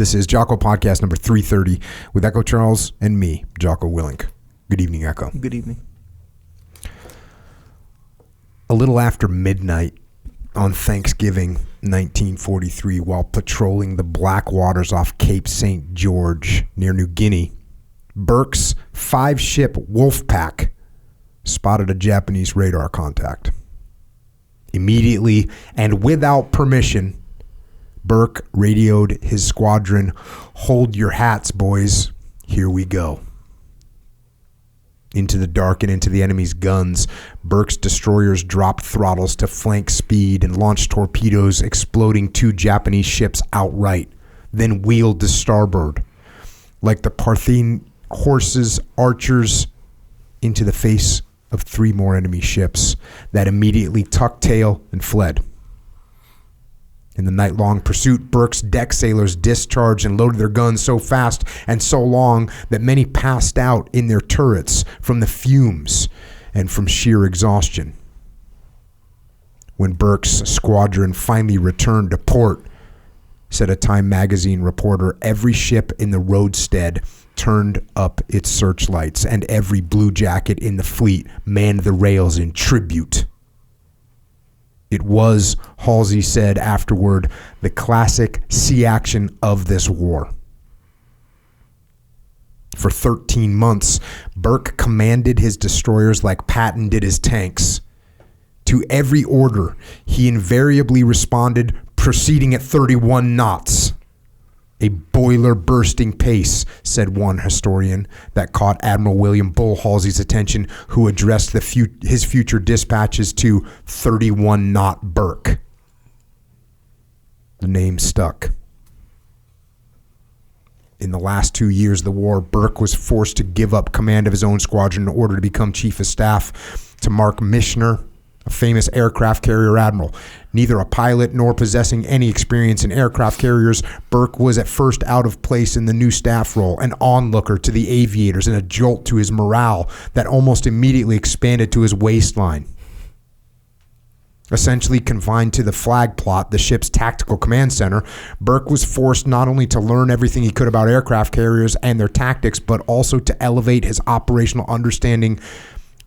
This is Jocko podcast number 330 with Echo Charles and me, Jocko Willink. Good evening, Echo. Good evening. A little after midnight on Thanksgiving 1943, while patrolling the black waters off Cape St. George near New Guinea, Burke's 5-ship Wolfpack spotted a Japanese radar contact. Immediately and without permission, Burke radioed his squadron, "Hold your hats, boys. Here we go." Into the dark and into the enemy's guns, Burke's destroyers dropped throttles to flank speed and launched torpedoes, exploding 2 Japanese ships outright, then wheeled to starboard, like the Parthian horses, archers, into the face of 3 more enemy ships that immediately tucked tail and fled. In the night-long pursuit, Burke's deck sailors discharged and loaded their guns so fast and so long that many passed out in their turrets from the fumes and from sheer exhaustion. When Burke's squadron finally returned to port, said a Time magazine reporter, every ship in the roadstead turned up its searchlights and every blue jacket in the fleet manned the rails in tribute. It was, Halsey said afterward, the classic sea action of this war. For 13 months, Burke commanded his destroyers like Patton did his tanks. To every order, he invariably responded, proceeding at 31 knots. A boiler-bursting pace, said one historian, that caught Admiral William Bull Halsey's attention, who addressed his future dispatches to 31-knot Burke. The name stuck. In the last 2 years of the war, Burke was forced to give up command of his own squadron in order to become chief of staff to Mark Mishner, a famous aircraft carrier admiral. Neither a pilot nor possessing any experience in aircraft carriers, Burke was at first out of place in the new staff role, an onlooker to the aviators and a jolt to his morale that almost immediately expanded to his waistline. Essentially confined to the flag plot, the ship's tactical command center, Burke was forced not only to learn everything he could about aircraft carriers and their tactics, but also to elevate his operational understanding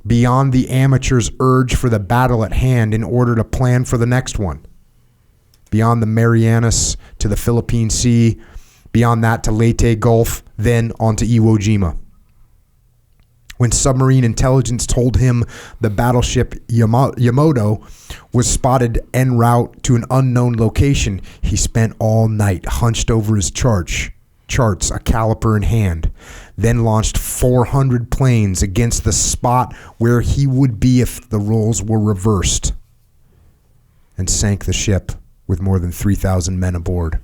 beyond the amateur's urge for the battle at hand in order to plan for the next one. Beyond the Marianas to the Philippine Sea, beyond that to Leyte Gulf, then on to Iwo Jima. When submarine intelligence told him the battleship Yamato was spotted en route to an unknown location, he spent all night hunched over his charts, a caliper in hand, then launched 400 planes against the spot where he would be if the roles were reversed, and sank the ship with more than 3,000 men aboard.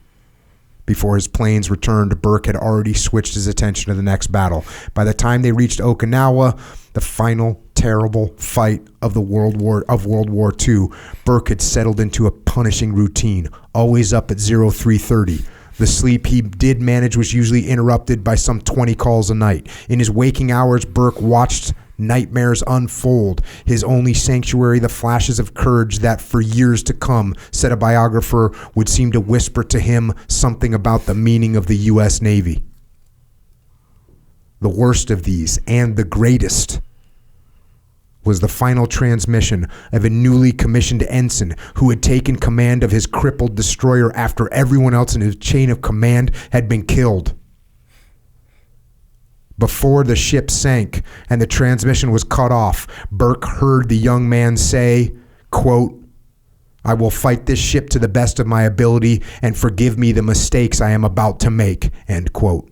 Before his planes returned, Burke had already switched his attention to the next battle. By the time they reached Okinawa, the final terrible fight of World War II, Burke had settled into a punishing routine, always up at 0330. The sleep he did manage was usually interrupted by some 20 calls a night. In his waking hours, Burke watched nightmares unfold, his only sanctuary the flashes of courage that for years to come, said a biographer, would seem to whisper to him something about the meaning of the U.S. Navy. The worst of these, and the greatest, was the final transmission of a newly commissioned ensign who had taken command of his crippled destroyer after everyone else in his chain of command had been killed. Before the ship sank and the transmission was cut off, Burke heard the young man say, quote, "I will fight this ship to the best of my ability and forgive me the mistakes I am about to make," end quote.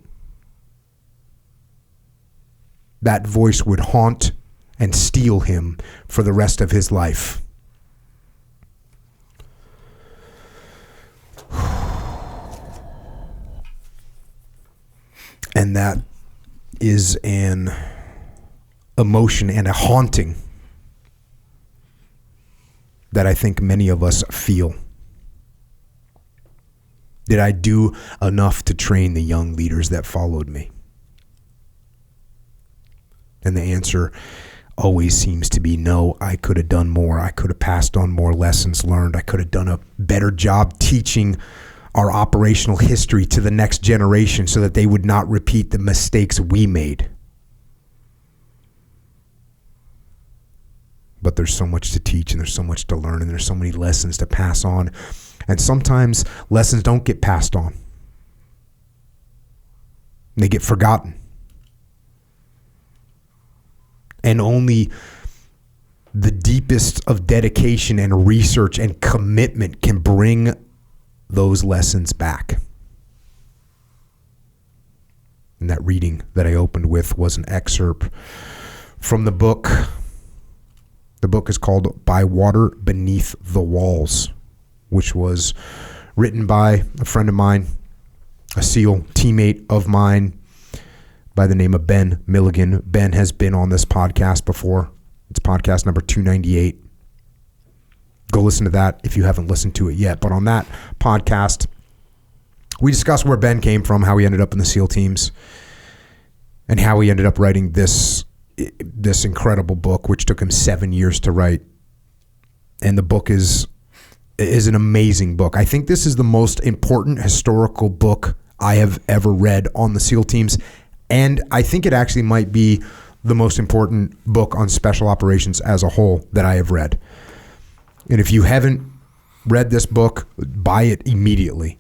That voice would haunt and steal him for the rest of his life. And that is an emotion and a haunting that I think many of us feel. Did I do enough to train the young leaders that followed me? And the answer always seems to be no. I could have done more. I could have passed on more lessons learned. I could have done a better job teaching our operational history to the next generation so that they would not repeat the mistakes we made. But there's so much to teach, and there's so much to learn, and there's so many lessons to pass on. And sometimes lessons don't get passed on. They get forgotten. And only the deepest of dedication and research and commitment can bring those lessons back. And that reading that I opened with was an excerpt from the book. The book is called By Water Beneath the Walls, which was written by a friend of mine, a SEAL teammate of mine by the name of Ben Milligan. Ben has been on this podcast before. It's podcast number 298. Go listen to that if you haven't listened to it yet. But on that podcast, we discussed where Ben came from, how he ended up in the SEAL teams, and how he ended up writing this incredible book, which took him 7 years to write. And the book is an amazing book. I think this is the most important historical book I have ever read on the SEAL teams. And I think it actually might be the most important book on special operations as a whole that I have read. And if you haven't read this book, buy it immediately.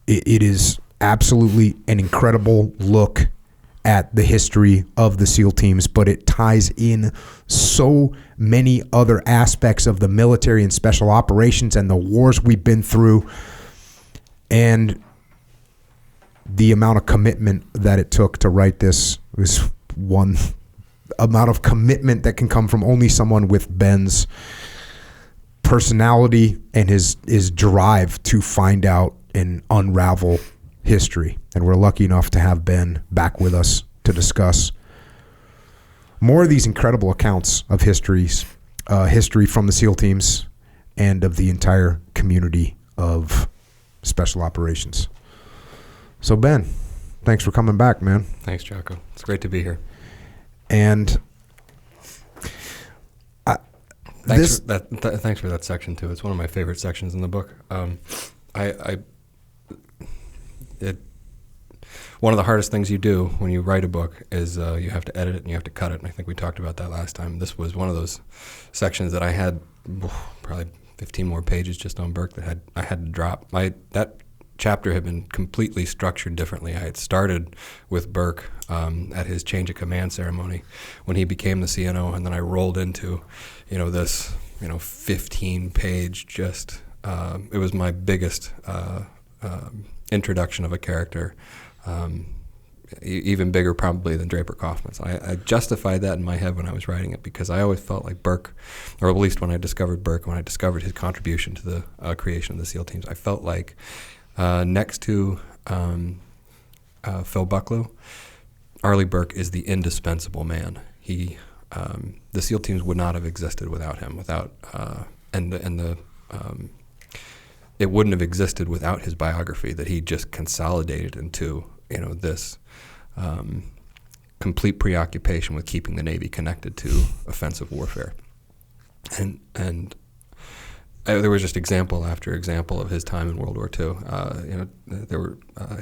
It is absolutely an incredible look at the history of the SEAL teams, but it ties in so many other aspects of the military and special operations and the wars we've been through, and the amount of commitment that it took to write this was one amount of commitment that can come from only someone with Ben's personality and his drive to find out and unravel history. And we're lucky enough to have Ben back with us to discuss more of these incredible accounts of history from the SEAL teams and of the entire community of special operations. So Ben, thanks for coming back, man. Thanks, Jocko. It's great to be here. And thanks for that section too. It's one of my favorite sections in the book. One of the hardest things you do when you write a book is you have to edit it and you have to cut it. And I think we talked about that last time. This was one of those sections that I had probably 15 more pages just on Burke that I had to drop. That chapter had been completely structured differently. I had started with Burke at his change of command ceremony when he became the CNO, and then I rolled into, this, 15-page just. It was my biggest introduction of a character, even bigger probably than Draper Kaufman's. I justified that in my head when I was writing it because I always felt like Burke, or at least when I discovered Burke, when I discovered his contribution to the creation of the SEAL teams, I felt like next to Phil Bucklew, Arleigh Burke is the indispensable man. The SEAL teams would not have existed without him, it wouldn't have existed without his biography that he just consolidated into, this complete preoccupation with keeping the Navy connected to offensive warfare. And there was just example after example of his time in World War II.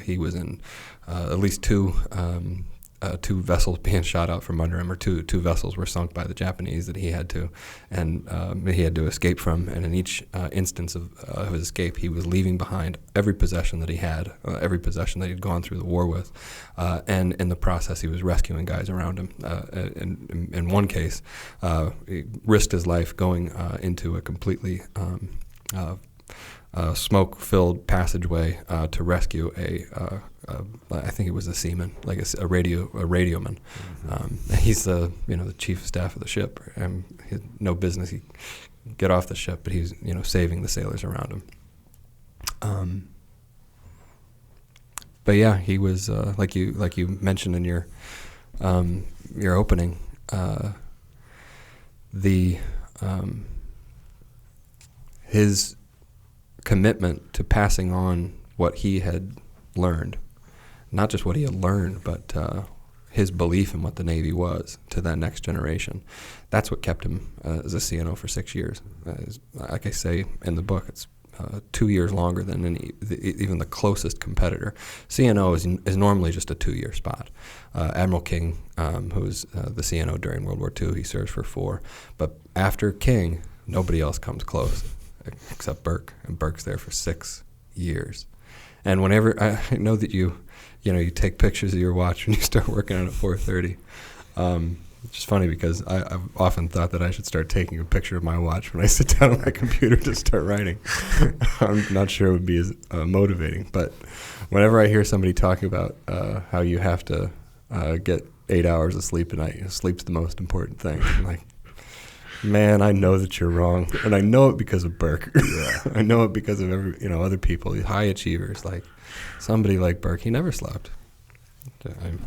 He was in at least two vessels being shot out from under him, or two vessels were sunk by the Japanese that he had to escape from. And in each instance of his escape, he was leaving behind every possession that he had, every possession that he'd gone through the war with, and in the process, he was rescuing guys around him. In one case, he risked his life going into a completely smoke-filled passageway to rescue I think it was a seaman, like a radioman. Mm-hmm. He's the chief of staff of the ship. He had no business he get off the ship, but he's saving the sailors around him. But yeah, he was like you mentioned in your opening. His commitment to passing on what he had learned, not just what he had learned, but his belief in what the Navy was to that next generation. That's what kept him as a CNO for 6 years. Like I say in the book, it's 2 years longer than even the closest competitor. CNO is normally just a 2-year spot. Admiral King, who was the CNO during World War II, he serves for 4. But after King, nobody else comes close except Burke, and Burke's there for 6 years. And whenever I know that you take pictures of your watch when you start working on it at 4:30. It's just funny because I've often thought that I should start taking a picture of my watch when I sit down on my computer to start writing. I'm not sure it would be as motivating, but whenever I hear somebody talking about how you have to get 8 hours of sleep a night, sleep's the most important thing, I'm like, man, I know that you're wrong, and I know it because of Burke. Yeah. I know it because of other people, these high achievers, like somebody like Burke. He never slept. Anyway.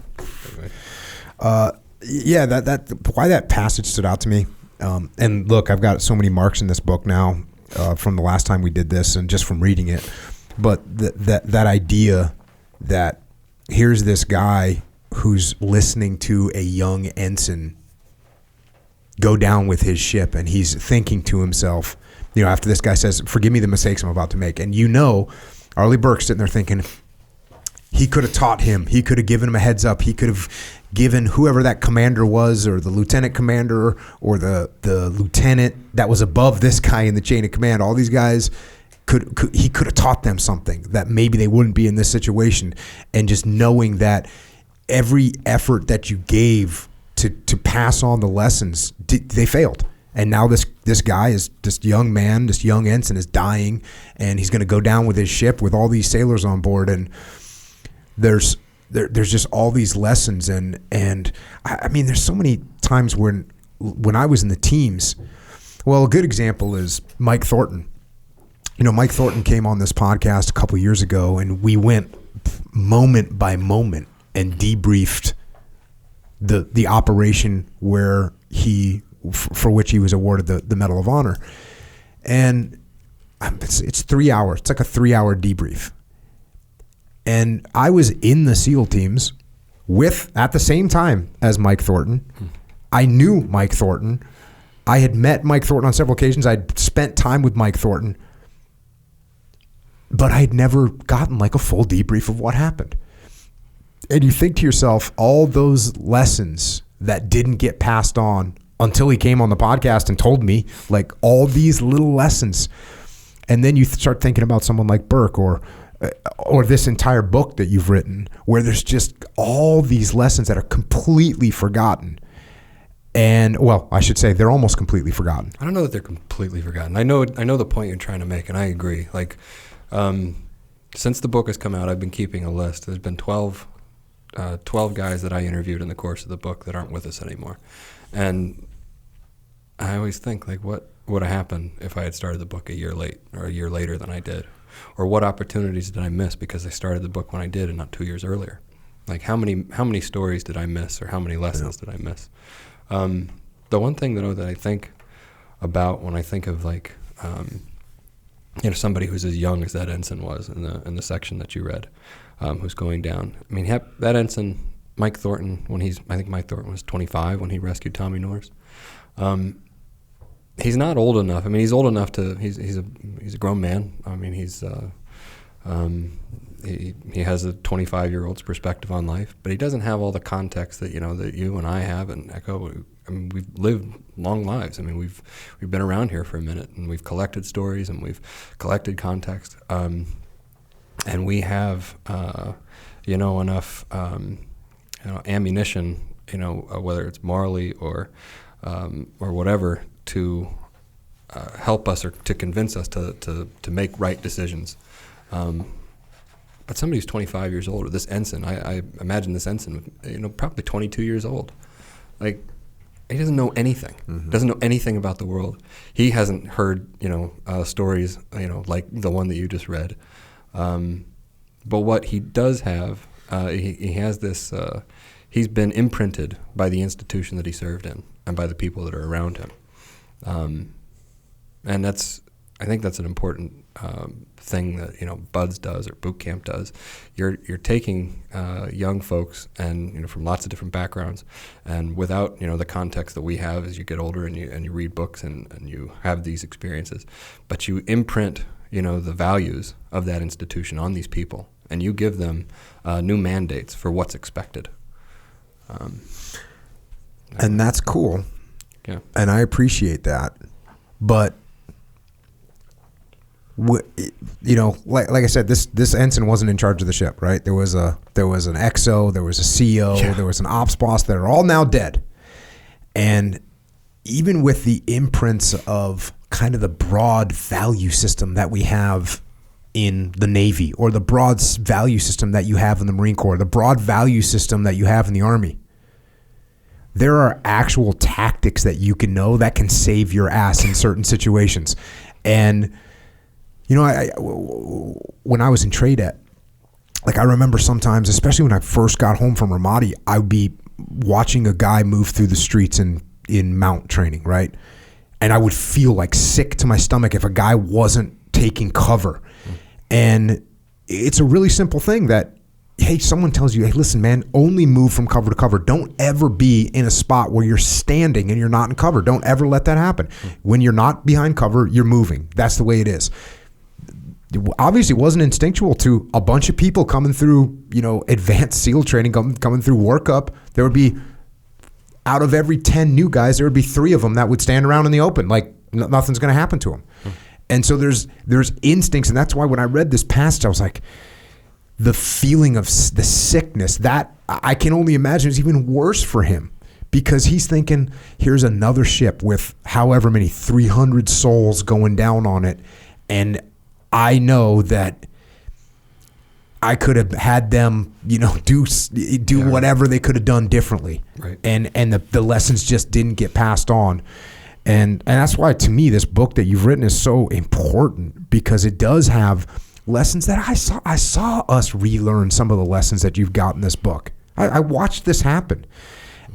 Yeah, that why that passage stood out to me. And look, I've got so many marks in this book now from the last time we did this, and just from reading it. But that idea that here's this guy who's listening to a young ensign go down with his ship, and he's thinking to himself, after this guy says, "Forgive me the mistakes I'm about to make," and Arleigh Burke's sitting there thinking, he could have taught him. He could have given him a heads up. He could have given whoever that commander was, or the lieutenant commander, or the lieutenant that was above this guy in the chain of command. All these guys, he could have taught them something that maybe they wouldn't be in this situation. And just knowing that every effort that you gave to pass on the lessons, they failed. And now this guy this young ensign is dying, and he's going to go down with his ship with all these sailors on board, and there's just all these lessons, and I mean, there's so many times when I was in the teams. Well, a good example is Mike Thornton. Mike Thornton came on this podcast a couple years ago, and we went moment by moment and debriefed the operation where for which he was awarded the Medal of Honor, and it's 3 hours. It's like a 3-hour debrief. And I was in the SEAL teams at the same time as Mike Thornton. I knew Mike Thornton. I had met Mike Thornton on several occasions. I'd spent time with Mike Thornton. But I'd never gotten like a full debrief of what happened. And you think to yourself, all those lessons that didn't get passed on until he came on the podcast and told me, like all these little lessons. And then you start thinking about someone like Burke or this entire book that you've written, where there's just all these lessons that are completely forgotten. And, well, I should say they're almost completely forgotten. I don't know that they're completely forgotten. I know the point you're trying to make, and I agree. Like, since the book has come out, I've been keeping a list. There's been 12 guys that I interviewed in the course of the book that aren't with us anymore. And I always think, like, what would have happened if I had started the book a year late or a year later than I did? Or what opportunities did I miss because I started the book when I did and not 2 years earlier? Like how many stories did I miss, or how many lessons did I miss? The one thing that I think about when I think of like somebody who's as young as that ensign was in the section that you read, who's going down. I mean, that ensign, Mike Thornton, I think Mike Thornton was 25 when he rescued Tommy Norris. He's not old enough. I mean, he's old enough to. He's a grown man. I mean, he has a 25-year-old's perspective on life, but he doesn't have all the context that that you and I have and Echo. I mean, we've lived long lives. I mean, we've been around here for a minute, and we've collected stories and we've collected context, and we have enough ammunition, whether it's morally or whatever, to help us or to convince us to make right decisions. But somebody who's 25 years old, or this ensign, I imagine this ensign, probably 22 years old. Like, he doesn't know anything. Mm-hmm. Doesn't know anything about the world. He hasn't heard, stories, like the one that you just read. But what he does have, he has this. He's been imprinted by the institution that he served in and by the people that are around him. And I think that's an important thing that Buds does or boot camp does. You're taking young folks and from lots of different backgrounds, and without the context that we have as you get older and you read books and you have these experiences, but you imprint the values of that institution on these people, and you give them new mandates for what's expected. And that's cool. Yeah. And I appreciate that. But, like I said, this ensign wasn't in charge of the ship, right? There was an XO, there was a CO, there was an ops boss that are all now dead. And even with the imprints of kind of the broad value system that we have in the Navy, or the broad value system that you have in the Marine Corps, the broad value system that you have in the Army, there are actual tactics that you can know that can save your ass in certain situations. And, when I was in TRADET, like I remember sometimes, especially when I first got home from Ramadi, I would be watching a guy move through the streets in mount training, right? And I would feel like sick to my stomach if a guy wasn't taking cover. And it's a really simple thing that, hey, someone tells you, hey, listen, man, only move from cover to cover. Don't ever be in a spot where you're standing and you're not in cover. Don't ever let that happen. When you're not behind cover, you're moving. That's the way it is. Obviously, it wasn't instinctual to a bunch of people coming through, advanced SEAL training, coming through workup. There would be, out of every 10 new guys, there would be 3 of them that would stand around in the open, like nothing's going to happen to them. And so there's instincts, and that's why when I read this passage, I was like, the feeling of the sickness, that I can only imagine is even worse for him, because he's thinking, here's another ship with however many 300 souls going down on it, and I know that I could have had them, do whatever they could have done differently, right? And the lessons just didn't get passed on, and that's why, to me, this book that you've written is so important, because it does have lessons that I saw us relearn some of the lessons that you've got in this book. I watched this happen,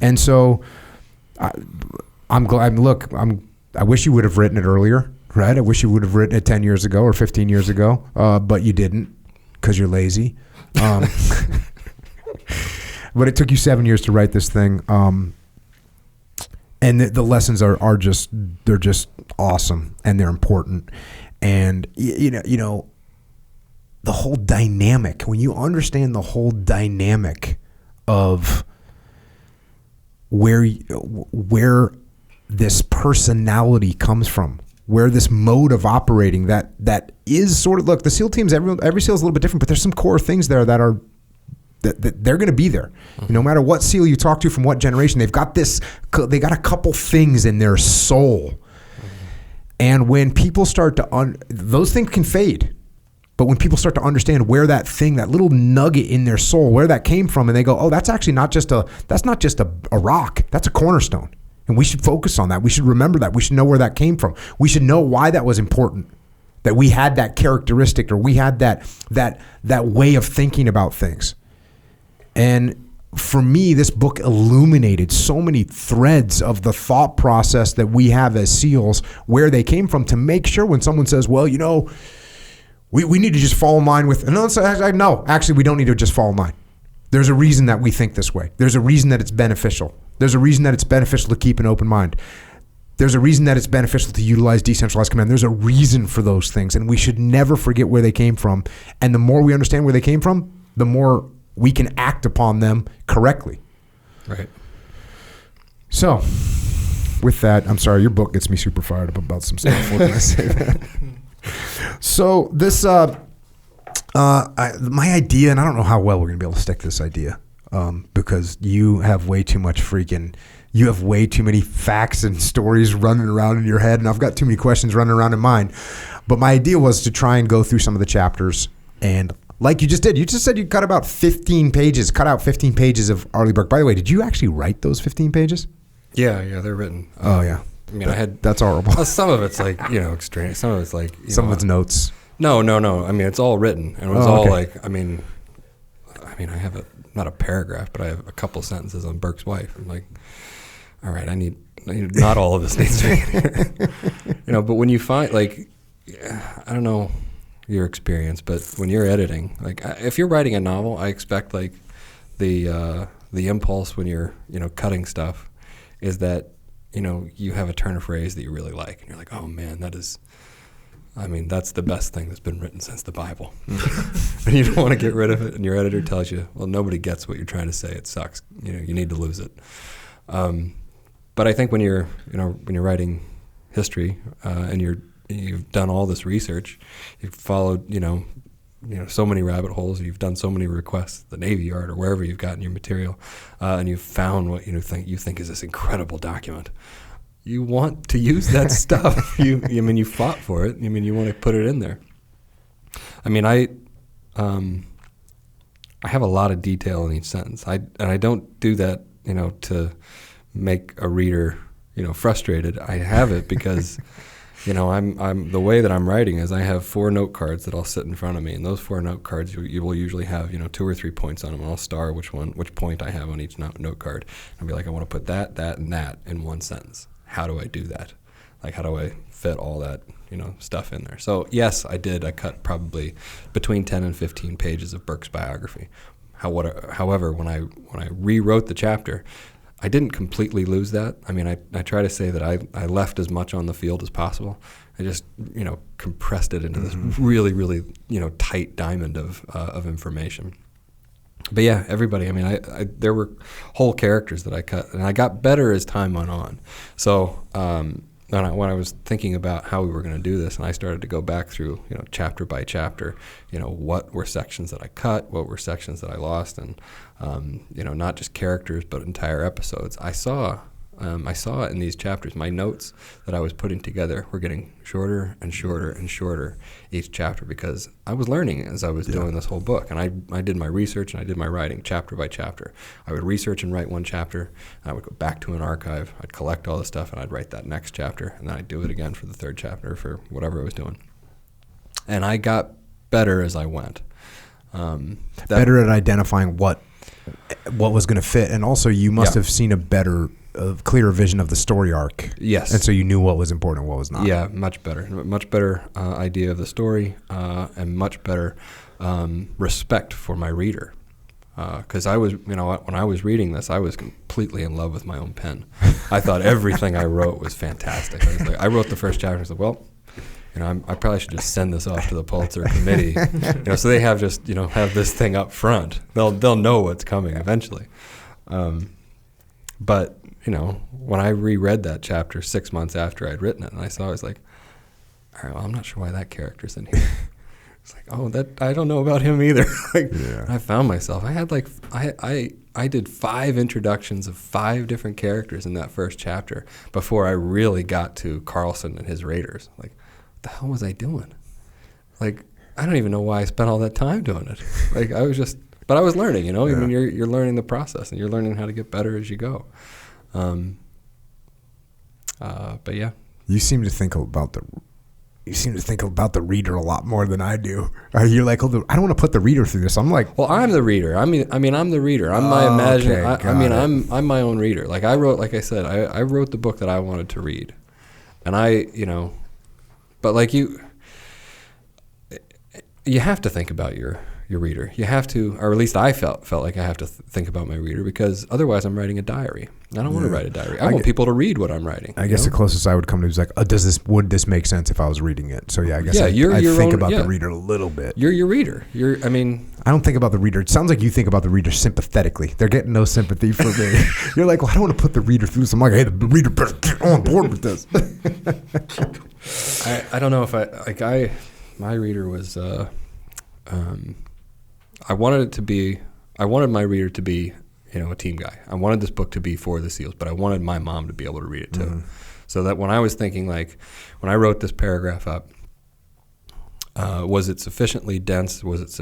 and so I'm glad. Look, I wish you would have written it earlier, right? I wish you would have written it 10 years ago or 15 years ago, but you didn't, because you're lazy. But it took you 7 years to write this thing, and the lessons are just awesome, and they're important, and the whole dynamic, when you understand the whole dynamic of where this personality comes from, where this mode of operating that is sort of, look, the SEAL teams, every SEAL is a little bit different, but there's some core things there that are that they're going to be there. No matter what SEAL you talk to from what generation, they got a couple things in their soul. And when people start to, those things can fade. But when people start to understand where that thing, that little nugget in their soul, where that came from, and they go, oh, that's actually not just a rock, that's a cornerstone. And we should focus on that. We should remember that. We should know where that came from. We should know why that was important, that we had that characteristic, or we had that way of thinking about things. And for me, this book illuminated so many threads of the thought process that we have as SEALs, where they came from, to make sure when someone says, well, we need to just fall in line with, no, actually, we don't need to just fall in line. There's a reason that we think this way. There's a reason that it's beneficial. There's a reason that it's beneficial to keep an open mind. There's a reason that it's beneficial to utilize decentralized command. There's a reason for those things, and we should never forget where they came from. And the more we understand where they came from, the more we can act upon them correctly. Right. So, with that, I'm sorry, your book gets me super fired up about some stuff. What can I say that? So this, my idea, and I don't know how well we're going to be able to stick this idea, because you have way too many facts and stories running around in your head, and I've got too many questions running around in mine. But my idea was to try and go through some of the chapters, and like you just did, you just said you cut out 15 pages of Arleigh Burke. By the way, did you actually write those 15 pages? Yeah, they're written. Oh yeah. I mean, that's horrible. Some of it's like, extreme. Some of it's like, some of it's notes. No. I mean, it's all written, and it was all okay. Like, I mean, I have not a paragraph, but I have a couple sentences on Burke's wife. I'm like, all right, I need not all of this needs to be, But when you find, like, I don't know your experience, but when you're editing, like, if you're writing a novel, I expect like the impulse when you're cutting stuff is that you have a turn of phrase that you really like, and you're like, oh man, that is I mean, that's the best thing that's been written since the Bible. And you don't want to get rid of it, and your editor tells you, well, nobody gets what you're trying to say. It sucks. You need to lose it. But I think when you're writing history and you've done all this research, you've followed so many rabbit holes, you've done so many requests at the Navy Yard or wherever you've gotten your material, and you've found what you think is this incredible document. You want to use that stuff. You fought for it. You want to put it in there. I mean, I have a lot of detail in each sentence. I don't do that, to make a reader, frustrated. I have it because, I'm the way that I'm writing is I have 4 note cards that I'll sit in front of me, and those 4 note cards you will usually have 2 or 3 points on them, and I'll star which point I have on each note card. I'll be like, I want to put that, and that in one sentence. How do I do that? Like, how do I fit all that, stuff in there? So yes, I did. I cut probably between 10 and 15 pages of Burke's biography. However, when I rewrote the chapter, I didn't completely lose that. I mean, I try to say that I left as much on the field as possible. I just, compressed it into this really, really, tight diamond of information. But yeah, everybody. I mean, there were whole characters that I cut, and I got better as time went on. So when I was thinking about how we were going to do this, and I started to go back through, chapter by chapter, what were sections that I cut, what were sections that I lost, and not just characters but entire episodes. I saw it in these chapters. My notes that I was putting together were getting shorter and shorter and shorter each chapter because I was learning as I was doing this whole book. And I did my research and I did my writing chapter by chapter. I would research and write one chapter, and I would go back to an archive. I'd collect all the stuff, and I'd write that next chapter, and then I'd do it again for the third chapter for whatever I was doing. And I got better as I went. Better at identifying what was going to fit, and also you must have seen a clearer vision of the story arc. Yes. And so you knew what was important and what was not. Yeah, much better idea of the story, and much better respect for my reader. Because I was, when I was reading this, I was completely in love with my own pen. I thought everything I wrote was fantastic. I wrote the first chapter. I was like, well, I probably should just send this off to the Pulitzer committee, so they have just, have this thing up front. They'll know what's coming eventually. But when I reread that chapter 6 months after I'd written it, and I saw, I was like, all right, well, I'm not sure why that character's in here. It's like, oh, that I don't know about him either. I found myself. I had I did 5 introductions of 5 different characters in that first chapter before I really got to Carlson and his raiders. Like, what the hell was I doing? Like, I don't even know why I spent all that time doing it. Like, but I was learning, I mean, you're learning the process, and you're learning how to get better as you go. But yeah. You seem to think about the reader a lot more than I do. You're like, I don't want to put the reader through this. I'm like, well, I'm the reader. I'm the reader. I'm my I'm my own reader. Like I said, I wrote the book that I wanted to read, and but like you have to think about your reader. You have to, or at least I felt like I have to think about my reader, because otherwise I'm writing a diary. I don't want to write a diary. I want people to read what I'm writing. I guess the closest I would come to is like, would this make sense if I was reading it? So yeah, I guess I think about the reader a little bit. You're your reader. I don't think about the reader. It sounds like you think about the reader sympathetically. They're getting no sympathy for me. You're like, well, I don't want to put the reader through this. I'm like, hey, the reader better get on board with this. I don't know if my reader was, I wanted my reader to be, a team guy. I wanted this book to be for the SEALs, but I wanted my mom to be able to read it too. Mm-hmm. So that when I was thinking, like, when I wrote this paragraph up, was it sufficiently dense? Was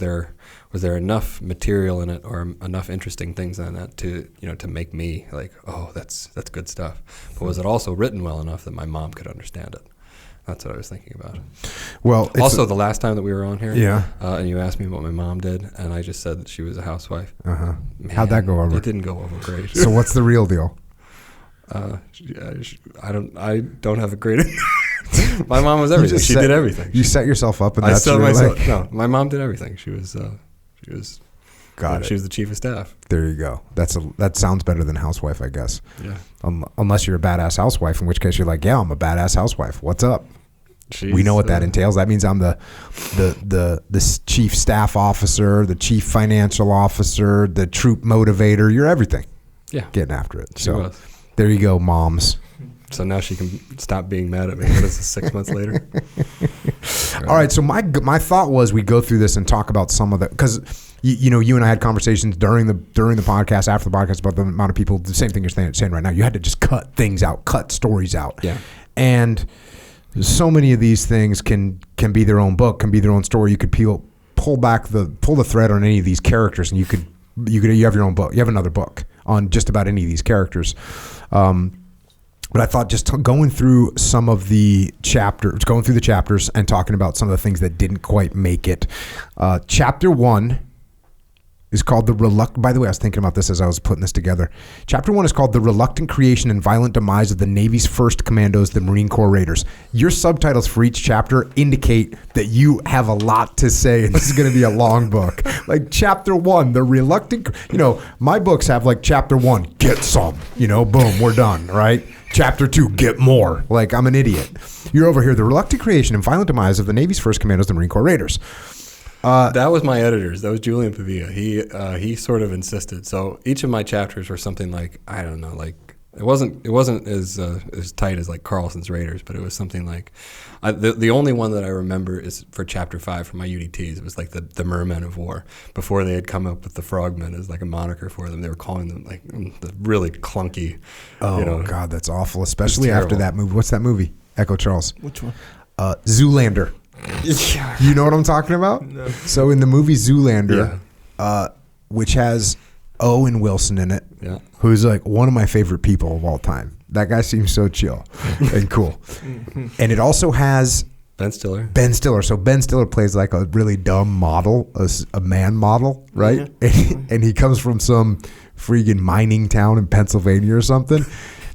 there enough material in it, or enough interesting things in it to make me like, oh, that's good stuff. But was it also written well enough that my mom could understand it? That's what I was thinking about. Well, also the last time that we were on here, and you asked me what my mom did, and I just said that she was a housewife. Man, how'd that go over? It didn't go over great. So what's the real deal? I don't have a great. My mom was everything. She did everything. You set yourself up, and I set myself. No, my mom did everything. She was. Got it. She was the chief of staff. There you go. That sounds better than housewife, I guess. Yeah. Unless you're a badass housewife, in which case you're like, yeah, I'm a badass housewife. What's up? We know what that entails. That means I'm the chief staff officer, the chief financial officer, the troop motivator. You're everything. Yeah. Getting after it. She So was. there you go, moms. So now she can stop being mad at me. What is this, 6 months later? All right. So my thought was we go through this and talk about some of the, because you and I had conversations during the podcast, after the podcast, about the amount of people. The same thing you're saying right now. You had to just cut things out, cut stories out. Yeah. And so many of these things can be their own book, can be their own story. You could pull the thread on any of these characters, and you have your own book. You have another book on just about any of these characters. But I thought just going through some of the chapters, and talking about some of the things that didn't quite make it. Chapter 1 is called by the way, I was thinking about this as I was putting this together. Chapter 1 is called The Reluctant Creation and Violent Demise of the Navy's First Commandos, the Marine Corps Raiders. Your subtitles for each chapter indicate that you have a lot to say, and this is going to be a long book. Like Chapter 1, The Reluctant, my books have like Chapter 1, get some, boom, we're done, right? Chapter 2, get more. Like, I'm an idiot. You're over here, The Reluctant Creation and Violent Demise of the Navy's First Commandos, the Marine Corps Raiders. That was my editors. That was Julian Pavia. He sort of insisted. So each of my chapters were something like, I don't know, like it wasn't as tight as like Carlson's Raiders, but it was something like the only one that I remember is for chapter 5 for my UDTs. It was like the Mermen of War. Before they had come up with the Frogmen as like a moniker for them, they were calling them like the really clunky. Oh God, that's awful. Especially after that movie. What's that movie? Echo Charles. Which one? Zoolander. Yeah. You know what I'm talking about? No. So in the movie Zoolander, which has Owen Wilson in it, who's like one of my favorite people of all time. That guy seems so chill and cool. And it also has Ben Stiller. So Ben Stiller plays like a really dumb model, a man model, right? Yeah. And he comes from some freaking mining town in Pennsylvania or something.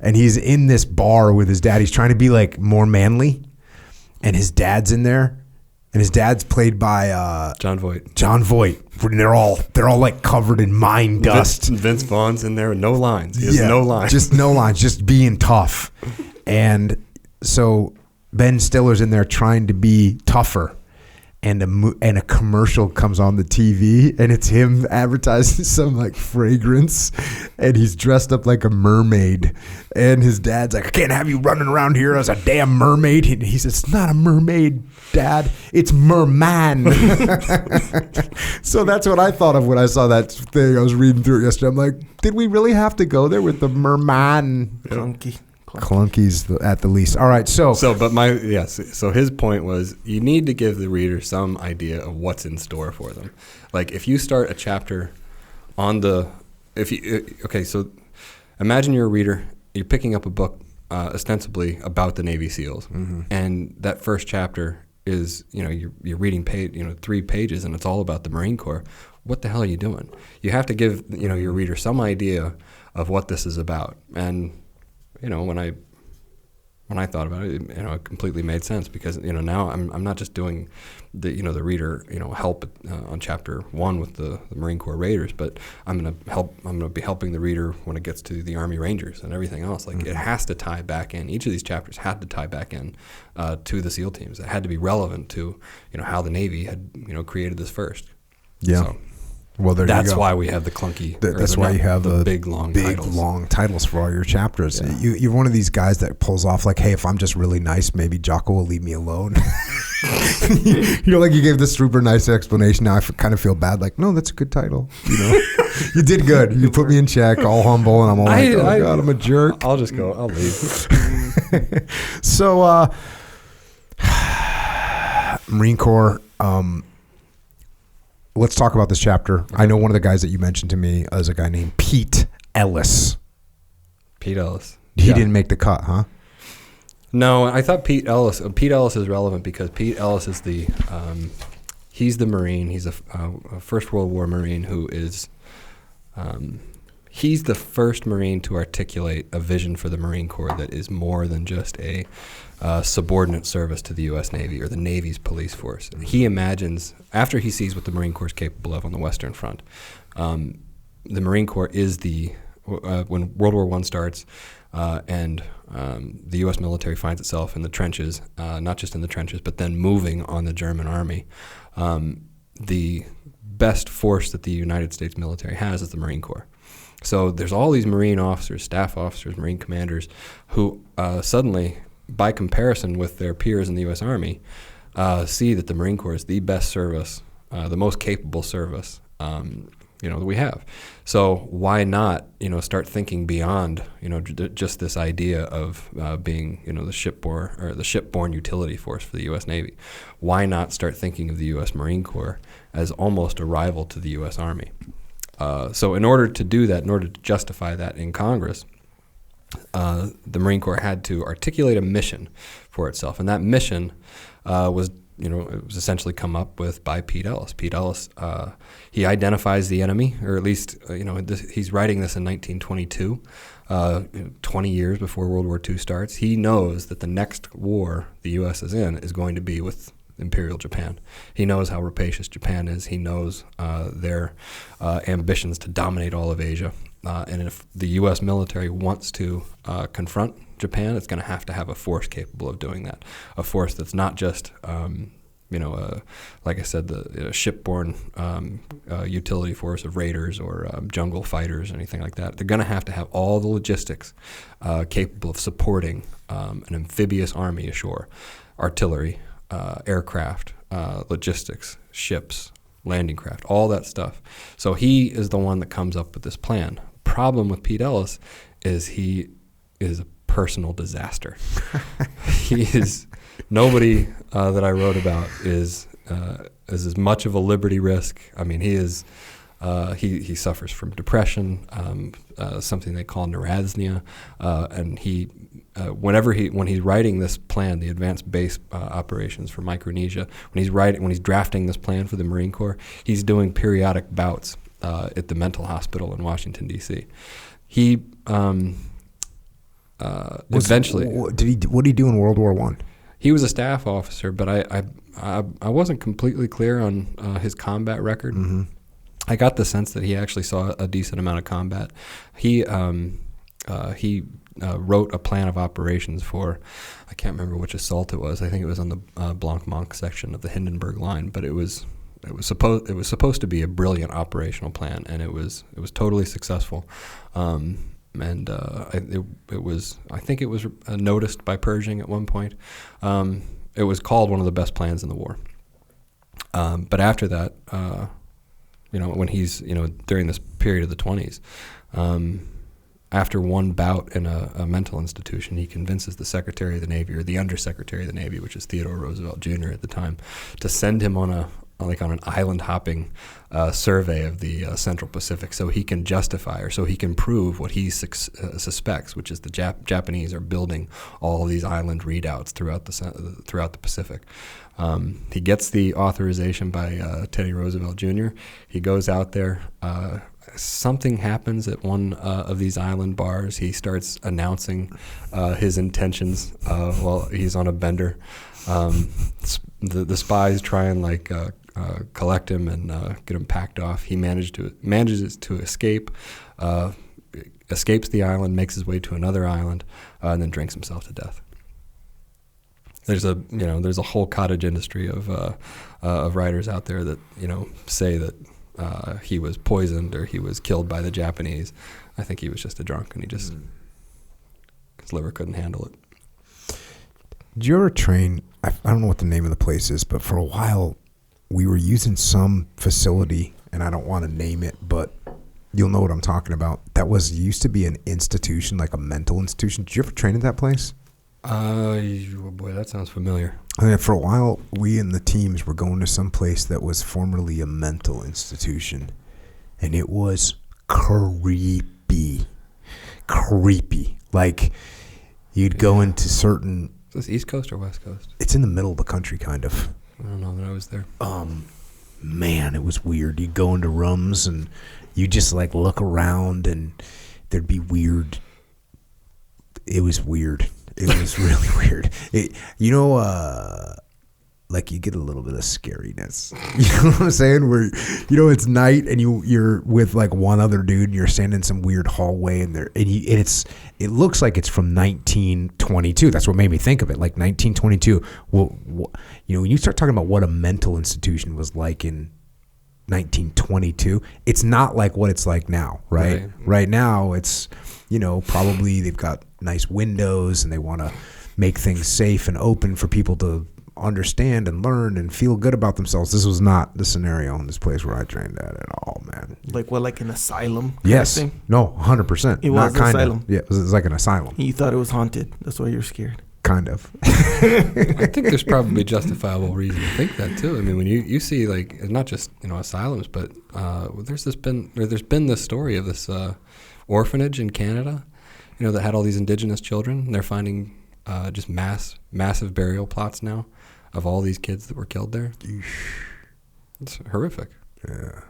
And he's in this bar with his dad. He's trying to be like more manly. And his dad's in there, and his dad's played by John Voight. And they're all like covered in mine dust. Vince Vaughn's in there with no lines. He has no lines. Just no lines, just being tough. And so Ben Stiller's in there trying to be tougher. And a commercial comes on the TV, and it's him advertising some like fragrance, and he's dressed up like a mermaid. And his dad's like, I can't have you running around here as a damn mermaid. And he says, it's not a mermaid, Dad. It's merman. So that's what I thought of when I saw that thing. I was reading through it yesterday. I'm like, did we really have to go there with the merman? Clunkies at the least. All right, so his point was you need to give the reader some idea of what's in store for them. Like if you start a chapter so imagine you're a reader, you're picking up a book ostensibly about the Navy SEALs, and that first chapter is you're reading 3 pages and it's all about the Marine Corps. What the hell are you doing? You have to give your reader some idea of what this is about. And when I thought about it, it completely made sense because now I'm not just doing the reader help on chapter 1 with the Marine Corps Raiders, but I'm going to be helping the reader when it gets to the Army Rangers and everything else. Like it has to tie back in. Each of these chapters had to tie back in to the SEAL teams. It had to be relevant to how the Navy had created this first. Yeah. So, well, that's why we have the clunky. That's why you have the big long titles for all your chapters. Yeah. You're one of these guys that pulls off like, hey, if I'm just really nice, maybe Jocko will leave me alone. Like you gave this super nice explanation. Now I kind of feel bad. Like, no, that's a good title. You did good. You put me in check, all humble, and I'm all like, oh God, I'm a jerk. I'll just go. I'll leave. So, Marine Corps. Let's talk about this chapter. Okay. I know one of the guys that you mentioned to me is a guy named Pete Ellis. Pete Ellis. He didn't make the cut, huh? No, I thought Pete Ellis is relevant because Pete Ellis is he's the Marine. He's a First World War Marine who is, he's the first Marine to articulate a vision for the Marine Corps that is more than just a subordinate service to the U.S. Navy or the Navy's police force. He imagines, after he sees what the Marine Corps is capable of on the Western Front, the Marine Corps is when World War I starts, and the U.S. military finds itself in the trenches, not just in the trenches, but then moving on the German army, the best force that the United States military has is the Marine Corps. So there's all these Marine officers, staff officers, Marine commanders, who suddenly, by comparison with their peers in the U.S. Army, see that the Marine Corps is the best service, the most capable service, that we have. So why not, start thinking beyond, just this idea of being, the shipborne utility force for the U.S. Navy? Why not start thinking of the U.S. Marine Corps as almost a rival to the U.S. Army? So in order to do that, in order to justify that in Congress, the Marine Corps had to articulate a mission for itself, and that mission was it was essentially come up with by Pete Ellis. Pete Ellis, he identifies the enemy, or at least, he's writing this in 1922, 20 years before World War II starts. He knows that the next war the U.S. is in is going to be with Imperial Japan. He knows how rapacious Japan is. He knows their ambitions to dominate all of Asia. And if the U.S. military wants to confront Japan, it's going to have a force capable of doing that. A force that's not just, like I said, the shipborne utility force of raiders or jungle fighters, anything like that. They're going to have all the logistics capable of supporting an amphibious army ashore, artillery, aircraft, logistics, ships, landing craft, all that stuff. So he is the one that comes up with this plan. Problem with Pete Ellis is he is a personal disaster. He is nobody that I wrote about is as much of a liberty risk. I mean, he is. He suffers from depression, something they call neurasthenia, and when he's writing this plan, the advanced base operations for Micronesia, when he's drafting this plan for the Marine Corps, he's doing periodic bouts at the mental hospital in Washington, D.C. He eventually what did he do in World War I? He was a staff officer, but I wasn't completely clear on his combat record. Mm-hmm. I got the sense that he actually saw a decent amount of combat. He wrote a plan of operations for, I can't remember which assault it was. I think it was on the Blanc-Manque section of the Hindenburg Line, but it was supposed to be a brilliant operational plan, and it was totally successful. It was noticed by Pershing at one point. It was called one of the best plans in the war. But after that, when he's during this period of the 20s, after one bout in a mental institution, he convinces the Secretary of the Navy, or the Undersecretary of the Navy, which is Theodore Roosevelt Jr. at the time, to send him on an island hopping survey of the Central Pacific, so he can justify, or so he can prove what he suspects, which is the Japanese are building all of these island redoubts throughout the Pacific. He gets the authorization by Teddy Roosevelt Jr. He goes out there. Something happens at one of these island bars. He starts announcing his intentions while he's on a bender. The spies try and collect him and get him packed off. He manages to escape, escapes the island, makes his way to another island, and then drinks himself to death. There's a whole cottage industry of writers out there that say that he was poisoned or he was killed by the Japanese. I think he was just a drunk, and his liver couldn't handle it. Did you ever train? I don't know what the name of the place is, but for a while we were using some facility, and I don't want to name it, but you'll know what I'm talking about. That used to be an institution, like a mental institution. Did you ever train at that place? Oh boy, that sounds familiar. For a while, we and the teams were going to some place that was formerly a mental institution, and it was creepy. Like, you'd go into certain... Is this East Coast or West Coast? It's in the middle of the country, kind of. I don't know that I was there. Man, it was weird. You'd go into rooms, and you just, look around, and there'd be weird... It was weird. It was really weird. like you get a little bit of scariness. You know what I'm saying? Where, you know, it's night and you're with like one other dude and you're standing in some weird hallway and it looks like it's from 1922. That's what made me think of it, like 1922. Well, you know, when you start talking about what a mental institution was like in 1922, it's not like what it's like now, right? Right now, it's, you know, probably they've got nice windows and they want to make things safe and open for people to understand and learn and feel good about themselves. This was not the scenario in this place where I trained at all, man. Like what, like an asylum? Yes. Thing? No, 100%. It was an asylum. Yeah, it was like an asylum. You thought it was haunted. That's why you're scared. Kind of. I think there's probably justifiable reason to think that too. I mean, when you see like not just, you know, asylums, but there's been this story of this orphanage in Canada, you know, that had all these indigenous children. And they're finding just massive burial plots now of all these kids that were killed there. It's horrific. Yeah.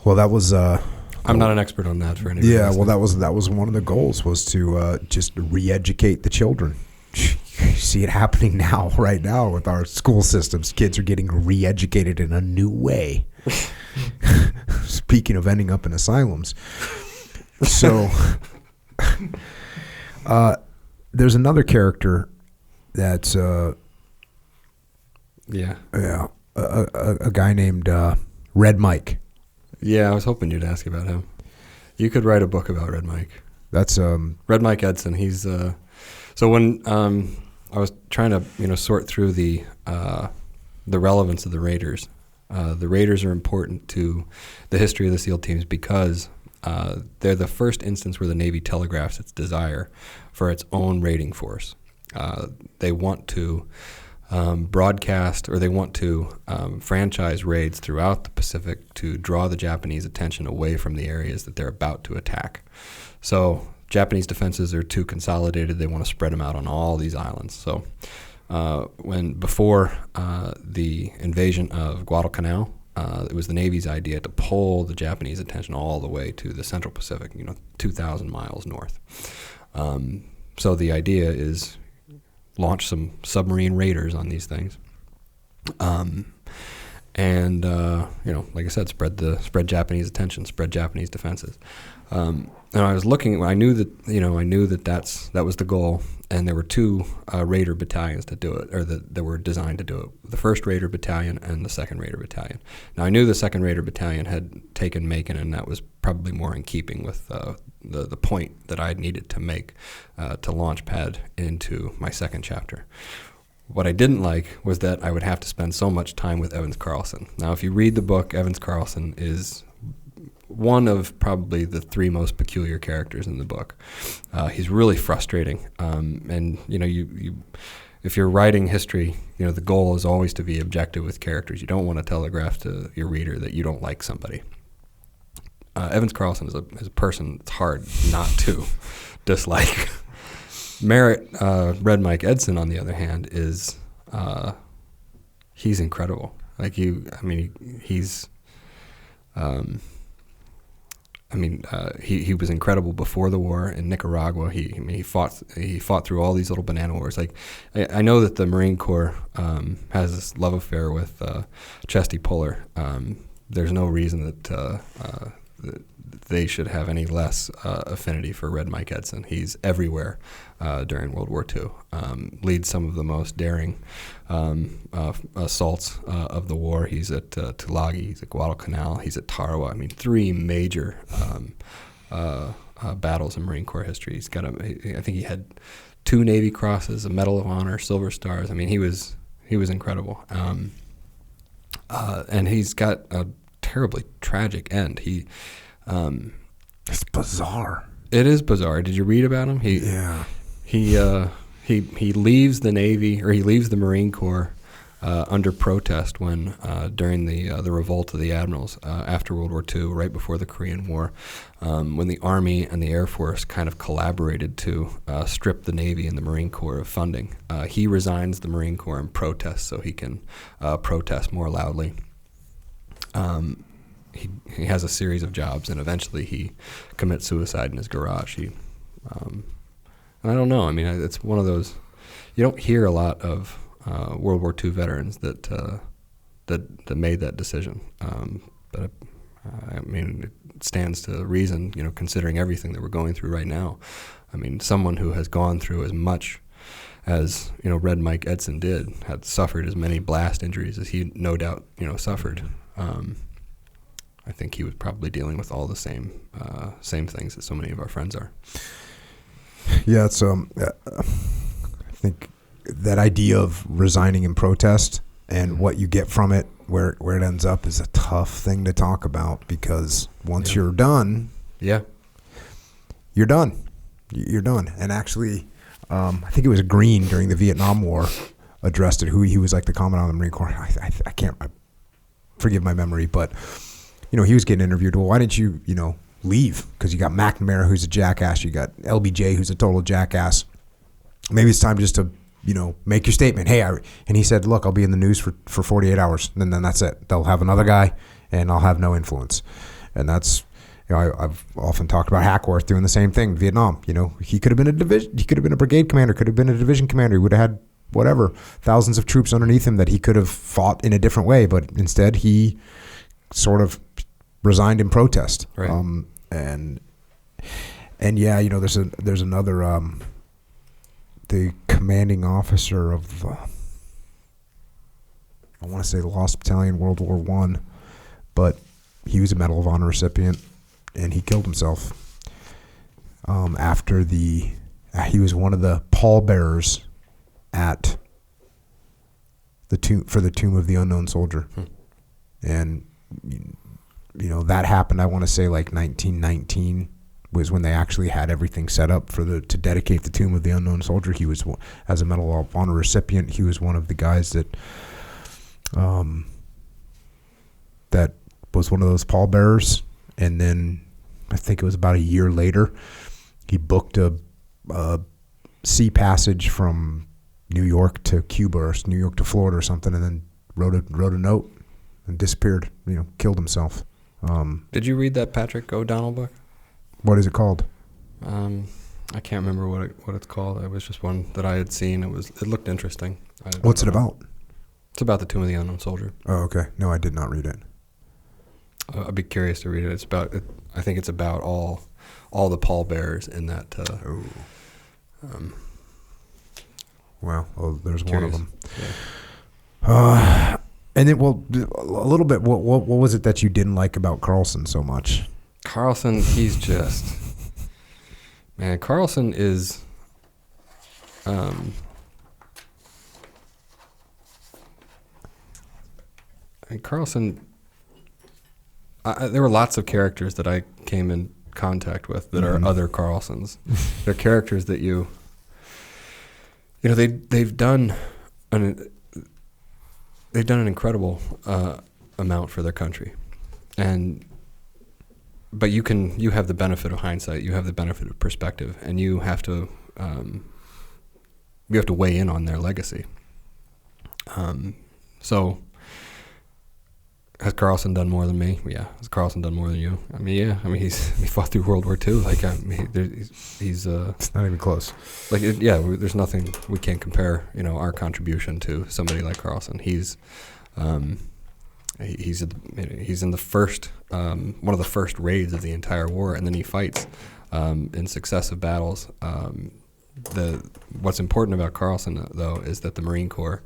Well, that was. I'm not an expert on that for anybody. Yeah, well, that was one of the goals, was to just re-educate the children. You see it happening now, right now, with our school systems. Kids are getting re-educated in a new way. Speaking of ending up in asylums, so there's another character that's a guy named Red Mike. Yeah, I was hoping you'd ask about him. You could write a book about Red Mike. That's Red Mike Edson. He's so when I was trying to, you know, sort through the relevance of the Raiders. The Raiders are important to the history of the SEAL teams because they're the first instance where the Navy telegraphs its desire for its own raiding force. They want to broadcast, or they want to franchise raids throughout the Pacific to draw the Japanese attention away from the areas that they're about to attack. So Japanese defenses are too consolidated. They want to spread them out on all these islands. So before the invasion of Guadalcanal, it was the Navy's idea to pull the Japanese attention all the way to the Central Pacific, 2,000 miles north. So the idea is launch some submarine raiders on these things, and like I said, spread Japanese attention, spread Japanese defenses. And I was looking. I knew that that was the goal, and there were two Raider battalions to do it, or that were designed to do it. The 1st Raider Battalion and the 2nd Raider Battalion. Now I knew the 2nd Raider Battalion had taken Macon, and that was probably more in keeping with the point that I needed to make to launch pad into my second chapter. What I didn't like was that I would have to spend so much time with Evans Carlson. Now, if you read the book, Evans Carlson is one of probably the 3 most peculiar characters in the book. He's really frustrating, and if you're writing history, the goal is always to be objective with characters. You don't want to telegraph to your reader that you don't like somebody. Evans Carlson is a person it's hard not to dislike. Red Mike Edson, on the other hand, is he's incredible. He was incredible before the war in Nicaragua. He fought through all these little banana wars. Like I know that the Marine Corps has this love affair with Chesty Puller. There's no reason that they should have any less affinity for Red Mike Edson. He's everywhere during World War II. Leads some of the most daring assaults of the war. He's at Tulagi, he's at Guadalcanal, he's at Tarawa. 3 major battles in Marine Corps history. He's got I think he had 2 Navy Crosses, a Medal of Honor, Silver Stars. He was incredible. And he's got a terribly tragic end. It's bizarre. It is bizarre. Did you read about him? He leaves the Navy, or he leaves the Marine Corps under protest when during the revolt of the admirals after World War II, right before the Korean War, when the Army and the Air Force kind of collaborated to strip the Navy and the Marine Corps of funding. He resigns the Marine Corps in protest so he can protest more loudly. He has a series of jobs, and eventually he commits suicide in his garage. And I don't know. It's one of those, you don't hear a lot of World War II veterans that made that decision. But I mean, it stands to reason, considering everything that we're going through right now. I mean, someone who has gone through as much as Red Mike Edson did, had suffered as many blast injuries as he no doubt suffered. I think he was probably dealing with all the same things that so many of our friends are. Yeah, it's I think that idea of resigning in protest and what you get from it, where it ends up, is a tough thing to talk about, because once you're done, you're done. You're done. And actually, I think it was Green during the Vietnam War addressed it. He was like the commandant of the Marine Corps. I can't forgive my memory, but he was getting interviewed. Well, why didn't you leave? Because you got McNamara, who's a jackass. You got LBJ, who's a total jackass. Maybe it's time just to make your statement. Hey, and he said, look, I'll be in the news for 48 hours, and then that's it. They'll have another guy, and I'll have no influence. And that's, I've often talked about Hackworth doing the same thing. Vietnam, he could have been a brigade commander, could have been a division commander. He would have had thousands of troops underneath him that he could have fought in a different way, but instead he sort of resigned in protest. Right. And yeah, there's another. The commanding officer of, I want to say the Lost Battalion, World War I, but he was a Medal of Honor recipient, and he killed himself after he was one of the pallbearers at the tomb of the unknown soldier. And that happened, I want to say, like 1919 was when they actually had everything set up to dedicate the tomb of the unknown soldier. He was, as a Medal of Honor recipient, he was one of the guys that that was one of those pallbearers. And then I think it was about a year later, he booked a sea passage from New York to Cuba or New York to Florida or something, and then wrote a note and disappeared. Killed himself. Did you read that Patrick O'Donnell book? What is it called? I can't remember what it's called. It was just one that I had seen. It looked interesting. What's it about? It's about the Tomb of the Unknown Soldier. Oh, okay. No, I did not read it. I'd be curious to read it. It's about. I think it's about all the pallbearers in that. Wow. Oh, there's Curious. one of them. Yeah. And then, a little bit. What was it that you didn't like about Carlson so much? Carlson, he's just, man. Carlson is, Carlson. There were lots of characters that I came in contact with that are other Carlsons. They're characters that they've done an incredible amount for their country, but you have the benefit of hindsight, you have the benefit of perspective, and you have to weigh in on their legacy. So has Carlson done more than me? Yeah. Has Carlson done more than you? I mean, yeah. I mean, he fought through World War II. Like, he's it's not even close. Like, there's nothing, we can't compare, our contribution to somebody like Carlson. He's in the first, one of the first raids of the entire war, and then he fights in successive battles. What's important about Carlson, though, is that the Marine Corps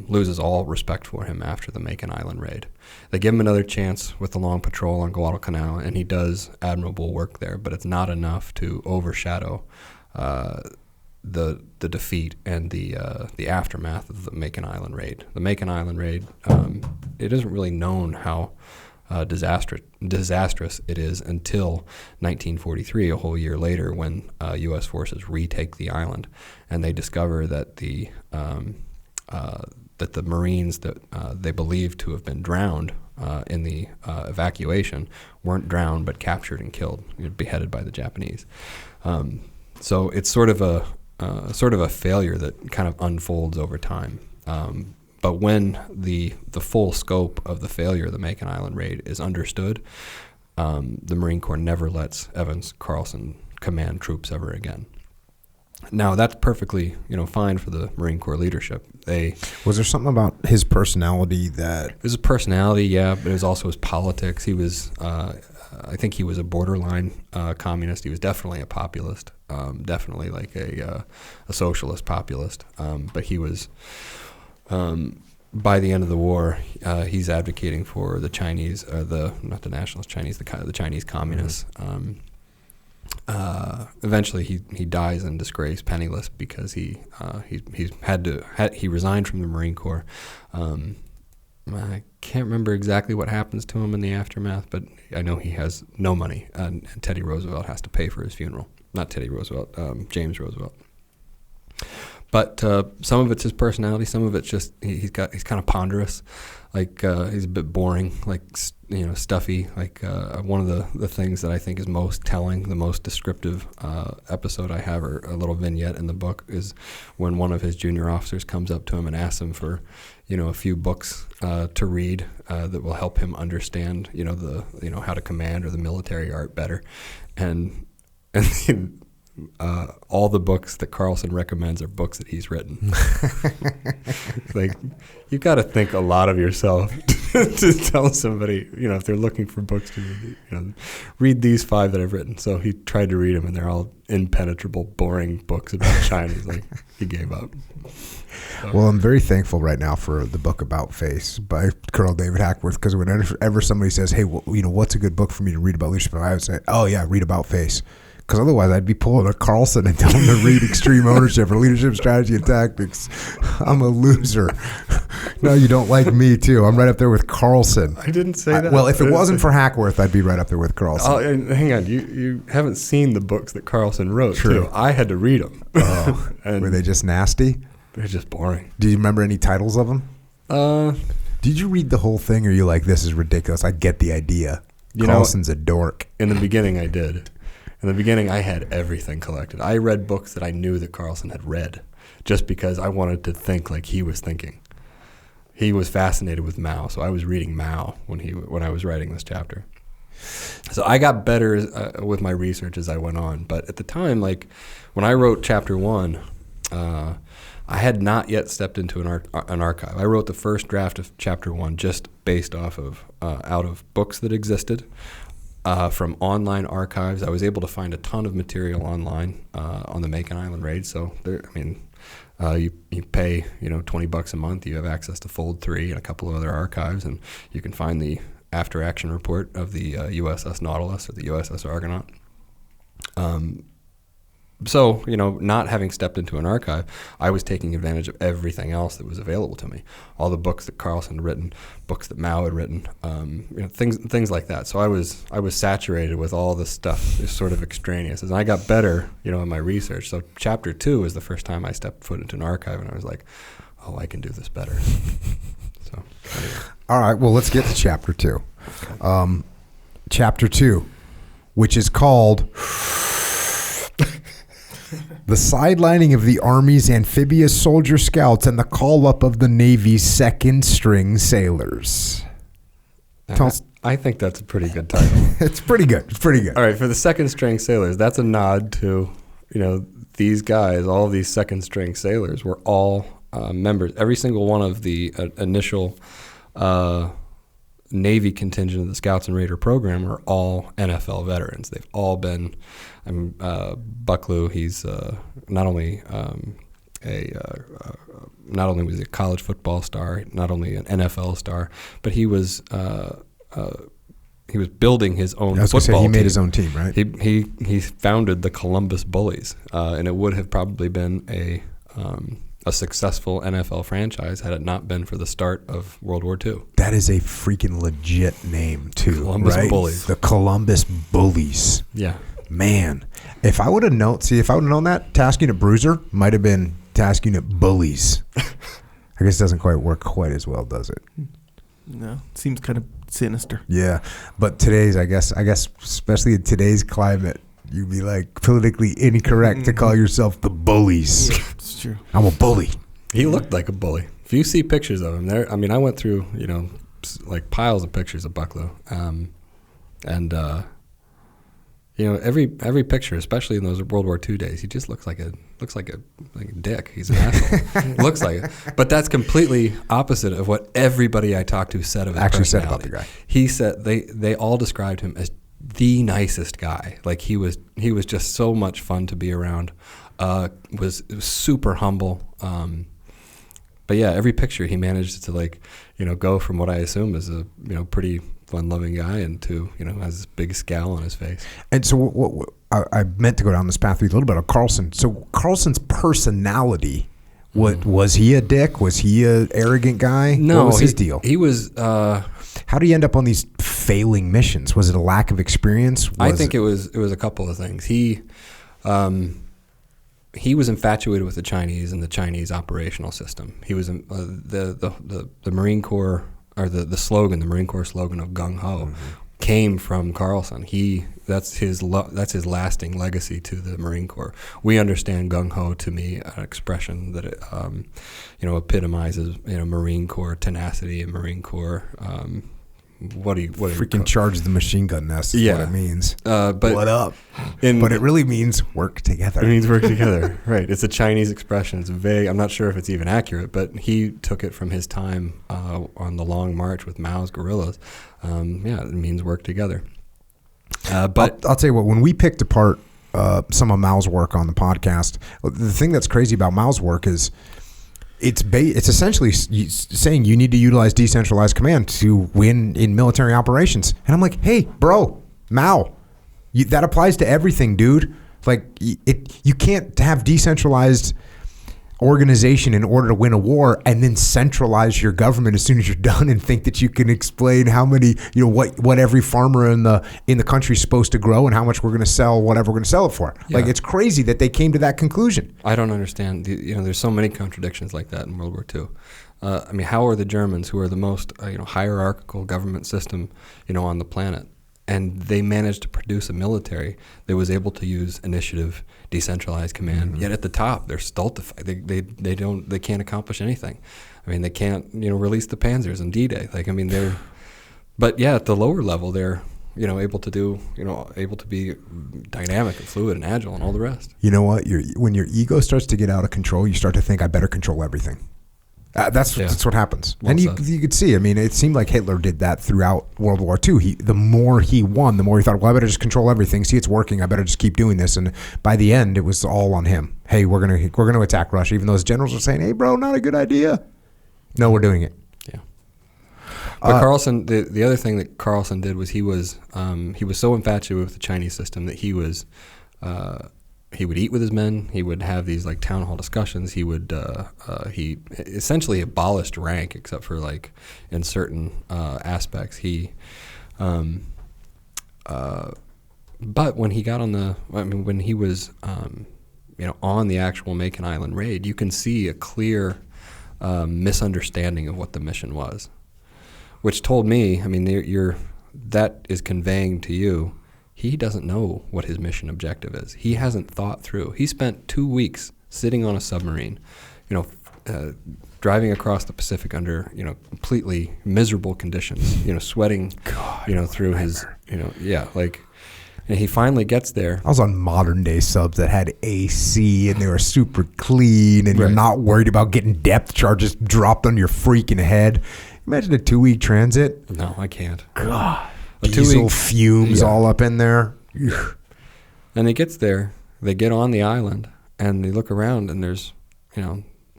loses all respect for him after the Macon Island raid. They give him another chance with the long patrol on Guadalcanal, and he does admirable work there, but it's not enough to overshadow the defeat and the aftermath of the Macon Island raid. The Macon Island raid, it isn't really known how disastrous it is until 1943, a whole year later, when U.S. forces retake the island, and they discover that the Marines that they believed to have been drowned in the evacuation weren't drowned but captured and killed, beheaded by the Japanese. So it's sort of a failure that kind of unfolds over time. But when the full scope of the failure of the Macon Island raid is understood, the Marine Corps never lets Evans Carlson command troops ever again. Now that's perfectly, fine for the Marine Corps leadership. Was there something about his personality that? It was his personality, yeah, but it was also his politics. He was, I think he was a borderline communist. He was definitely a populist, definitely like a socialist populist. But he was, by the end of the war, he's advocating for the Chinese, not the nationalist Chinese, the Chinese communists. Eventually, he dies in disgrace, penniless, because he resigned from the Marine Corps. I can't remember exactly what happens to him in the aftermath, but I know he has no money, and Teddy Roosevelt has to pay for his funeral. Not Teddy Roosevelt, James Roosevelt. But some of it's his personality, some of it's just he's kind of ponderous, like he's a bit boring, like stuffy. Like one of the things that I think is most telling, the most descriptive episode I have, or a little vignette in the book, is when one of his junior officers comes up to him and asks him for, a few books to read that will help him understand, how to command or the military art better, and all the books that Carlson recommends are books that he's written. Like, you've got to think a lot of yourself to tell somebody, if they're looking for books to read, read these 5 that I've written. So he tried to read them, and they're all impenetrable, boring books about China. He's like, he gave up. So. Well, I'm very thankful right now for the book About Face by Colonel David Hackworth, because whenever somebody says, hey, what's a good book for me to read about leadership, I would say, oh yeah, read About Face. Because otherwise I'd be pulling a Carlson and telling him to read Extreme Ownership or Leadership Strategy and Tactics. I'm a loser. No, you don't like me too. I'm right up there with Carlson. I didn't say that. Well, if it wasn't for Hackworth, I'd be right up there with Carlson. Oh, and hang on, you haven't seen the books that Carlson wrote. True. Too. I had to read them. Oh, and were they just nasty? They're just boring. Do you remember any titles of them? Did you read the whole thing, or are you like, this is ridiculous? I get the idea. Carlson's a dork. In the beginning, I did. In the beginning, I had everything collected. I read books that I knew that Carlson had read, just because I wanted to think like he was thinking. He was fascinated with Mao, so I was reading Mao when I was writing this chapter. So I got better with my research as I went on. But at the time, like when I wrote chapter 1, I had not yet stepped into an archive. I wrote the first draft of chapter 1 just based off of out of books that existed. From online archives, I was able to find a ton of material online on the Macon Island raid. So you pay $20 a month. You have access to Fold 3 and a couple of other archives, and you can find the after action report of the USS Nautilus or the USS Argonaut. So, not having stepped into an archive, I was taking advantage of everything else that was available to me. All the books that Carlson had written, books that Mao had written, things like that. So I was saturated with all this stuff, this sort of extraneous. And I got better, in my research. So chapter 2 was the first time I stepped foot into an archive, and I was like, oh, I can do this better. So anyway. All right, well, let's get to chapter 2. Chapter 2, which is called The Sidelining of the Army's Amphibious Soldier Scouts and the Call-Up of the Navy's Second String Sailors. I think that's a pretty good title. It's pretty good. All right, for the second string sailors, that's a nod to, these guys, all of these second string sailors were all members. Every single one of the initial Navy contingent of the Scouts and Raider program are all NFL veterans. They've all been, Bucklew, he's not only was he a college football star, not only an NFL star, but he was building his own football team. He made his own team, right? He founded the Columbus Bullies, and it would have probably been a successful NFL franchise had it not been for the start of World War II. That is a freaking legit name, too. Columbus Bullies. The Columbus Bullies. Yeah. Man, if I would have known that, Task Unit Bruiser might have been Task Unit Bullies. I guess it doesn't quite work quite as well, does it? No, it seems kind of sinister. Yeah, but today's, I guess, especially in today's climate, you'd be like politically incorrect to call yourself the Bullies. Yeah, it's true. I'm a bully. He looked like a bully. If you see pictures of him there, I went through, like piles of pictures of Bucklew, and You know, every picture, especially in those World War II days, he just looks like a dick. He's an asshole. Looks like it, but that's completely opposite of what everybody I talked to said of his Actually said personality. about the guy. He said they all described him as the nicest guy. Like he was just so much fun to be around. Was super humble. But yeah, every picture he managed to go from what I assume is a pretty fun-loving guy into has this big scowl on his face. And so what I meant to go down this path with you a little bit of Carlson. So Carlson's personality, was he a dick? Was he a arrogant guy? No, what was his deal? He was. How do you end up on these failing missions? Was it a lack of experience? I think it was a couple of things. He was infatuated with the Chinese and the Chinese operational system. He was the Marine Corps, or the slogan, the Marine Corps slogan of gung ho, came from Carlson. That's his lasting legacy to the Marine Corps. We understand gung ho to be an expression that it, epitomizes Marine Corps tenacity and Marine Corps. What do you freaking charge the machine gun nest? Is what it means. But what up? But it really means work together. It means work together, right? It's a Chinese expression. It's vague. I'm not sure if it's even accurate, but he took it from his time on the Long March with Mao's guerrillas. It means work together. But I'll tell you what. When we picked apart some of Mao's work on the podcast, the thing that's crazy about Mao's work is it's essentially saying you need to utilize decentralized command to win in military operations. And I'm like, hey, bro, Mao, that applies to everything, dude. Like, you can't have decentralized organization in order to win a war and then centralize your government as soon as you're done and think that you can explain how many, what every farmer in the country is supposed to grow and how much we're going to sell whatever we're going to sell it for. Yeah. Like, it's crazy that they came to that conclusion. I don't understand. There's so many contradictions like that in World War II. How are the Germans, who are the most hierarchical government system on the planet, and they managed to produce a military that was able to use initiative, decentralized command. Yet at the top, they're stultified. They can't accomplish anything. They can't release the Panzers on D-Day. But at the lower level, they're able to be dynamic and fluid and agile and all the rest. You know what? When your ego starts to get out of control, you start to think, I better control everything. That's what happens. Well, and you could see, it seemed like Hitler did that throughout World War II. The more he won, the more he thought, well, I better just control everything. See, it's working. I better just keep doing this. And by the end, it was all on him. Hey, we're gonna attack Russia, even though his generals were saying, hey, bro, not a good idea. No, we're doing it. Yeah. But Carlson, the other thing that Carlson did was he was so infatuated with the Chinese system that he would eat with his men. He would have these town hall discussions. He essentially abolished rank, except for in certain aspects. But when he got when he was on the actual Macon Island raid, you can see a clear misunderstanding of what the mission was, which told me, that is conveying to you, he doesn't know what his mission objective is. He hasn't thought through. He spent 2 weeks sitting on a submarine, driving across the Pacific under, completely miserable conditions, sweating, through his, and he finally gets there. I was on modern day subs that had AC and they were super clean and you're not worried about getting depth charges dropped on your freaking head. Imagine a 2-week transit. No, I can't. God. Diesel fumes all up in there. And he gets there, they get on the island, and they look around, and there's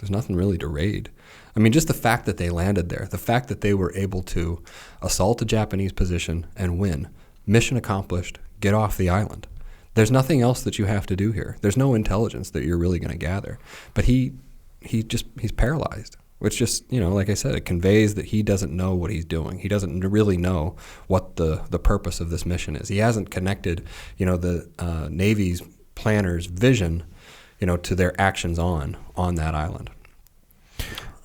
nothing really to raid. Just the fact that they landed there, the fact that they were able to assault a Japanese position and win, mission accomplished, get off the island. There's nothing else that you have to do here. There's no intelligence that you're really going to gather. But he's paralyzed. Which just, like I said, it conveys that he doesn't know what he's doing. He doesn't really know what the purpose of this mission is. He hasn't connected, the Navy's planners' vision, to their actions on that island.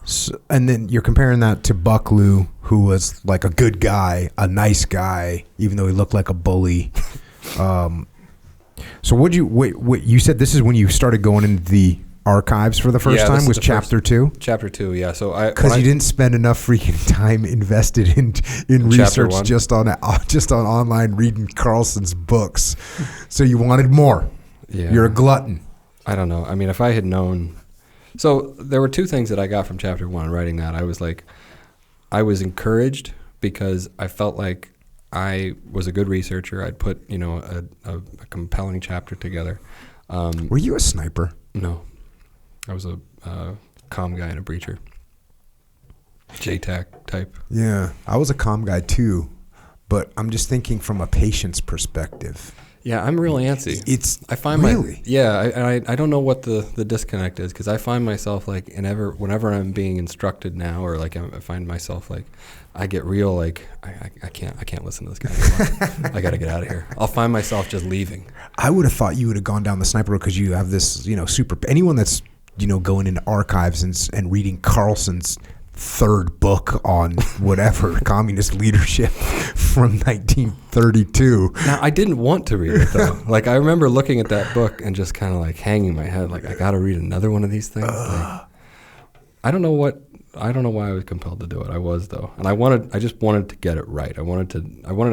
So, and then you're comparing that to Bucklew, who was like a good guy, a nice guy, even though he looked like a bully. So what you said this is when you started going into the archives for the first Yeah, this time is was the chapter first- 2? Chapter 2, yeah. So Because you didn't spend enough freaking time invested in Chapter research 1. just on online reading Carlson's books, so you wanted more. Yeah. You're a glutton. I don't know. I mean, if I had known. So there were two things that I got from chapter 1 writing that. I was encouraged because I felt like I was a good researcher. I'd put, a compelling chapter together. Were you a sniper? No. I was a comm guy and a breacher. JTAC type. Yeah, I was a comm guy too, but I'm just thinking from a patient's perspective. Yeah, I'm real antsy. I find really? I don't know what the disconnect is, because I find myself like whenever I'm being instructed now, or like I find myself like I get real like I can't listen to this guy anymore. I got to get out of here. I'll find myself just leaving. I would have thought you would have gone down the sniper road because you have this, super. Anyone that's going into archives and reading Carlson's third book on whatever communist leadership from 1932. Now, I didn't want to read it though. Like, I remember looking at that book and just kind of like hanging my head, like I got to read another one of these things. Like, I don't know why I was compelled to do it. I was though, and I just wanted to get it right. I wanted to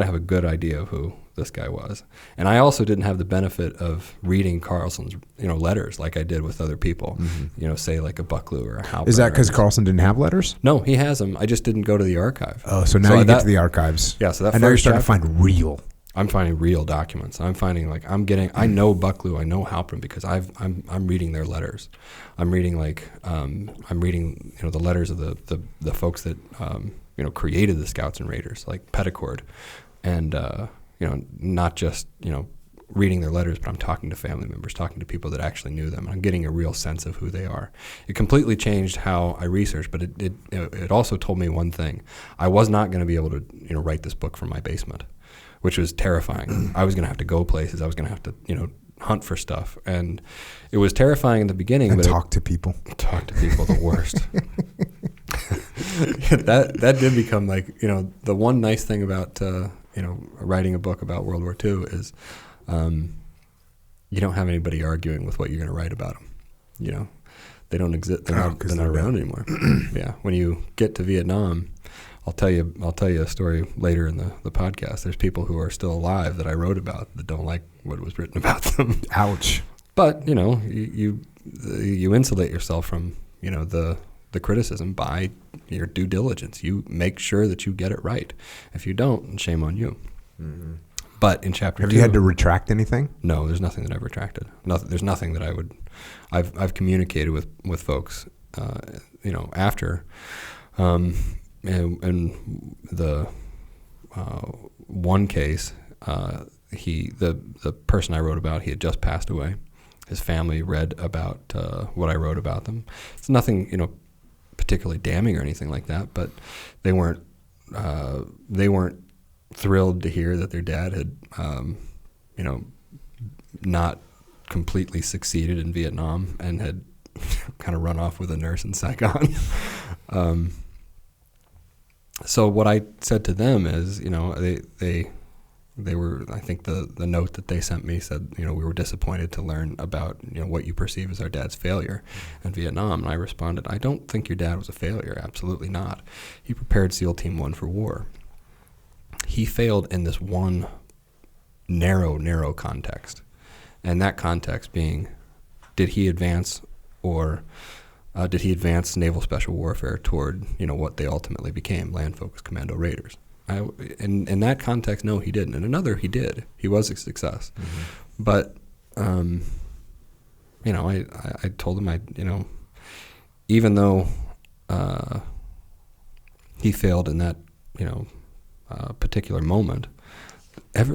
have a good idea of who this guy was, and I also didn't have the benefit of reading Carlson's letters like I did with other people. Mm-hmm. Say like a Bucklew or a Halpern. Is that because Carlson didn't have letters? No, he has them. I just didn't go to the archive. Oh, so now you get to the archives. Yeah, so that and now you're starting to find real. I'm finding real documents. I'm finding like I know Bucklew, I know Halpern because I'm reading their letters. I'm reading the letters of the folks that created the Scouts and Raiders, like Pt.2, and not just reading their letters, but I'm talking to family members, talking to people that actually knew them. I'm getting a real sense of who they are. It completely changed how I researched, but it also told me one thing: I was not going to be able to write this book from my basement, which was terrifying. I was going to have to go places. I was going to have to, hunt for stuff. And it was terrifying in the beginning. And but talk to people. Talk to people, the worst. That did become like, the one nice thing about, writing a book about World War II is you don't have anybody arguing with what you're going to write about them. They don't exist. They're not around anymore. Yeah. When you get to Vietnam, I'll tell you a story later in the podcast. There's people who are still alive that I wrote about that don't like what was written about them. Ouch. But you insulate yourself from the criticism by your due diligence. You make sure that you get it right. If you don't, shame on you. Mm-hmm. But in chapter 2, have you had to retract anything? No, there's nothing that I've retracted. There's nothing that I've communicated with folks. After. In the one case, the person I wrote about, he had just passed away. His family read about what I wrote about them. It's nothing, particularly damning or anything like that, but they weren't thrilled to hear that their dad had, not completely succeeded in Vietnam and had kind of run off with a nurse in Saigon. So what I said to them is, they were, I think the note that they sent me said, we were disappointed to learn about, what you perceive as our dad's failure in Vietnam. And I responded, I don't think your dad was a failure. Absolutely not. He prepared SEAL Team 1 for war. He failed in this one narrow context. And that context being, did he advance naval special warfare toward, what they ultimately became, land-focused commando raiders? In that context, no, he didn't. In another, he did. He was a success. Mm-hmm. But, I told him, even though he failed in that, particular moment,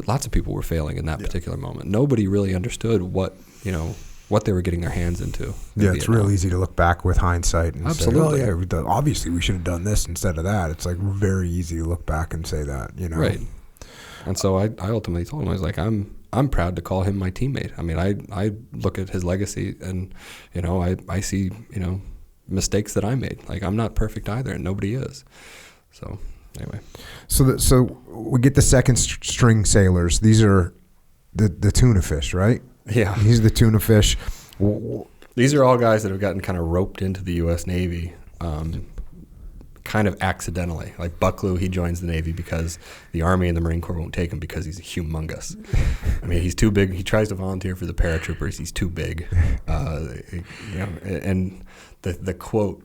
lots of people were failing in that particular moment. Nobody really understood what they were getting their hands into. Yeah, it's real easy to look back with hindsight and Absolutely. say, oh yeah, obviously we should have done this instead of that. It's like very easy to look back and say that, Right. And so I ultimately told him, I was like, I'm proud to call him my teammate. I mean, I look at his legacy and, I see, mistakes that I made. Like, I'm not perfect either, and nobody is. So anyway. So we get the second string sailors. These are the tuna fish, right? Yeah. These are the tuna fish. These are all guys that have gotten kind of roped into the U.S. Navy kind of accidentally. Like Bucklew, he joins the Navy because the Army and the Marine Corps won't take him because he's humongous. I mean, he's too big. He tries to volunteer for the paratroopers. He's too big. And the quote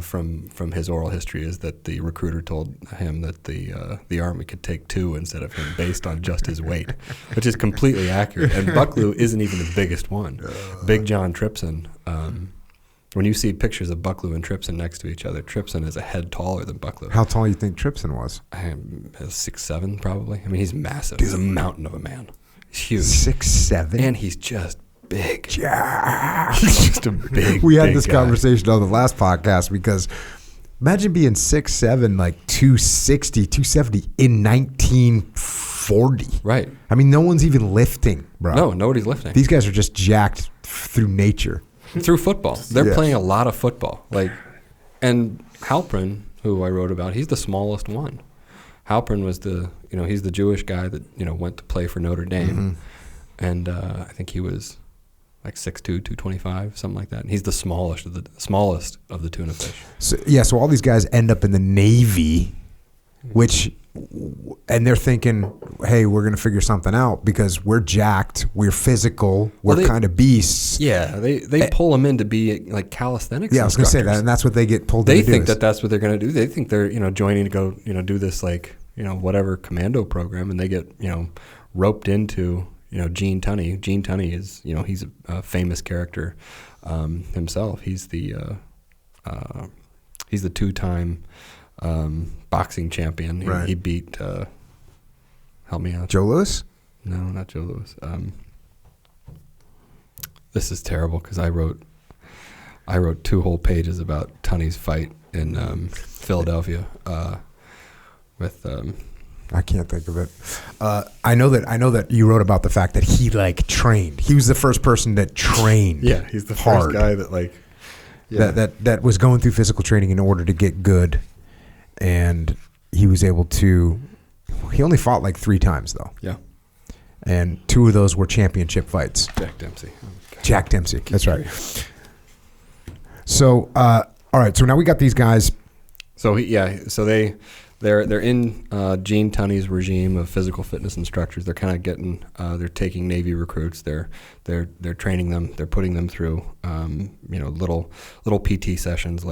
from his oral history is that the recruiter told him that the Army could take 2 instead of him based on just his weight, which is completely accurate. And Bucklew isn't even the biggest one. Big John Tripson. When you see pictures of Bucklew and Tripson next to each other, Tripson is a head taller than Bucklew. How tall do you think Tripson was? 6'7", probably. I mean, he's massive. Dude. He's a mountain of a man. He's huge. 6'7"? And he's just big. Yeah. He's just a big, We had big this guy. conversation on the last podcast because imagine being 6'7", like 260, 270 in 1940. Right. I mean, no one's even lifting, bro. No, nobody's lifting. These guys are just jacked through nature. Through football. They're Yeah. playing a lot of football. And Halpern, who I wrote about, he's the smallest one. Halpern was he's the Jewish guy that, went to play for Notre Dame. Mm-hmm. And I think he was like 6'2", 225, something like that. And he's the smallest of the tuna fish. So all these guys end up in the Navy, and they're thinking, hey, we're going to figure something out because we're jacked, we're physical, we're kind of beasts. Yeah, they pull them in to be like calisthenics. Yeah, I was going to say that, and that's what they get pulled in They to do. think that's what they're going to do. They think they're joining to go do this whatever commando program, and they get roped into Gene Tunney. Gene Tunney is he's a famous character himself. He's the 2-time boxing champion. Right. He beat help me out. Joe Louis? No, not Joe Louis. This is terrible because I wrote 2 whole pages about Tunney's fight in Philadelphia with. I can't think of it. I know that you wrote about the fact that he trained. He was the first person that trained. Yeah, he's the hard. first guy that that was going through physical training in order to get good, and he was able to. He only fought 3 times though. Yeah. And 2 of those were championship fights. Jack Dempsey. Jack Dempsey. That's right. So, all right. So now we got these guys. So they're in Gene Tunney's regime of physical fitness instructors. They're kind of getting they're taking Navy recruits. They're training them. They're putting them through little PT sessions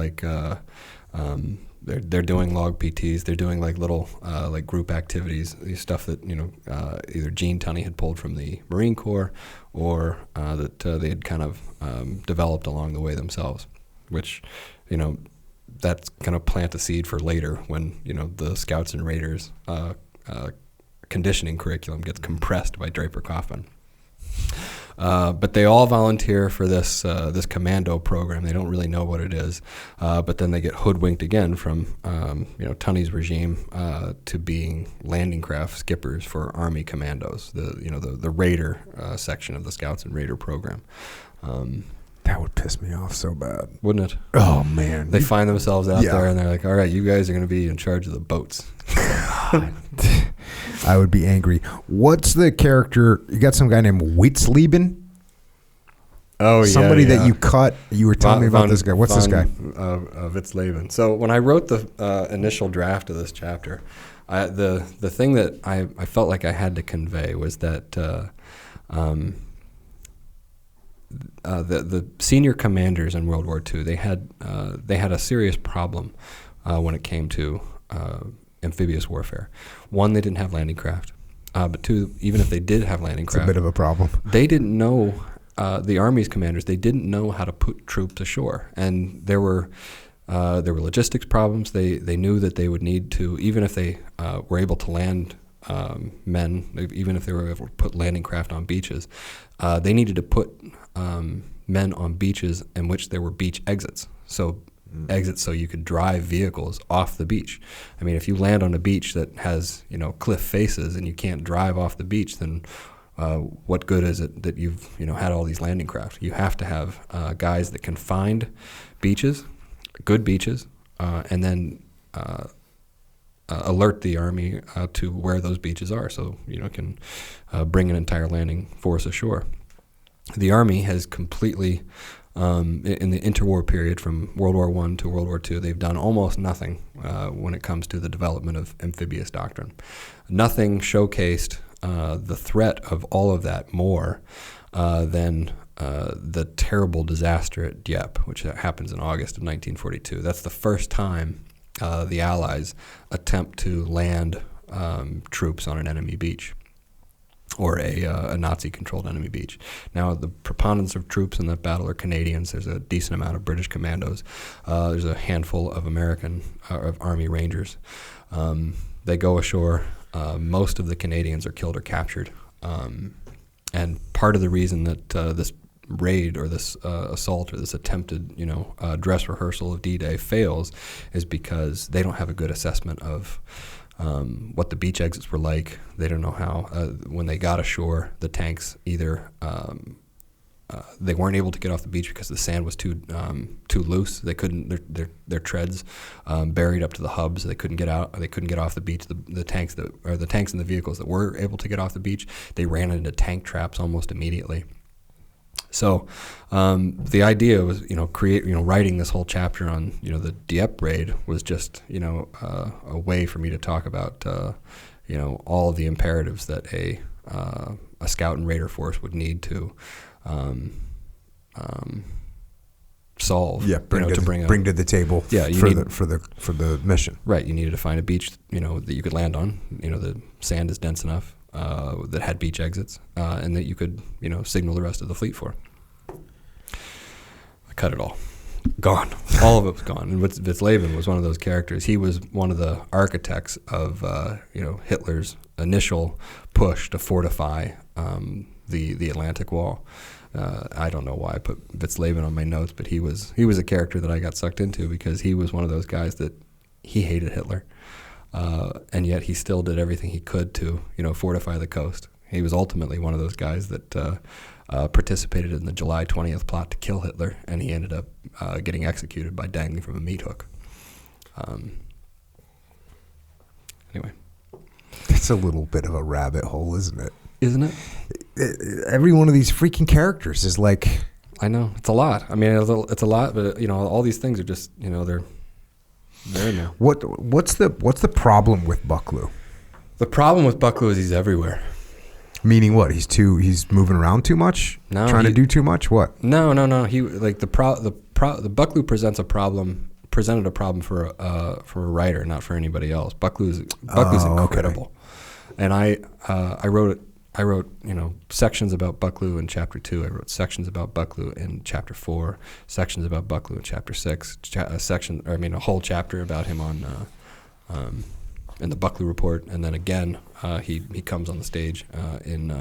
they're doing log PTs. They're doing little group activities, stuff that either Gene Tunney had pulled from the Marine Corps or that they had kind of developed along the way themselves, which that's going to plant a seed for later when the Scouts and Raiders conditioning curriculum gets compressed by Draper Kaufman. But they all volunteer for this commando program. They don't really know what it is, but then they get hoodwinked again from Tunney's regime to being landing craft skippers for Army commandos, the Raider section of the Scouts and Raider program. That would piss me off so bad, wouldn't it? Oh man, they find themselves out there and they're like, all right, you guys are going to be in charge of the boats. I would be angry. What's the character? You got some guy named Witzleben? Oh, yeah. Somebody that you cut. You were telling me about this guy. What's this guy? Witzleben. So when I wrote the initial draft of this chapter, the thing that I felt like I had to convey was that the senior commanders in World War II, they had a serious problem when it came to amphibious warfare. 1, they didn't have landing craft, but 2, even if they did have landing craft, it's a bit of a problem. They didn't know. The Army's commanders, they didn't know how to put troops ashore, and there were logistics problems. They knew that they would need to, even if they were able to land men, even if they were able to put landing craft on beaches, they needed to put men on beaches in which there were beach exits. So exits so you could drive vehicles off the beach. I mean, if you land on a beach that has cliff faces and you can't drive off the beach, then what good is it that you've had all these landing craft? You have to have guys that can find beaches, good beaches, and then alert the Army to where those beaches are, so can bring an entire landing force ashore. The Army has completely in the interwar period from World War I to World War II, they've done almost nothing when it comes to the development of amphibious doctrine. Nothing showcased the threat of all of that more than the terrible disaster at Dieppe, which happens in August of 1942. That's the first time the Allies attempt to land troops on an enemy beach, or a Nazi-controlled enemy beach. Now, the preponderance of troops in that battle are Canadians. There's a decent amount of British commandos. There's a handful of American of Army Rangers. They go ashore. Most of the Canadians are killed or captured. And part of the reason that this raid or this assault or this attempted, dress rehearsal of D-Day fails is because they don't have a good assessment of what the beach exits were like. They don't know how. When they got ashore, the tanks either they weren't able to get off the beach because the sand was too loose. They couldn't. Their treads buried up to the hubs. They couldn't get out. They couldn't get off the beach. The tanks and the vehicles that were able to get off the beach, they ran into tank traps almost immediately. So the idea was, writing this whole chapter on, the Dieppe raid was just, a way for me to talk about, all of the imperatives that a scout and raider force would need to solve. Yeah, bring to the table. Yeah, for the mission. Right, you needed to find a beach, that you could land on. The sand is dense enough. That had beach exits, and that you could, signal the rest of the fleet for. I cut it all. Gone. All of it was gone. And Witzleben was one of those characters. He was one of the architects of, Hitler's initial push to fortify the Atlantic Wall. I don't know why I put Witzleben on my notes, but he was a character that I got sucked into because he was one of those guys that he hated Hitler. And yet he still did everything he could to, fortify the coast. He was ultimately one of those guys that participated in the July 20th plot to kill Hitler, and he ended up getting executed by dangling from a meat hook. Anyway. It's a little bit of a rabbit hole, isn't it? Isn't it? Every one of these freaking characters is like... I know. It's a lot. I mean, it's a lot, but, all these things are just, they're there now. What's the problem with Bucklew? The problem with Bucklew is he's everywhere. Meaning what? He's moving around too much? No, trying to do too much? What? No. He the Bucklew presented a problem for a writer, not for anybody else. Bucklew's incredible, okay. And I wrote sections about Bucklew in chapter 2. I wrote sections about Bucklew in chapter 4. Sections about Bucklew in chapter 6. A whole chapter about him on in the Bucklew report, and then again he comes on the stage in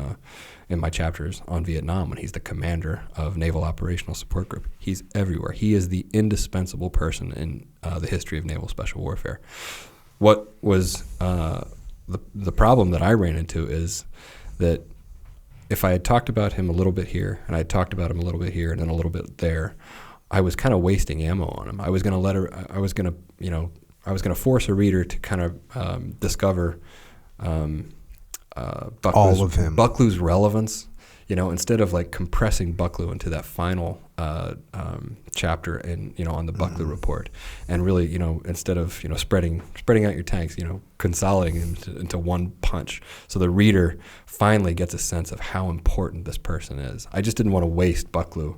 my chapters on Vietnam when he's the commander of Naval Operational Support Group. He's everywhere. He is the indispensable person in the history of naval special warfare. What was the problem that I ran into is that if I had talked about him a little bit here, and I had talked about him a little bit here, and then a little bit there, I was kind of wasting ammo on him. I was going to force a reader to kind of discover Bucklew's relevance, instead of like compressing Bucklew into that final chapter on the Bucklew report, and really, instead of spreading out your tanks, consolidating them into one punch, so the reader finally gets a sense of how important this person is. I just didn't want to waste Bucklew,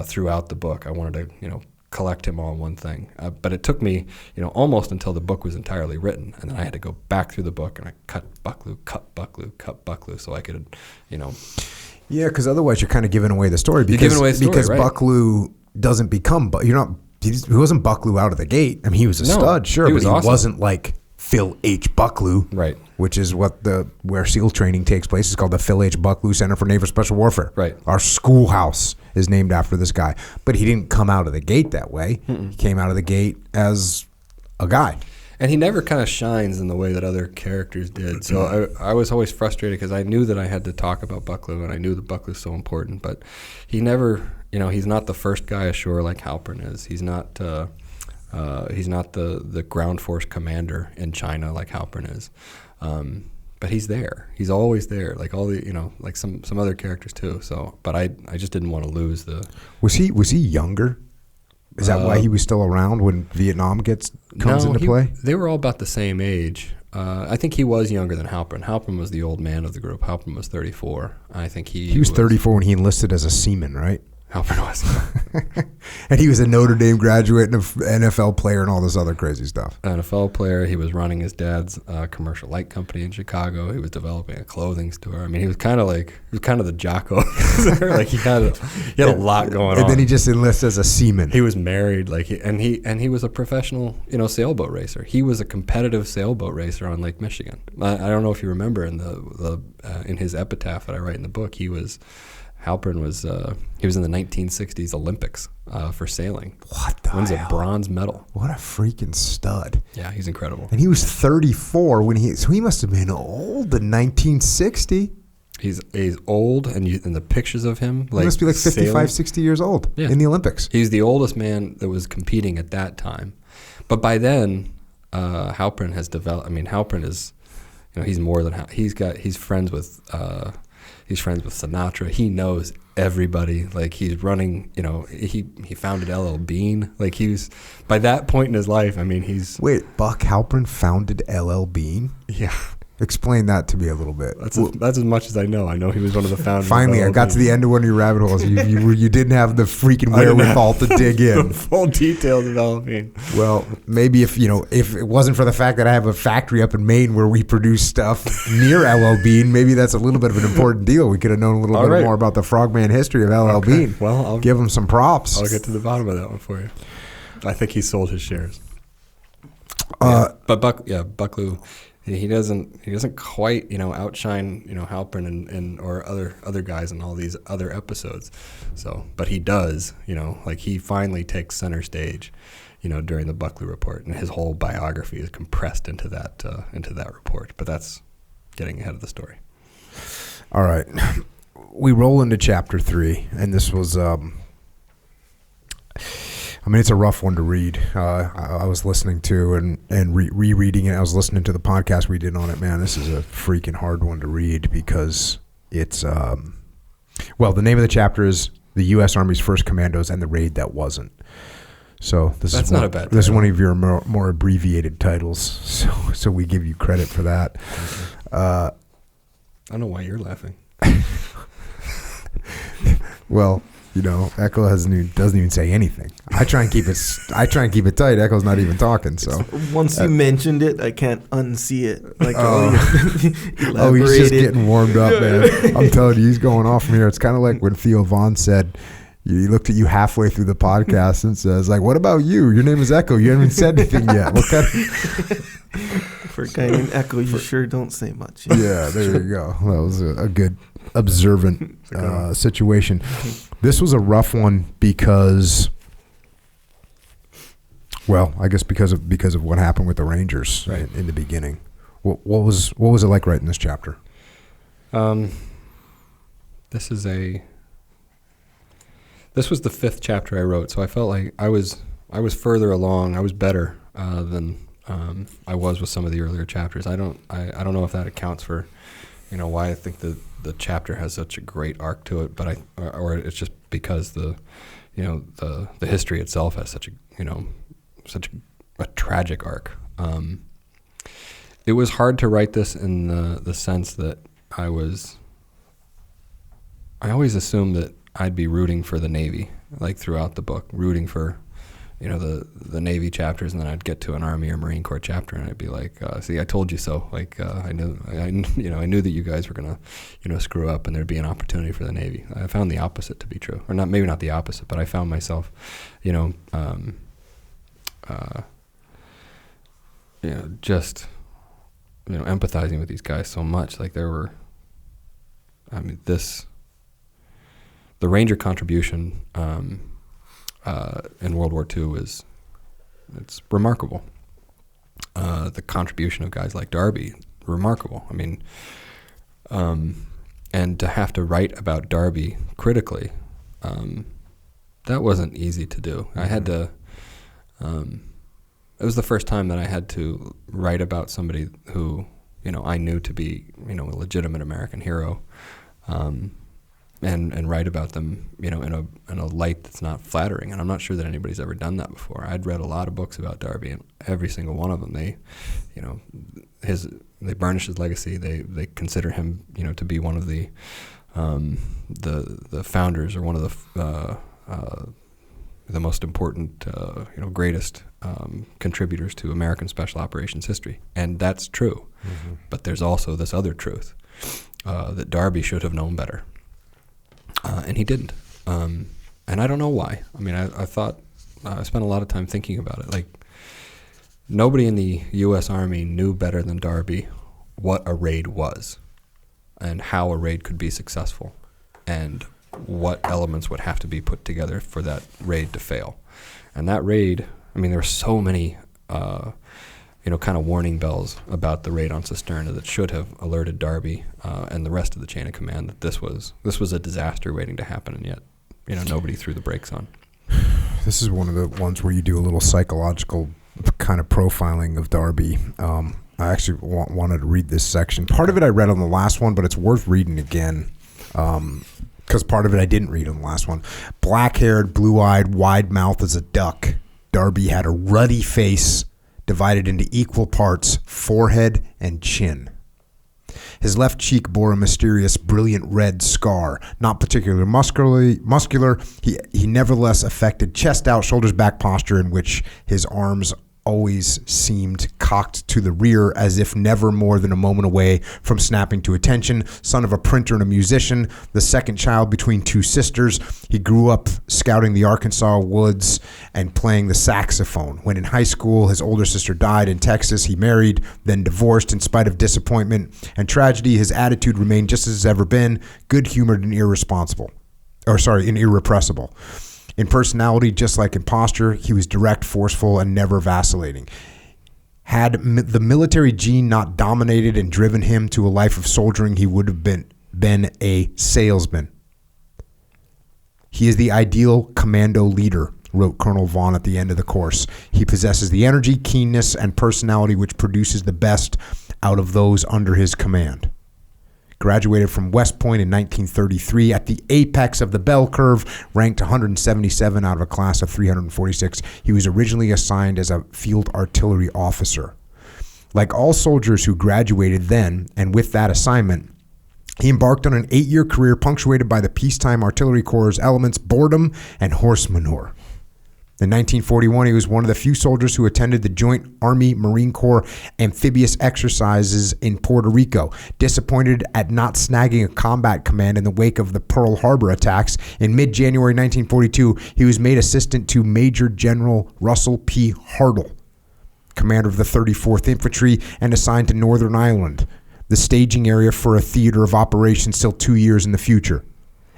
throughout the book. I wanted to, collect him all in one thing. But it took me, almost until the book was entirely written, and then I had to go back through the book and I cut Bucklew, so I could, Yeah, because otherwise you're kind of giving away the story. Because right? Bucklew doesn't become, he wasn't Bucklew out of the gate. I mean, he was a stud, sure, but he awesome. wasn't like Phil H. Bucklew, right? Which is where SEAL training takes place. It's called the Phil H. Bucklew Center for Naval Special Warfare. Right. Our schoolhouse is named after this guy, but he didn't come out of the gate that way. Mm-mm. He came out of the gate as a guy. And he never kind of shines in the way that other characters did. So I was always frustrated because I knew that I had to talk about Bucklew, and I knew that Bucklew's so important. But he never, he's not the first guy ashore like Halpern is. He's not the ground force commander in China like Halpern is. but he's there. He's always there, like all the, like some other characters too. So, but I just didn't want to lose the. Was he younger? Is that why he was still around when Vietnam comes into play? They were all about the same age. I think he was younger than Halpern. Halpern was the old man of the group. Halpern was 34. I think he was 34 when he enlisted as a seaman, right? Halpern was. And he was a Notre Dame graduate and an NFL player and all this other crazy stuff. NFL player. He was running his dad's commercial light company in Chicago. He was developing a clothing store. I mean, he was kind of the Jocko. Like he had a lot going on. And then he just enlisted as a seaman. He was married, he was a professional, sailboat racer. He was a competitive sailboat racer on Lake Michigan. I don't know if you remember in in his epitaph that I write in the book, Halpern was he was in the 1960s Olympics for sailing. What the Wins hell? a bronze medal. What a freaking stud! Yeah, he's incredible. And he was 34 so he must have been old in 1960. He's old, and the pictures of him, He must be like 55, sailing. 60 years old in the Olympics. He's the oldest man that was competing at that time, but by then, Halpern has developed. I mean, Halpern is, he's more than he's friends with. He's friends with Sinatra. He knows everybody. Like he's running, he founded LL Bean. Like by that point in his life, I mean, Wait, Buck Halpern founded LL Bean? Yeah. Explain that to me a little bit. That's as much as I know. I know he was one of the founders. Finally, I got to the end of one of your rabbit holes. You didn't have the freaking wherewithal to dig in. The full details of LL Bean. Well, maybe if it wasn't for the fact that I have a factory up in Maine where we produce stuff near LL Bean, maybe that's a little bit of an important deal. We could have known a little bit more about the Frogman history of LL Bean. Well, I'll give him some props. I'll get to the bottom of that one for you. I think he sold his shares. But Bucklew. He doesn't quite outshine Halpern and or other guys in all these other episodes. So, but he does he finally takes center stage during the Buckley report, and his whole biography is compressed into that report. But that's getting ahead of the story. All right, we roll into chapter 3, and this was. It's a rough one to read. I was listening to and rereading it. I was listening to the podcast we did on it. Man, this is a freaking hard one to read because it's, the name of the chapter is The U.S. Army's First Commandos and the Raid That Wasn't. So this is not a bad title. This is one of your more abbreviated titles, so we give you credit for that. I don't know why you're laughing. Well, Echo doesn't even say anything. I try and keep it tight. Echo's not even talking. So once you mentioned it, I can't unsee it. He's just getting warmed up, man. I'm telling you, he's going off from here. It's kind of like when Theo Vaughn said, he looked at you halfway through the podcast and says, like, "What about you? Your name is Echo. You haven't even said anything yet." What kind of For a guy named Echo, you sure don't say much. Yeah, there you go. That was a good observant situation. This was a rough one because, I guess because of what happened with the Rangers in the beginning. What was it like writing this chapter? This was the 5th chapter I wrote, so I felt like I was further along. I was better than I was with some of the earlier chapters. I don't know if that accounts for why I think the chapter has such a great arc to it, but or it's just because the history itself has such a tragic arc. It was hard to write this in the sense that I always assumed that I'd be rooting for the Navy, like throughout the book, rooting for the Navy chapters, and then I'd get to an Army or Marine Corps chapter, and I'd be like, "See, I told you so." Like I knew that you guys were gonna, screw up, and there'd be an opportunity for the Navy. I found the opposite to be true, or maybe not the opposite, but I found myself, just empathizing with these guys so much. Like the Ranger contribution. In World War II it's remarkable. The contribution of guys like Darby, remarkable. I mean, and to have to write about Darby critically, that wasn't easy to do. I had to. It was the first time that I had to write about somebody who, I knew to be, a legitimate American hero, and write about them, in a light that's not flattering. And I'm not sure that anybody's ever done that before. I'd read a lot of books about Darby, and every single one of them, they burnish his legacy. They consider him, to be one of the founders, or one of the most important, greatest contributors to American special operations history. And that's true. Mm-hmm. But there's also this other truth, that Darby should have known better. And he didn't. And I don't know why. I mean, I thought, I spent a lot of time thinking about it. Like, nobody in the U.S. Army knew better than Darby what a raid was, and how a raid could be successful, and what elements would have to be put together for that raid to fail. And that raid, I mean, there were so many, kind of warning bells about the raid on Cisterna that should have alerted Darby and the rest of the chain of command that this was a disaster waiting to happen, and yet, nobody threw the brakes on. This is one of the ones where you do a little psychological kind of profiling of Darby. I actually wanted to read this section. Part of it I read on the last one, but it's worth reading again, because part of it I didn't read on the last one. Black-haired, blue-eyed, wide mouth as a duck, Darby had a ruddy face divided into equal parts forehead and chin. His left cheek bore a mysterious, brilliant red scar. Not particularly muscular, he nevertheless affected chest-out, shoulders-back posture in which his arms always seemed cocked to the rear, as if never more than a moment away from snapping to attention. Son of a printer and a musician, the second child between two sisters, he grew up scouting the Arkansas woods and playing the saxophone. When in high school, his older sister died in Texas. He married, then divorced. In spite of disappointment and tragedy, his attitude remained just as it's ever been, good-humored and irrepressible. In personality, just like in posture, he was direct, forceful, and never vacillating. Had the military gene not dominated and driven him to a life of soldiering, he would have been a salesman. He is the ideal commando leader, wrote Colonel Vaughn at the end of the course. He possesses the energy, keenness, and personality which produces the best out of those under his command. Graduated from West Point in 1933 at the apex of the bell curve, ranked 177 out of a class of 346. He was originally assigned as a field artillery officer. Like all soldiers who graduated then, and with that assignment, he embarked on an 8-year career punctuated by the peacetime artillery corps' elements, boredom, and horse manure. In 1941, he was one of the few soldiers who attended the Joint Army-Marine Corps amphibious exercises in Puerto Rico. Disappointed at not snagging a combat command in the wake of the Pearl Harbor attacks, in mid-January 1942, he was made assistant to Major General Russell P. Hartle, commander of the 34th Infantry, and assigned to Northern Ireland, the staging area for a theater of operations still 2 years in the future.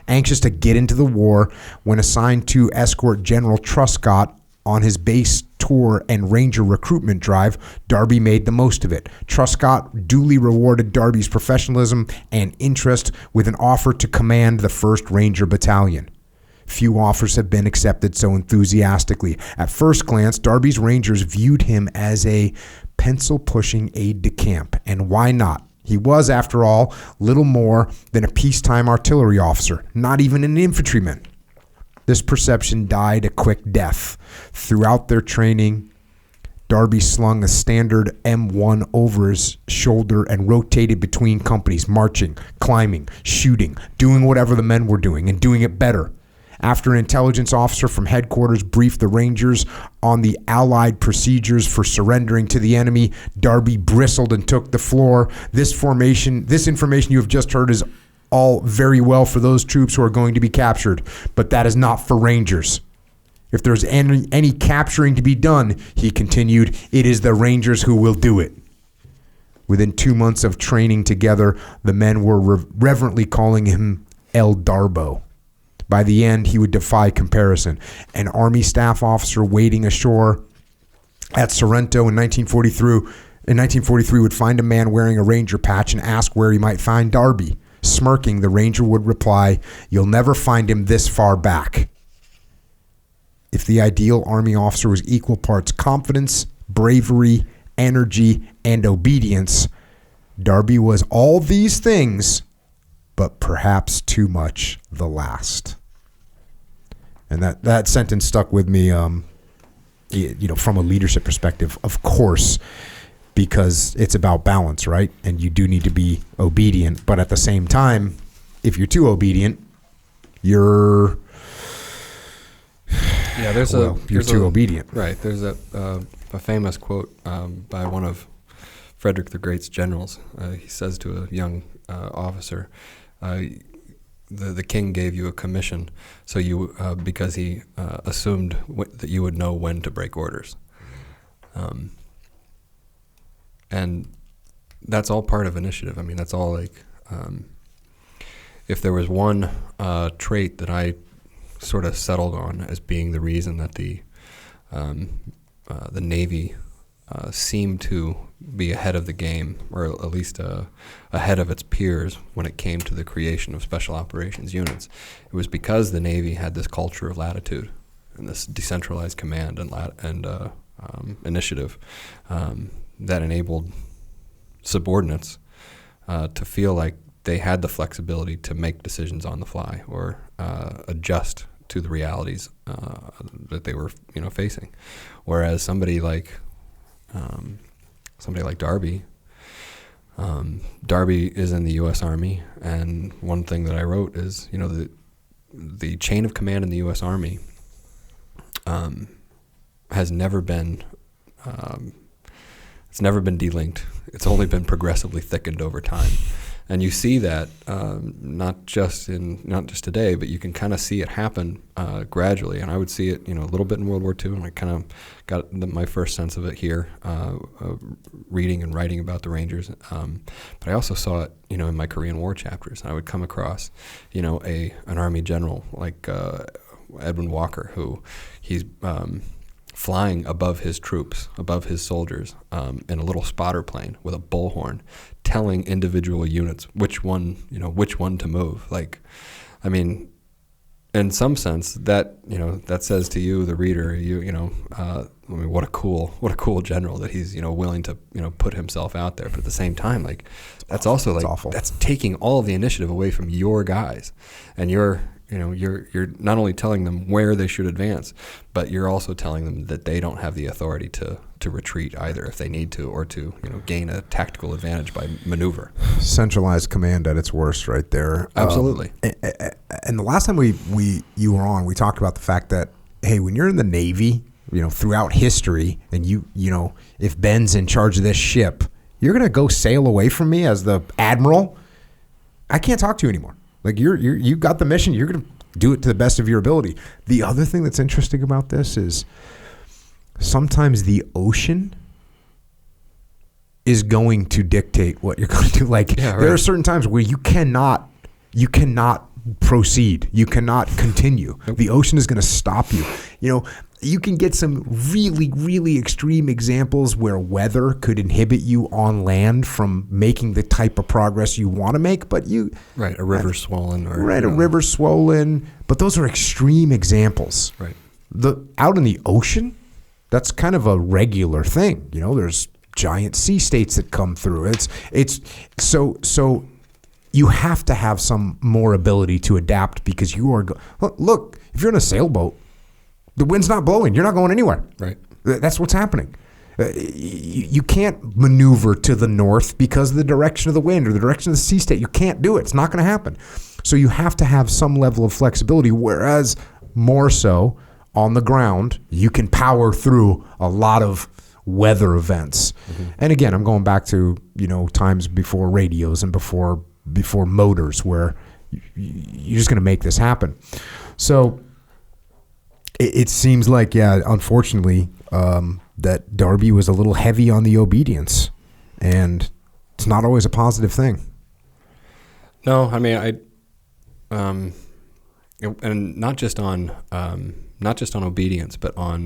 Anxious to get into the war, when assigned to escort General Truscott on his base tour and Ranger recruitment drive, Darby made the most of it. Truscott duly rewarded Darby's professionalism and interest with an offer to command the 1st Ranger Battalion. Few offers have been accepted so enthusiastically. At first glance, Darby's Rangers viewed him as a pencil-pushing aide-de-camp, and why not? He was, after all, little more than a peacetime artillery officer, not even an infantryman. This perception died a quick death. Throughout their training, Darby slung a standard M1 over his shoulder and rotated between companies, marching, climbing, shooting, doing whatever the men were doing, and doing it better. After an intelligence officer from headquarters briefed the Rangers on the Allied procedures for surrendering to the enemy, Darby bristled and took the floor. This information you have just heard is all very well for those troops who are going to be captured, but that is not for Rangers. If there's any capturing to be done, he continued, it is the Rangers who will do it. Within 2 months of training together, the men were reverently calling him El Darbo. By the end, he would defy comparison. An Army staff officer waiting ashore at Sorrento in 1943 would find a man wearing a Ranger patch and ask where he might find Darby. Smirking, the Ranger would reply, "You'll never find him this far back." If the ideal Army officer was equal parts confidence, bravery, energy, and obedience, Darby was all these things, but perhaps too much the last. And that sentence stuck with me, from a leadership perspective, of course, because it's about balance, right? And you do need to be obedient. But at the same time, if you're too obedient, you're too obedient. Right. There's a famous quote by one of Frederick the Great's generals. He says to a young officer, the king gave you a commission, so you because he assumed that you would know when to break orders, and that's all part of initiative. I mean, that's all like if there was one trait that I sort of settled on as being the reason that the Navy seemed to be ahead of the game, or at least ahead of its peers when it came to the creation of special operations units. It was because the Navy had this culture of latitude and this decentralized command and initiative that enabled subordinates to feel like they had the flexibility to make decisions on the fly or adjust to the realities that they were, facing. Whereas somebody like Darby, Darby is in the U.S. Army, and one thing that I wrote is, the chain of command in the U.S. Army has never been it's never been delinked. It's only been progressively thickened over time. And you see that not just today, but you can kind of see it happen gradually. And I would see it, a little bit in World War II, and I kind of got my first sense of it here, reading and writing about the Rangers. But I also saw it, in my Korean War chapters. I would come across, an Army general like Edwin Walker, who he's flying above his troops, above his soldiers, in a little spotter plane with a bullhorn, telling individual units which one to move. Like, I mean, in some sense, that that says to you, the reader, what a cool general that he's willing to put himself out there. But at the same time, like, that's also like awful. That's taking all of the initiative away from your guys, and you're not only telling them where they should advance, but you're also telling them that they don't have the authority to retreat either if they need to, or to gain a tactical advantage by maneuver. Centralized command at its worst, right there. Absolutely. And the last time you were on, we talked about the fact that, hey, when you're in the Navy, throughout history, and if Ben's in charge of this ship, you're gonna go sail away from me as the admiral. I can't talk to you anymore. Like, you got the mission. You're going to do it to the best of your ability. The other thing that's interesting about this is sometimes the ocean is going to dictate what you're going to do. Like, there are certain times where you cannot proceed. You cannot continue. The ocean is going to stop you. You can get some really, really extreme examples where weather could inhibit you on land from making the type of progress you want to make, but a river swollen, a river swollen. But those are extreme examples. Right. Out in the ocean, that's kind of a regular thing. There's giant sea states that come through. It's so you have to have some more ability to adapt, because you are look, if you're in a sailboat, the wind's not blowing. You're not going anywhere. Right. That's what's happening. You can't maneuver to the north because of the direction of the wind or the direction of the sea state. You can't do it. It's not going to happen. So you have to have some level of flexibility, whereas more so on the ground, you can power through a lot of weather events. Mm-hmm. And again, I'm going back to, times before radios and before motors, where you're just going to make this happen. So it seems like, unfortunately, that Darby was a little heavy on the obedience, and it's not always a positive thing. No, I mean, and not just on obedience, but on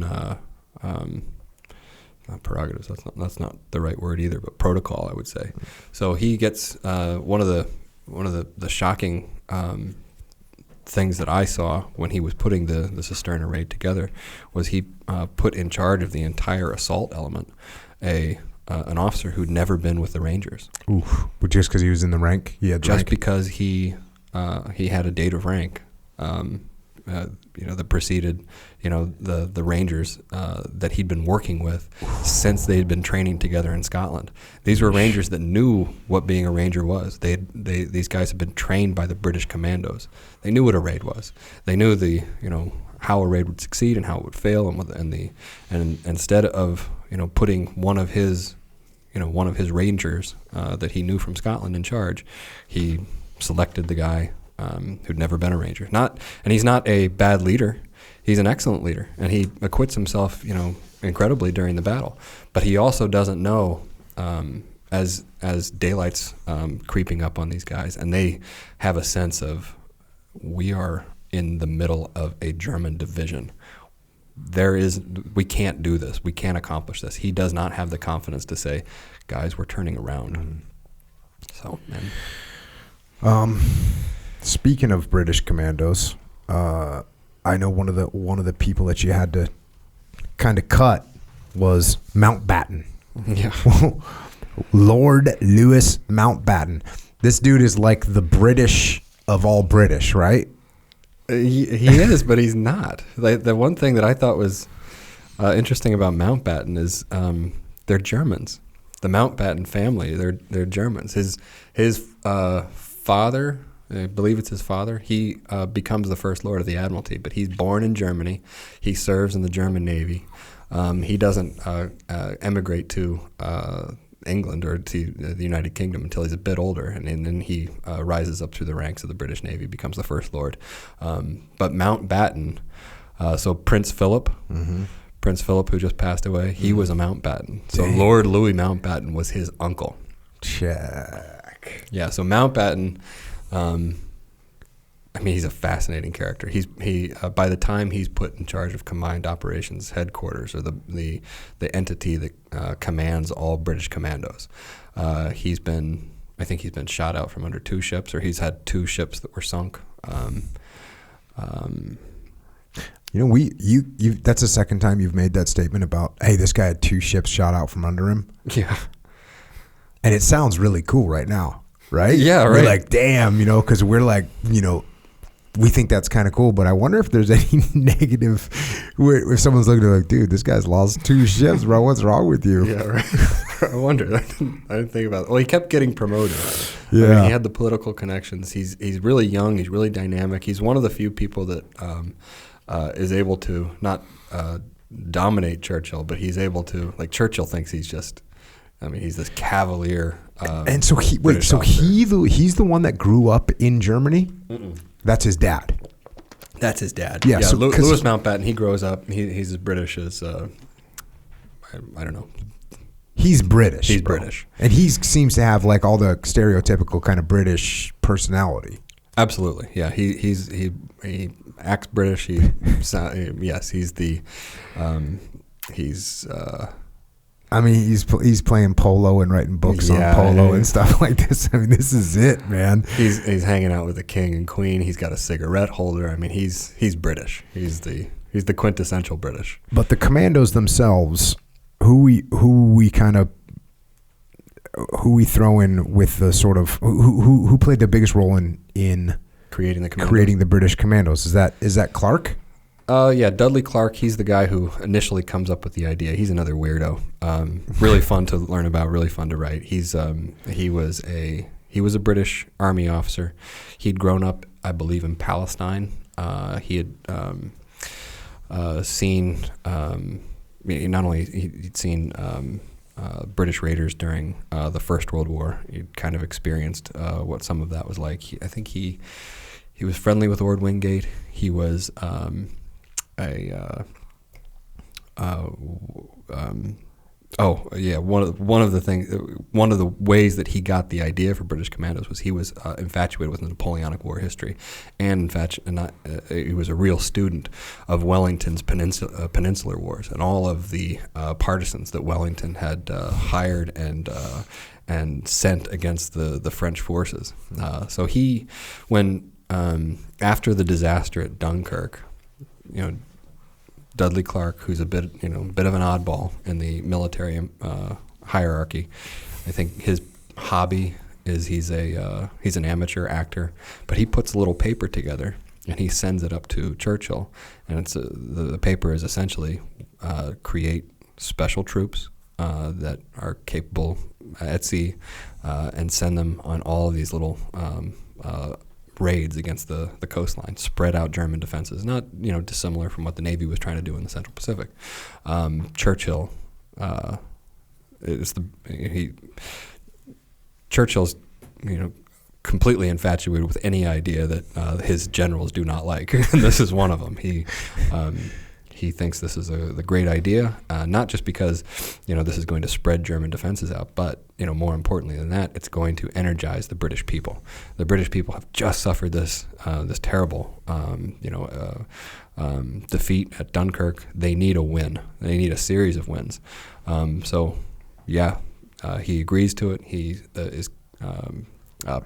not prerogatives. That's not the right word either, but protocol, I would say. So he gets one of the shocking things that I saw when he was putting the Cisterna raid together was he put in charge of the entire assault element a an officer who'd never been with the Rangers. Oof. But just because he was in the rank, he had the Just rank. because he had a date of rank, that preceded, the Rangers that he'd been working with since they'd been training together in Scotland. These were Rangers that knew what being a Ranger was. These guys had been trained by the British commandos. They knew what a raid was. They knew how a raid would succeed and how it would fail, and instead of putting one of his Rangers that he knew from Scotland in charge, he selected the guy who'd never been a Ranger. And he's not a bad leader. He's an excellent leader, and he acquits himself, incredibly during the battle. But he also doesn't know, as daylight's creeping up on these guys, and they have a sense of, we are in the middle of a German division. We can't do this. We can't accomplish this. He does not have the confidence to say, guys, we're turning around. Mm-hmm. So, man. Speaking of British commandos, I know one of the people that you had to kind of cut was Mountbatten. Yeah. Lord Louis Mountbatten. This dude is like the British of all British, right? He is, but he's not. Like, the one thing that I thought was interesting about Mountbatten is they're Germans. The Mountbatten family, they're Germans. His father, I believe it's his father, he becomes the First Lord of the Admiralty, but he's born in Germany. He serves in the German Navy. He doesn't emigrate to England or to the United Kingdom until he's a bit older, and then he rises up through the ranks of the British Navy, becomes the First Lord. But Mountbatten, so Prince Philip, who just passed away, he was a Mountbatten. So Dang. Lord Louis Mountbatten was his uncle. Check. Yeah, so Mountbatten, he's a fascinating character. He by the time he's put in charge of Combined Operations Headquarters, or the entity that commands all British commandos, he's been shot out from under 2 ships, or he's had 2 ships that were sunk. That's the second time you've made that statement about, hey, this guy had 2 ships shot out from under him. Yeah. And it sounds really cool right now, right? Yeah, right. We're like, damn, because we're like, we think that's kind of cool, but I wonder if there's any negative, if someone's looking at like, dude, this guy's lost 2 ships, bro. What's wrong with you? Yeah, right. I wonder. I didn't think about it. Well, he kept getting promoted. Yeah. He had the political connections. He's really young. He's really dynamic. He's one of the few people that is able to not dominate Churchill, but he's able to, like, Churchill thinks he's just, he's this cavalier. And so he's the one that grew up in Germany? Mm-mm. That's his dad. That's his dad. Yeah, so, Louis Mountbatten, he grows up, he's as British as, I don't know. He's British. He's bro. British. And he seems to have like all the stereotypical kind of British personality. Absolutely. Yeah. He acts British. Yes, he's the, he's playing polo and writing books on polo and stuff like this. This is it, man. He's hanging out with the king and queen. He's got a cigarette holder. He's British. He's the quintessential British. But the commandos themselves, who we throw in with the sort of who played the biggest role in creating the British commandos? Is that Clark? Yeah, Dudley Clark. He's the guy who initially comes up with the idea. He's another weirdo. Really fun to learn about. Really fun to write. He was a British Army officer. He'd grown up, I believe, in Palestine. He had seen not only he'd seen British raiders during the First World War. He'd kind of experienced what some of that was like. I think he was friendly with Lord Wingate. He was one of the ways that he got the idea for British commandos was he was infatuated with the Napoleonic War history, and he was a real student of Wellington's Peninsular Wars and all of the partisans that Wellington had hired and sent against the French forces. So after the disaster at Dunkirk, Dudley Clark, who's a bit of an oddball in the military hierarchy. I think his hobby is he's an amateur actor, but he puts a little paper together and he sends it up to Churchill, and it's the paper is essentially create special troops that are capable at sea, and send them on all of these little raids against the coastline, spread out German defenses, not dissimilar from what the Navy was trying to do in the Central Pacific. Churchill Churchill's completely infatuated with any idea that his generals do not like, and this is one of them. He thinks this is the great idea, not just because this is going to spread German defenses out, but more importantly than that, it's going to energize the British people. The British people have just suffered this terrible defeat at Dunkirk. They need a win. They need a series of wins. He agrees to it. He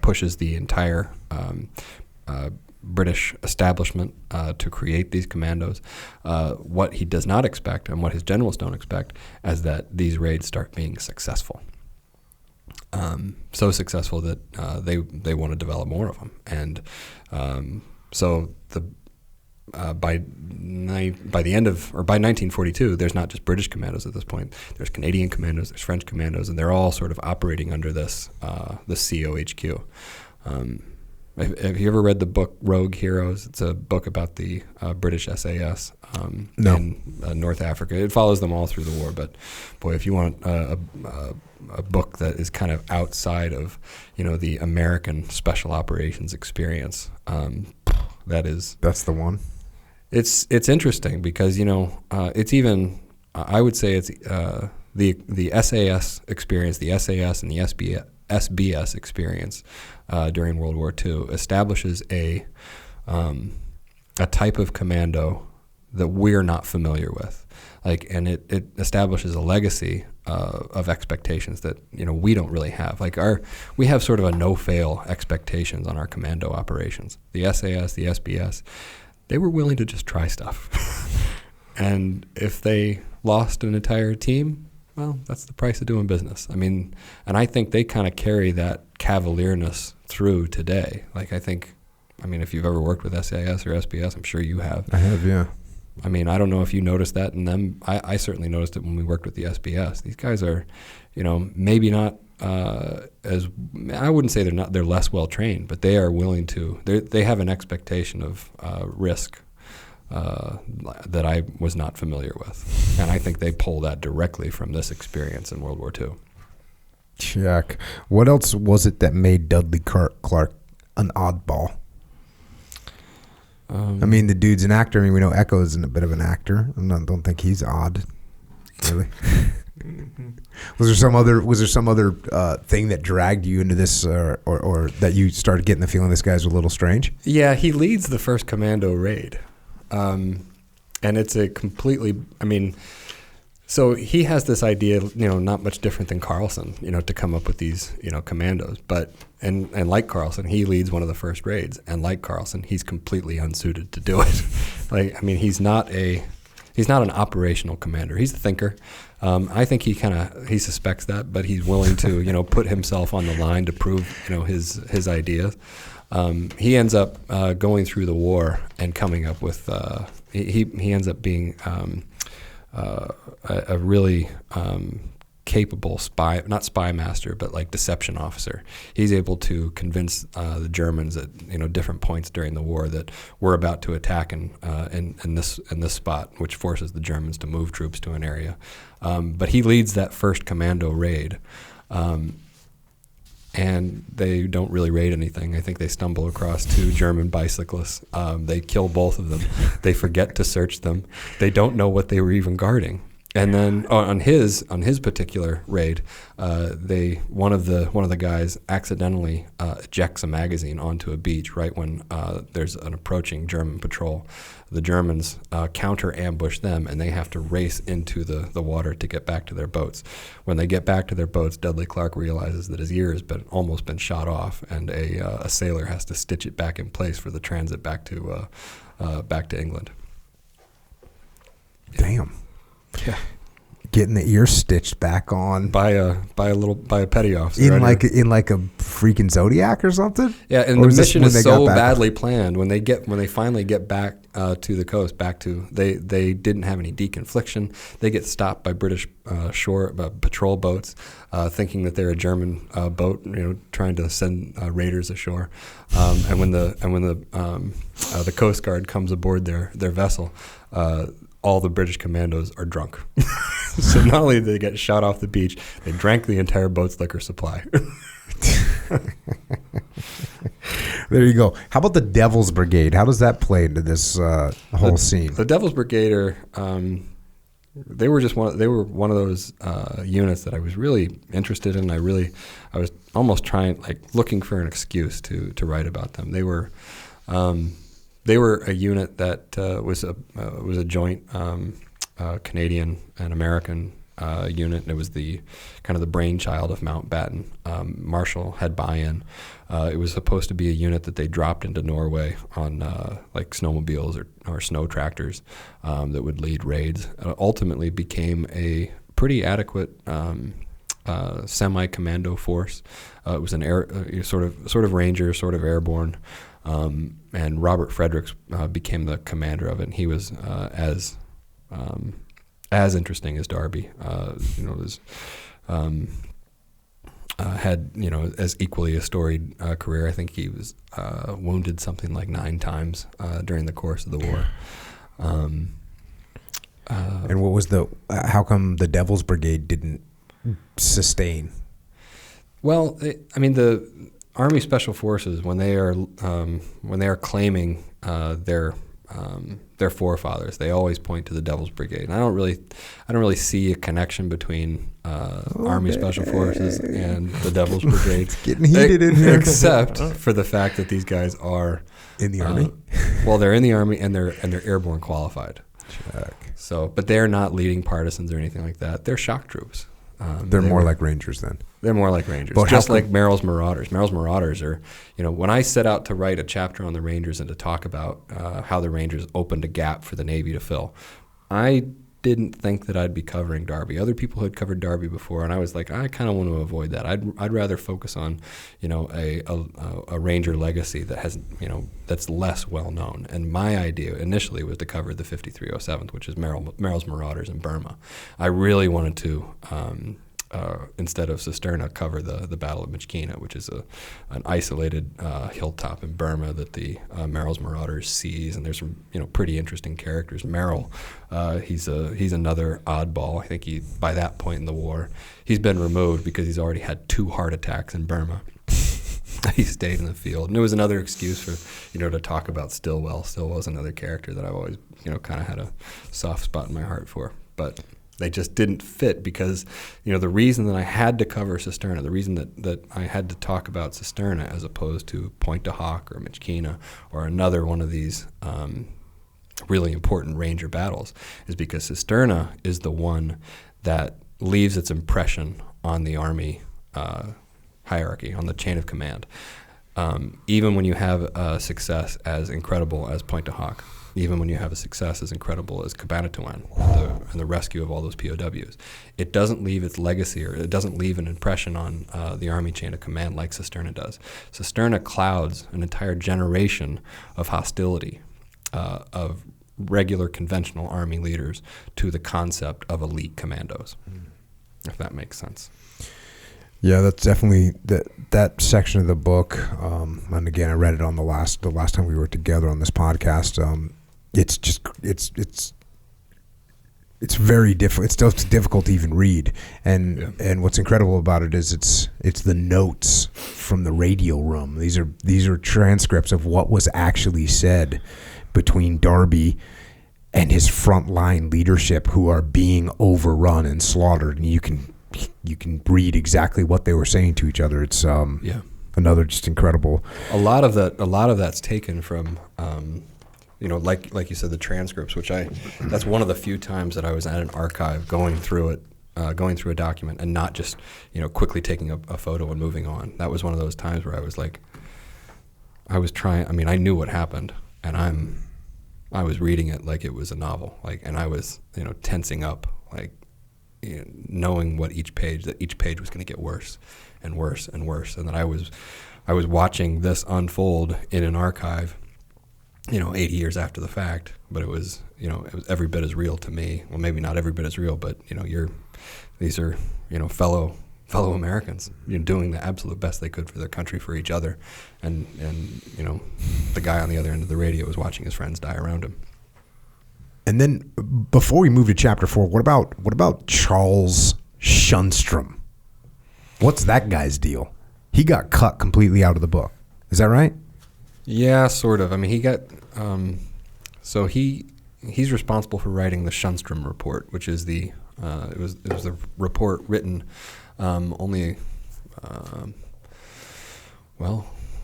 pushes the entire British establishment to create these commandos. What he does not expect, and what his generals don't expect, is that these raids start being successful. So successful that they want to develop more of them. And by 1942, there's not just British commandos at this point. There's Canadian commandos, there's French commandos, and they're all sort of operating under this COHQ. Have you ever read the book Rogue Heroes? It's a book about the British SAS No. in North Africa. It follows them all through the war. But boy, if you want a book that is kind of outside of the American special operations experience, that's the one. It's interesting because it's even I would say it's the SAS experience, the SAS and the SBS experience during World War II establishes a type of commando that we're not familiar with, and it establishes a legacy of expectations that we don't really have. We have sort of a no-fail expectations on our commando operations. The SAS, the SBS, they were willing to just try stuff, and if they lost an entire team, well, that's the price of doing business. And I think they kind of carry that cavalierness through today. If you've ever worked with SAS or SBS, I'm sure you have. I have, yeah. I don't know if you noticed that in them. I certainly noticed it when we worked with the SBS. These guys are, maybe not as, I wouldn't say they're less well trained, but they are willing to, they have an expectation of risk that I was not familiar with. And I think they pull that directly from this experience in World War II. Check. What else was it that made Dudley Clark an oddball? The dude's an actor. We know Echo isn't a bit of an actor. I don't think he's odd, really. Was there some other thing that dragged you into this, or that you started getting the feeling this guy's a little strange? Yeah, he leads the first commando raid, and it's a completely. So he has this idea, not much different than Carlson, to come up with these, commandos. But and like Carlson, he leads one of the first raids, and like Carlson, he's completely unsuited to do it. He's not an operational commander. He's a thinker. I think he suspects that, but he's willing to put himself on the line to prove his ideas. He ends up going through the war and coming up with he ends up being a really capable not spy master, but deception officer. He's able to convince the Germans at different points during the war that we're about to attack in this spot, which forces the Germans to move troops to an area. But he leads that first commando raid, and they don't really raid anything. I think they stumble across 2 German bicyclists. They kill both of them. They forget to search them. They don't know what they were even guarding. And then on his particular raid, one of the guys accidentally ejects a magazine onto a beach right when there's an approaching German patrol. The Germans counter ambush them, and they have to race into the water to get back to their boats. When they get back to their boats, Dudley Clark realizes that his ear has almost been shot off, and a sailor has to stitch it back in place for the transit back to England. Damn. Yeah. getting the ear stitched back on by a petty officer in like a freaking Zodiac or something. Yeah, and Or the mission is so back? badly planned. When they finally get back to the coast, they didn't have any deconfliction. They get stopped by British shore patrol boats, thinking that they're a German boat, trying to send raiders ashore. And when the Coast Guard comes aboard their vessel, all the British commandos are drunk. So not only did they get shot off the beach, they drank the entire boat's liquor supply. There you go. How about the Devil's Brigade? How does that play into this whole scene? The Devil's Brigade are they were one of those units that I was really interested in. I was almost looking for an excuse to write about them. They were a unit that was a joint Canadian and American unit, and it was the kind of the brainchild of Mountbatten. Marshall had buy-in. It was supposed to be a unit that they dropped into Norway on like snowmobiles or snow tractors that would lead raids. Ultimately became a pretty adequate semi-commando force. It was an sort of ranger, sort of airborne. And Robert Fredericks became the commander of it. And he was as interesting as Darby. Had as equally a storied career. I think he was wounded something like 9 times during the course of the war. And what was how come the Devil's Brigade didn't sustain? Well, the Army Special Forces, when they are claiming their forefathers, they always point to the Devil's Brigade. And I don't really see a connection between Army Special Forces and the Devil's Brigade. It's getting heated in here. Except for the fact that these guys are in the Army. Well, they're in the Army and they're airborne qualified. Check. So, but they're not leading partisans or anything like that. They're shock troops. They're more like Rangers then. They're more like Rangers, but just like Merrill's Marauders. Merrill's Marauders are, when I set out to write a chapter on the Rangers and to talk about how the Rangers opened a gap for the Navy to fill, I didn't think that I'd be covering Darby. Other people had covered Darby before, and I was like, I kind of want to avoid that. I'd rather focus on, a Ranger legacy that has, that's less well known. And my idea initially was to cover the 5307th, which is Merrill's Marauders in Burma. I really wanted to. Instead of Cisterna, cover the Battle of Myitkyina, which is an isolated hilltop in Burma that the Merrill's Marauders seize, and there's some pretty interesting characters. Merrill, he's another oddball. I think by that point in the war, he's been removed because he's already had 2 heart attacks in Burma. He stayed in the field, and it was another excuse for to talk about Stilwell. Stilwell's another character that I've always kind of had a soft spot in my heart for, but they just didn't fit because, the reason that I had to cover Cisterna, the reason that I had to talk about Cisterna as opposed to Pt.2 or Myitkyina or another one of these really important Ranger battles is because Cisterna is the one that leaves its impression on the Army hierarchy, on the chain of command. Even when you have a success as incredible as Pt.2, even when you have a success as incredible as Pt.2 and the rescue of all those POWs, it doesn't leave its legacy, or it doesn't leave an impression on the Army chain of command like Cisterna does. Cisterna clouds an entire generation of hostility of regular conventional Army leaders to the concept of elite commandos, if that makes sense. Yeah, that's definitely that section of the book. And again, I read it on the last time we were together on this podcast. It's very difficult. It's still difficult to even read. And what's incredible about it is it's the notes from the radio room. These are transcripts of what was actually said between Darby and his frontline leadership, who are being overrun and slaughtered. And you can read exactly what they were saying to each other. It's another just incredible. A lot of that's taken from like you said, the transcripts, which that's one of the few times that I was at an archive going through a document and not just quickly taking a photo and moving on. That was one of those times where I was like, I knew what happened, and I was reading it like it was a novel, and I was tensing up, knowing each page was going to get worse and worse and worse, and that I was watching this unfold in an archive, 80 years after the fact, but it was every bit as real to me. Well, maybe not every bit as real, but these are fellow Americans, doing the absolute best they could for their country, for each other, and the guy on the other end of the radio was watching his friends die around him. And then before we move to chapter 4, what about Charles Shunstrom? What's that guy's deal? He got cut completely out of the book. Is that right? Yeah, sort of. I mean, he got so he's responsible for writing the Shunstrom report, which is it was a report written only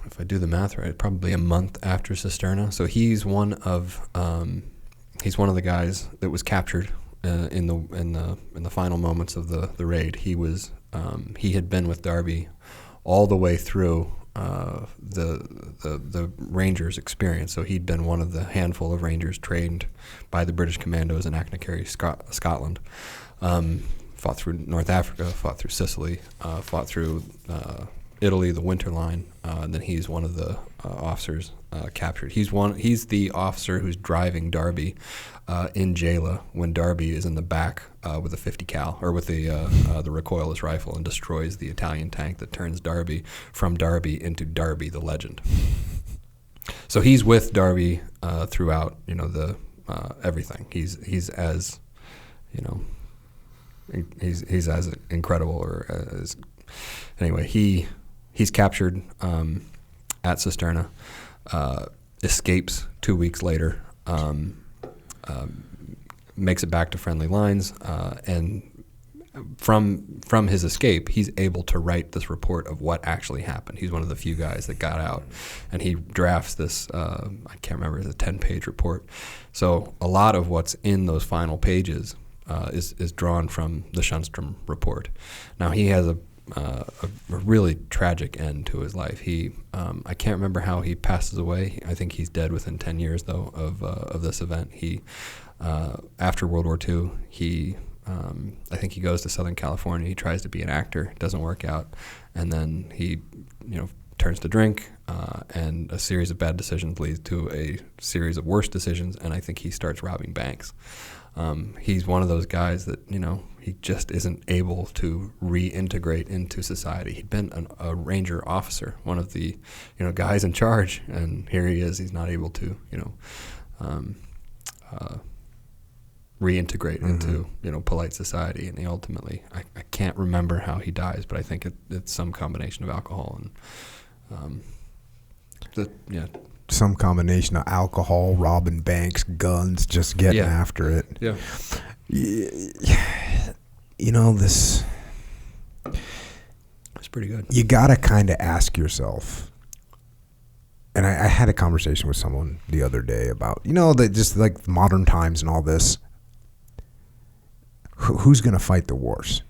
if I do the math right, probably a month after Cisterna. So he's one of the guys that was captured in the final moments of the raid. He had been with Darby all the way through the Rangers experience. So he'd been one of the handful of Rangers trained by the British Commandos in Achnacarry, Scotland. Fought through North Africa, fought through Sicily, fought through Italy, the Winter Line. And then he's one of the officers captured. He's the officer who's driving Darby in Jayla when Darby is in the back with a 50 cal or with the recoilless rifle and destroys the Italian tank that turns Darby from Darby into Darby the Legend. So he's with Darby throughout, the everything. He's as he's as incredible or as anyway. He's captured at Cisterna, escapes 2 weeks later, makes it back to friendly lines, and from his escape, he's able to write this report of what actually happened. He's one of the few guys that got out, and he drafts this, I can't remember, it's a 10-page report. So a lot of what's in those final pages is drawn from the Shunstrom report. Now, he has a really tragic end to his life. I can't remember how he passes away. I think he's dead within 10 years, though, of this event. After World War II, I think he goes to Southern California. He tries to be an actor. It doesn't work out. And then he, turns to drink, and a series of bad decisions leads to a series of worse decisions, and I think he starts robbing banks. He's one of those guys that, he just isn't able to reintegrate into society. He'd been a Ranger officer, one of the, guys in charge, and here he is. He's not able to, reintegrate into, polite society. And he ultimately, I can't remember how he dies, but I think it's some combination of alcohol and, some combination of alcohol, robbing banks, guns, just getting after it. Yeah. This... It's pretty good. You got to kind of ask yourself, and I had a conversation with someone the other day about, just like modern times and all this. Who's going to fight the wars?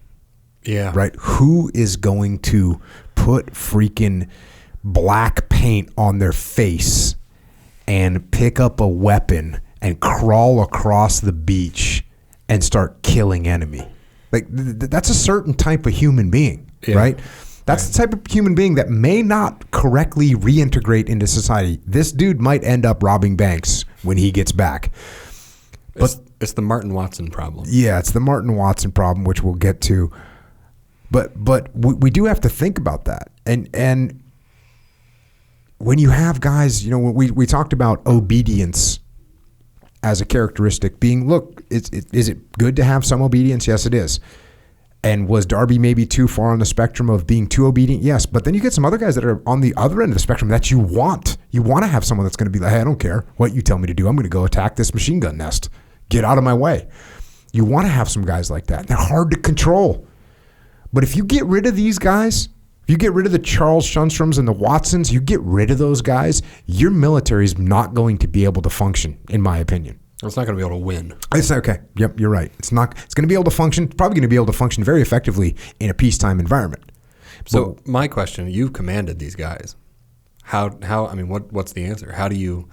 Yeah. Right? Who is going to put freaking black paint on their face and pick up a weapon and crawl across the beach and start killing enemy? Like that's a certain type of human being, right? That's the type of human being that may not correctly reintegrate into society. This dude might end up robbing banks when he gets back. But it's the Martin Watson problem. Yeah, it's the Martin Watson problem, which we'll get to. But we do have to think about that. And when you have guys, we talked about obedience as a characteristic being, look, is it good to have some obedience? Yes, it is. And was Darby maybe too far on the spectrum of being too obedient? Yes. But then you get some other guys that are on the other end of the spectrum that you want. You want to have someone that's going to be like, hey, I don't care what you tell me to do. I'm going to go attack this machine gun nest. Get out of my way. You want to have some guys like that. They're hard to control. But if you get rid of these guys, if you get rid of the Charles Shunstroms and the Watsons, you get rid of those guys, your military is not going to be able to function, in my opinion. It's not going to be able to win. It's okay. Yep, you're right. It's going to be able to function, probably going to be able to function very effectively in a peacetime environment. So my question, you've commanded these guys. What's the answer? How do you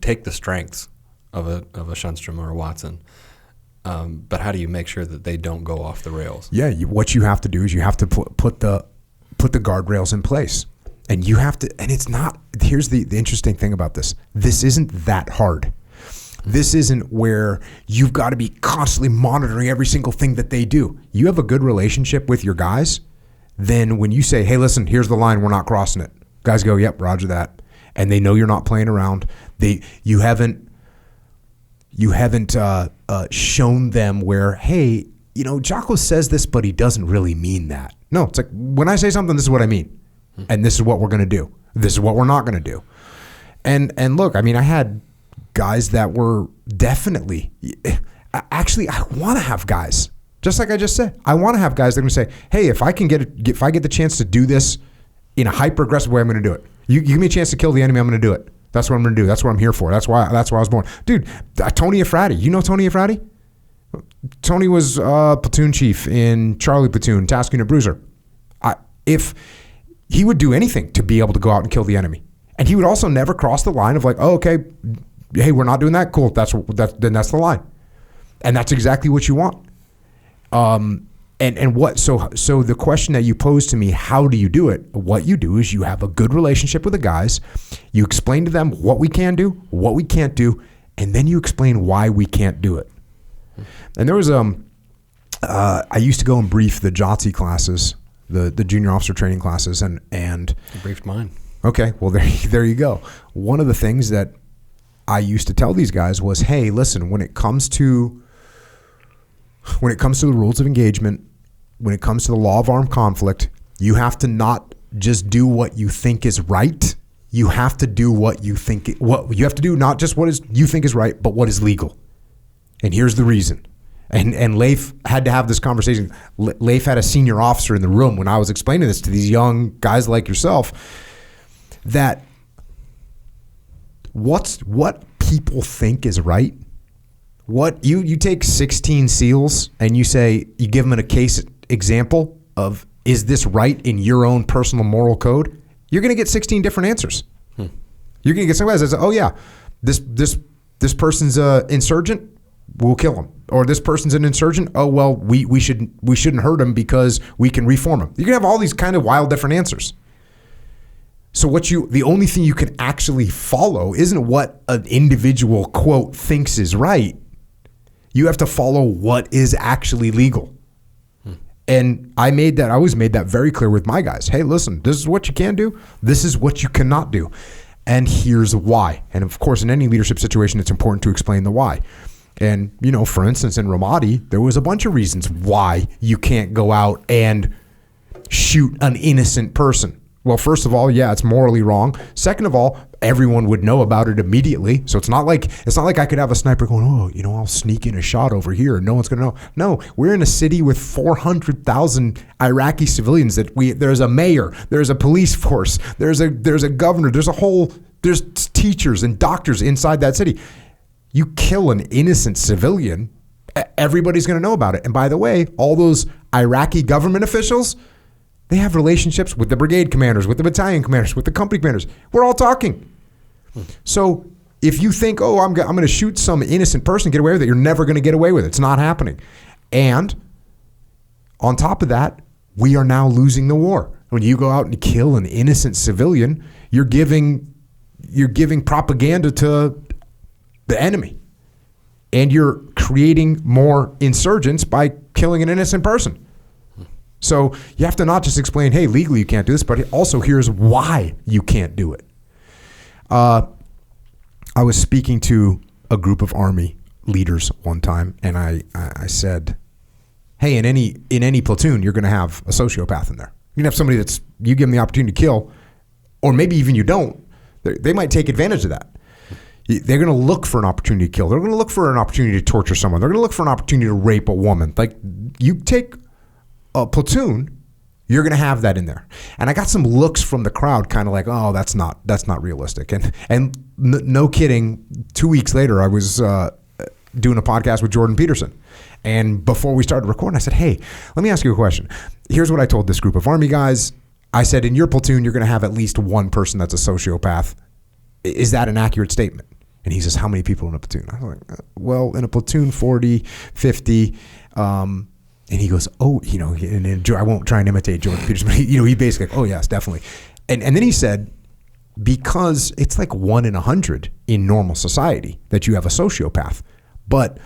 take the strengths of a Shunstrom or a Watson But how do you make sure that they don't go off the rails? Yeah, what you have to do is you have to put the guardrails in place. And you have to, and it's not, here's the interesting thing about this. This isn't that hard. This isn't where you've got to be constantly monitoring every single thing that they do. You have a good relationship with your guys, then when you say, hey, listen, here's the line, we're not crossing it. Guys go, yep, roger that. And they know you're not playing around. You haven't shown them where, hey, Jocko says this, but he doesn't really mean that. No, it's like, when I say something, this is what I mean. And this is what we're going to do. This is what we're not going to do. And look, I mean, I had guys that were definitely, actually, I want to have guys, just like I just said, I want to have guys that are going to say, hey, if I get the chance to do this in a hyper aggressive way, I'm going to do it. You give me a chance to kill the enemy, I'm going to do it. That's what I'm going to do. That's what I'm here for. That's why I was born. Dude, Tony Efrati, you know Tony Efrati? Tony was platoon chief in Charlie Platoon, Task Unit Bruiser. If he would do anything to be able to go out and kill the enemy. And he would also never cross the line of like, oh, okay, hey, we're not doing that. Cool. Then that's the line. And that's exactly what you want. And what, so the question that you posed to me, how do you do it? What you do is you have a good relationship with the guys. You explain to them what we can do, what we can't do, and then you explain why we can't do it. And there was, I used to go and brief the JOTC classes, the junior officer training classes, and You briefed mine. Okay, well there you go. One of the things that I used to tell these guys was, hey, listen, when it comes to the rules of engagement, when it comes to the law of armed conflict, you have to not just do what you think is right. You have to do what you have to do, not just what you think is right, but what is legal. And here's the reason. And Leif had to have this conversation. Leif had a senior officer in the room when I was explaining this to these young guys like yourself, that what people think is right. What you take 16 SEALs and you give them a case example of, is this right in your own personal moral code? You're going to get 16 different answers. You're going to get somebody that says, oh yeah, this person's an insurgent, we'll kill him. Or this person's an insurgent, oh well, we shouldn't hurt him because we can reform him. You're going to have all these kind of wild different answers. So the only thing you can actually follow isn't what an individual quote thinks is right. You have to follow what is actually legal. And I always made that very clear with my guys. Hey, listen, this is what you can do. This is what you cannot do. And here's why. And of course, in any leadership situation, it's important to explain the why. And, for instance, in Ramadi, there was a bunch of reasons why you can't go out and shoot an innocent person. Well, first of all, yeah, it's morally wrong. Second of all, everyone would know about it immediately. So it's not like I could have a sniper going, oh, I'll sneak in a shot over here and no one's going to know. No, we're in a city with 400,000 Iraqi civilians there's a mayor, there's a police force, there's a governor, there's teachers and doctors inside that city. You kill an innocent civilian, everybody's going to know about it. And by the way, all those Iraqi government officials, they have relationships with the brigade commanders, with the battalion commanders, with the company commanders. We're all talking. So if you think, oh, I'm going to shoot some innocent person, get away with it, you're never going to get away with it. It's not happening. And on top of that, we are now losing the war. When you go out and kill an innocent civilian, you're giving propaganda to the enemy. And you're creating more insurgents by killing an innocent person. So you have to not just explain, hey, legally you can't do this, but also here's why you can't do it. I was speaking to a group of Army leaders one time, and I said, hey, in any platoon, you're going to have a sociopath in there. You're going to have somebody you give them the opportunity to kill, or maybe even you don't. They might take advantage of that. They're going to look for an opportunity to kill. They're going to look for an opportunity to torture someone. They're going to look for an opportunity to rape a woman. Like, you take a platoon, you're going to have that in there. And I got some looks from the crowd, kind of like, oh, that's not realistic. And no kidding, 2 weeks later, I was doing a podcast with Jordan Peterson. And before we started recording, I said, hey, let me ask you a question. Here's what I told this group of Army guys. I said, in your platoon, you're going to have at least one person that's a sociopath. Is that an accurate statement? And he says, how many people in a platoon? I was like, well, in a platoon, 40, 50. And he goes, oh, and I won't try and imitate Jordan Peterson, but he basically, oh yes, definitely. And then he said, because it's like 1 in 100 in normal society that you have a sociopath. But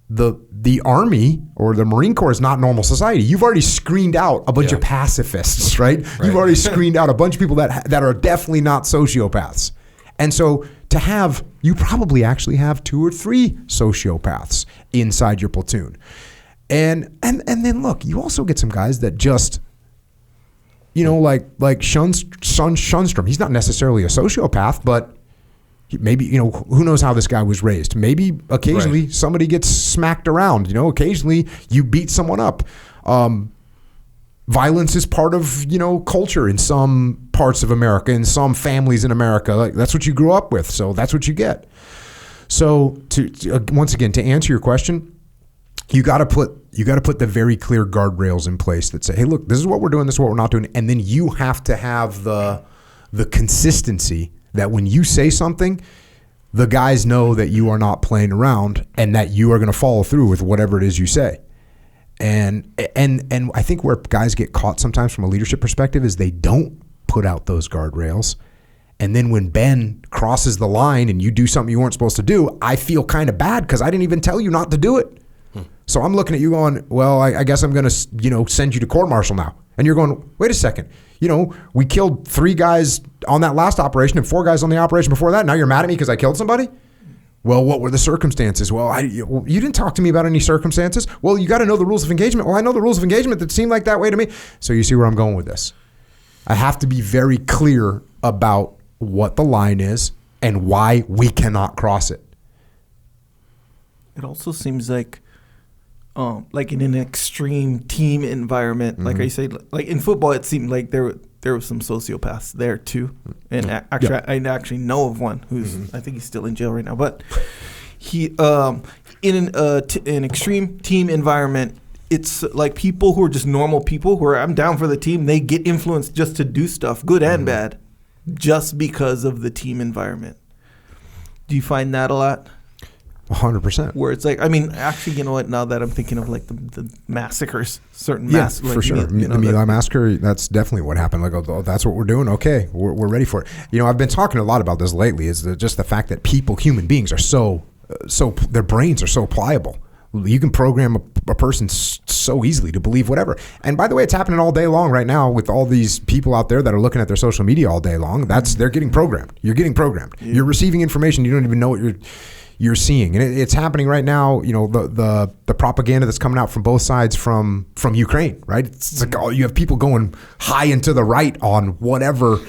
the Army or the Marine Corps is not normal society. You've already screened out a bunch of pacifists, right? You've already screened out a bunch of people that are definitely not sociopaths. And so you probably actually have 2 or 3 sociopaths inside your platoon. And then look, you also get some guys that just, like Shunstrom. He's not necessarily a sociopath, but maybe, who knows how this guy was raised. Maybe occasionally somebody gets smacked around, occasionally you beat someone up. Violence is part of, culture in some parts of America, in some families in America. Like, that's what you grew up with, so that's what you get. So once again, to answer your question, you got to put the very clear guardrails in place that say, hey, look, this is what we're doing, this is what we're not doing, and then you have to have the consistency that when you say something, the guys know that you are not playing around and that you are going to follow through with whatever it is you say. And I think where guys get caught sometimes from a leadership perspective is they don't put out those guardrails. And then when Ben crosses the line and you do something you weren't supposed to do, I feel kind of bad because I didn't even tell you not to do it. So I'm looking at you going, well, I guess I'm going to, send you to court-martial now. And you're going, wait a second. We killed 3 guys on that last operation and 4 guys on the operation before that. Now you're mad at me because I killed somebody? Well, what were the circumstances? Well, you didn't talk to me about any circumstances. Well, you got to know the rules of engagement. Well, I know the rules of engagement that seem like that way to me. So you see where I'm going with this. I have to be very clear about what the line is and why we cannot cross it. It also seems like in an extreme team environment, like I say, like in football, it seemed like there were some sociopaths there too. And actually, I actually know of one who's I think he's still in jail right now. But he in an extreme team environment, it's like people who are just normal people who are, I'm down for the team. They get influenced just to do stuff, good and bad, just because of the team environment. Do you find that a lot? 100%. Where it's like, actually, you know what? Now that I'm thinking of like the massacres, certain massacres. For sure. The Milligan massacre, that's definitely what happened. Like, oh, that's what we're doing. Okay, we're ready for it. I've been talking a lot about this lately. Is just the fact that human beings are so their brains are so pliable. You can program a person so easily to believe whatever. And by the way, it's happening all day long right now with all these people out there that are looking at their social media all day long. They're getting programmed. You're getting programmed. Yeah. You're receiving information you don't even know what you're seeing, and it's happening right now. The propaganda that's coming out from both sides from Ukraine, right? It's like you have people going high and to the right on whatever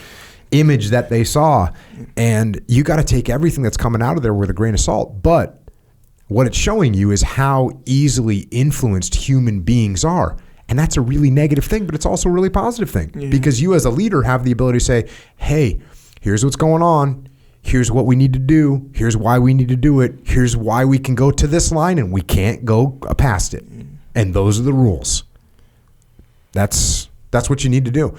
image that they saw, and you got to take everything that's coming out of there with a grain of salt. But what it's showing you is how easily influenced human beings are. And that's a really negative thing, but it's also a really positive thing because you as a leader have the ability to say, hey, here's what's going on. Here's what we need to do. Here's why we need to do it. Here's why we can go to this line and we can't go past it. And those are the rules. That's what you need to do.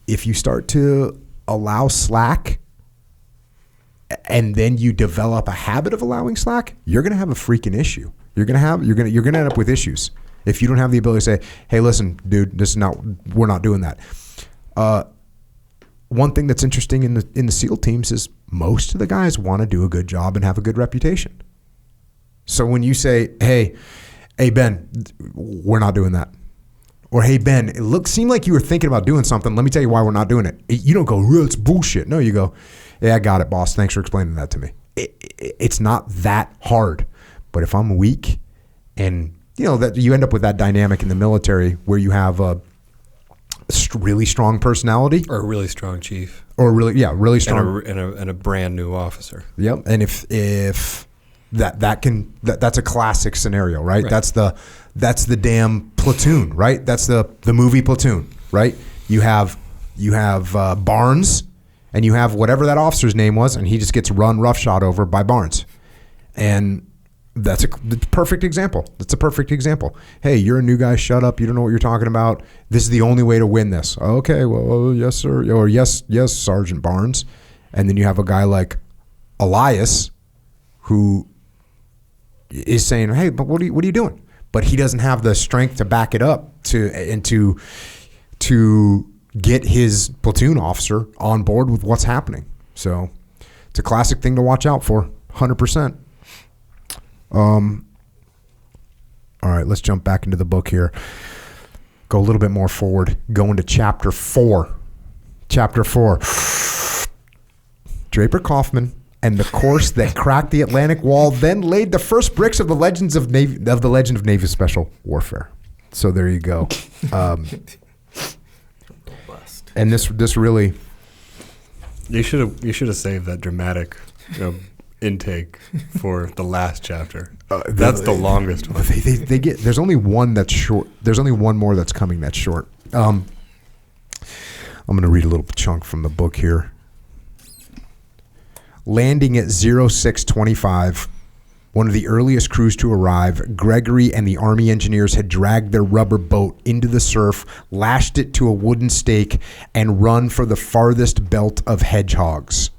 If you start to allow slack and then you develop a habit of allowing slack, you're going to have a freaking issue. You're going to end up with issues if you don't have the ability to say, hey, listen, dude, we're not doing that. One thing that's interesting in the SEAL teams is most of the guys want to do a good job and have a good reputation. So when you say, hey Ben, we're not doing that. Or hey Ben, it seemed like you were thinking about doing something. Let me tell you why we're not doing it. You don't go, oh, it's bullshit. No, you go, yeah, I got it, boss. Thanks for explaining that to me. It's not that hard. But if I'm weak, and that you end up with that dynamic in the military where you have a really strong personality, or a really strong chief, or really strong, and a brand new officer. Yep. And if that's a classic scenario, right? That's the damn Platoon, right? That's the movie Platoon, right? You have Barnes, and you have whatever that officer's name was, and he just gets run roughshod over by Barnes, and that's a perfect example. That's a perfect example. Hey, you're a new guy. Shut up. You don't know what you're talking about. This is the only way to win this. Okay, well, yes, sir. Or yes, Sergeant Barnes. And then you have a guy like Elias, who is saying, "Hey, but what are you doing?" But he doesn't have the strength to back it up to get his platoon officer on board with what's happening. So it's a classic thing to watch out for, 100%. All right, let's jump back into the book here. Go a little bit more forward. Go into chapter 4. Chapter 4. Draper Kaufman and the course that cracked the Atlantic Wall then laid the first bricks of the legend of Navy Special Warfare. So there you go. And this really, you should have saved that dramatic intake for the last chapter. That's the longest one. They get. There's only one that's short. There's only one more that's coming that's short. I'm going to read a little chunk from the book here. Landing at 0625, one of the earliest crews to arrive, Gregory and the Army engineers had dragged their rubber boat into the surf, lashed it to a wooden stake, and run for the farthest belt of hedgehogs.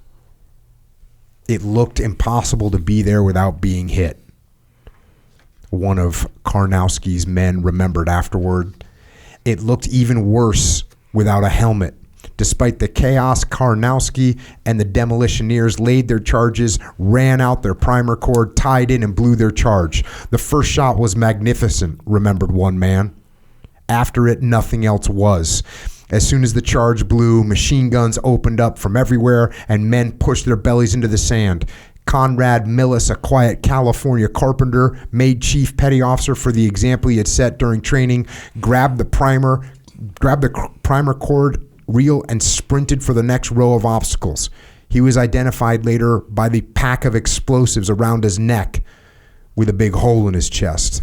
It looked impossible to be there without being hit. One of Karnowski's men remembered afterward. It looked even worse without a helmet. Despite the chaos, Karnowski and the demolitioneers laid their charges, ran out their primer cord, tied in, and blew their charge. The first shot was magnificent, remembered one man. After it, nothing else was. As soon as the charge blew, machine guns opened up from everywhere, and men pushed their bellies into the sand. Conrad Millis, a quiet California carpenter, made chief petty officer for the example he had set during training, grabbed the primer cord, reel, and sprinted for the next row of obstacles. He was identified later by the pack of explosives around his neck with a big hole in his chest.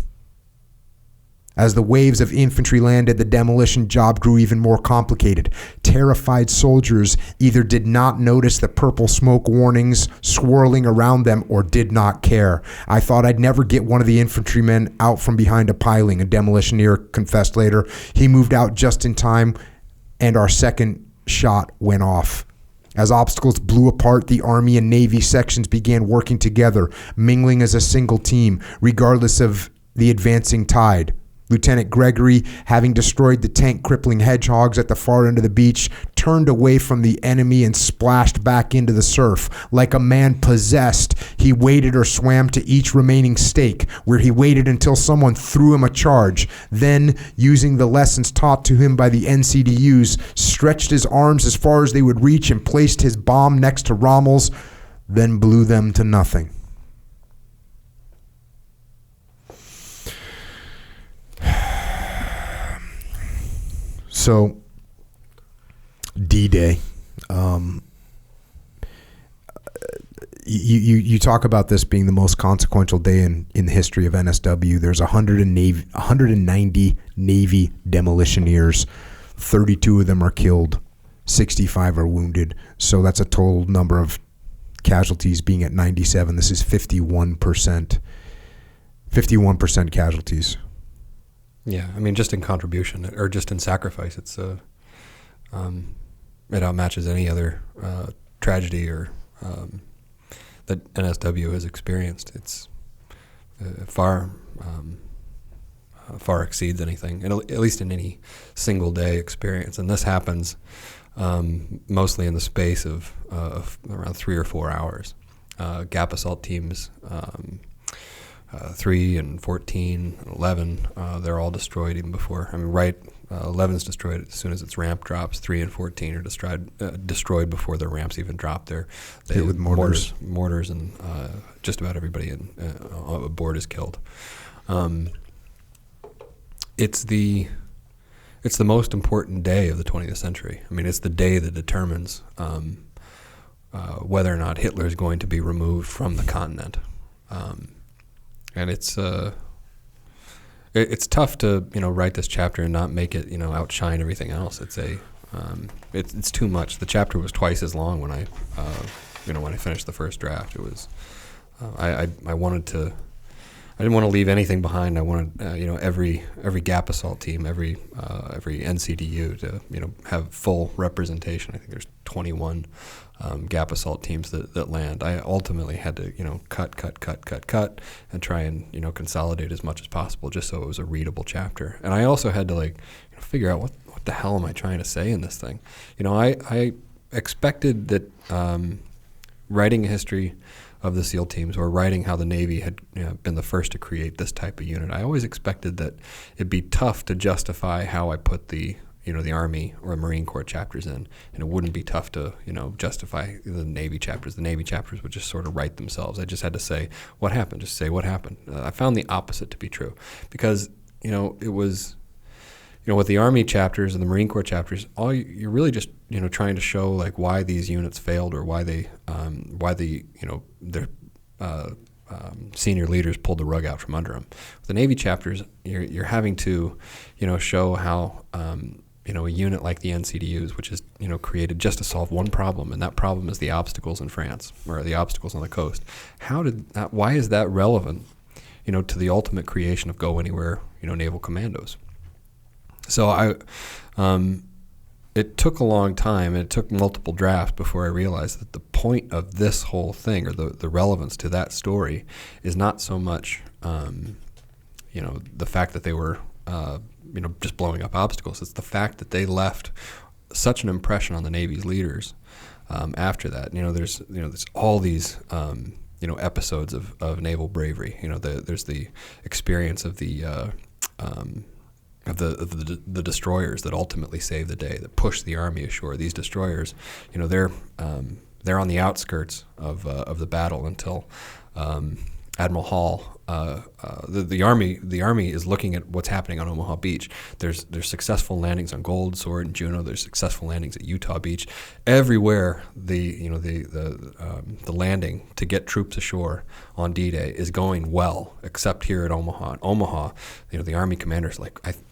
As the waves of infantry landed, the demolition job grew even more complicated. Terrified soldiers either did not notice the purple smoke warnings swirling around them or did not care. I thought I'd never get one of the infantrymen out from behind a piling, a demolitioneer confessed later. He moved out just in time, and our second shot went off. As obstacles blew apart, the Army and Navy sections began working together, mingling as a single team, regardless of the advancing tide. Lieutenant Gregory, having destroyed the tank-crippling hedgehogs at the far end of the beach, turned away from the enemy and splashed back into the surf. Like a man possessed, he waded or swam to each remaining stake, where he waited until someone threw him a charge. Then, using the lessons taught to him by the NCDUs, stretched his arms as far as they would reach and placed his bomb next to Rommel's, then blew them to nothing. So, D-Day. You talk about this being the most consequential day in the history of NSW. There's 190 Navy demolitioneers. 32 of them are killed. 65 are wounded. So that's a total number of casualties being at 97. This is 51%. 51% casualties. Yeah, I mean, just in contribution or just in sacrifice, it outmatches any other tragedy or that NSW has experienced. It's far exceeds anything, and at least in any single day experience. And this happens mostly in the space of around 3 or 4 hours. Gap assault teams. 3 and 14 and 11, they're all destroyed even before. 11's destroyed as soon as its ramp drops. 3 and 14 are destroyed before their ramps even drop. They hit with mortars, and just about everybody aboard is killed. It's the most important day of the 20th century. I mean, it's the day that determines whether or not Hitler is going to be removed from the continent. And it's tough to write this chapter and not make it outshine everything else. It's too much. The chapter was twice as long when I finished the first draft. It was I wanted to didn't want to leave anything behind. I wanted every gap assault team, every NCDU to have full representation. I think there's 21 gap assault teams that land. I ultimately had to cut and try and consolidate as much as possible just so it was a readable chapter. And I also had to figure out what the hell am I trying to say in this thing. I expected that writing a history of the SEAL teams or writing how the Navy had been the first to create this type of unit, I always expected that it'd be tough to justify how I put the Army or Marine Corps chapters in, and it wouldn't be tough to justify the Navy chapters. The Navy chapters would just sort of write themselves. I just had to say what happened, just say what happened. I found the opposite to be true, because it was with the Army chapters and the Marine Corps chapters, you're really just trying to show why these units failed or why their senior leaders pulled the rug out from under them. With the Navy chapters, you're having to show how a unit like the NCDUs, which is created just to solve one problem, and that problem is the obstacles in France or the obstacles on the coast. Why is that relevant to the ultimate creation of Go Anywhere naval commandos? So it took a long time, and it took multiple drafts before I realized that the point of this whole thing, or the relevance to that story, is not so much, the fact that they were, just blowing up obstacles. It's the fact that they left such an impression on the Navy's leaders after that. There's all these, episodes of naval bravery. There's the experience of the destroyers that ultimately save the day, that push the Army ashore. These destroyers, they're on the outskirts of the battle until Admiral Hall. The Army is looking at what's happening on Omaha Beach. There's successful landings on Gold, Sword, and Juno. There's successful landings at Utah Beach. Everywhere the landing to get troops ashore on D-Day is going well, except here at Omaha. In Omaha, the Army commander's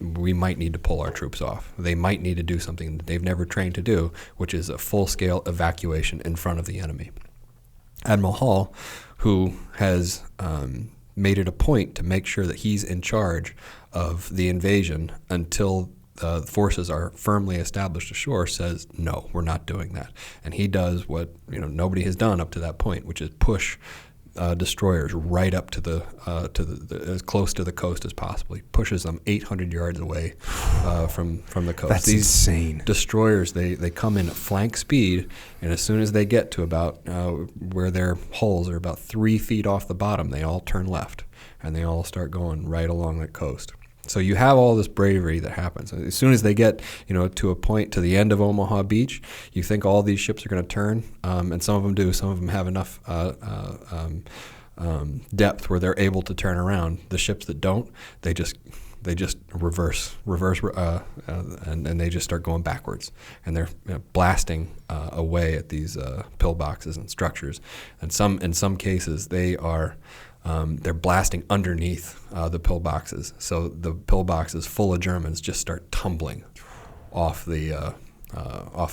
we might need to pull our troops off. They might need to do something that they've never trained to do, which is a full-scale evacuation in front of the enemy. Admiral Hall, who has made it a point to make sure that he's in charge of the invasion until the forces are firmly established ashore, says, no, we're not doing that. And he does what nobody has done up to that point, which is push destroyers right up to the as close to the coast as possible. He pushes them 800 yards away from the coast. That's These insane. Destroyers, they come in at flank speed, and as soon as they get to about where their hulls are about 3 feet off the bottom, they all turn left, and they all start going right along that coast. So you have all this bravery that happens. As soon as they get, to a point to the end of Omaha Beach, you think all these ships are going to turn, and some of them do. Some of them have enough depth where they're able to turn around. The ships that don't, they just reverse, and they just start going backwards, and they're blasting away at these pillboxes and structures. And in some cases, they're blasting underneath the pillboxes, so the pillboxes full of Germans just start tumbling off the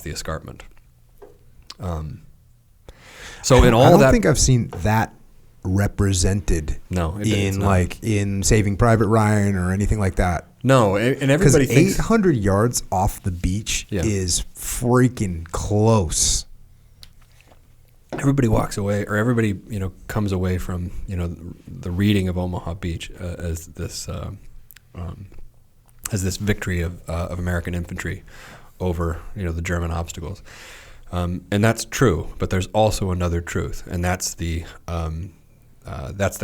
escarpment. So in all I don't that, think I've seen that represented. No, in Saving Private Ryan or anything like that. No, and everybody thinks 800 yards off the beach is freaking close. Everybody walks away, or everybody comes away from the reading of Omaha Beach as this victory of American infantry over the German obstacles, and that's true. But there's also another truth, and that's the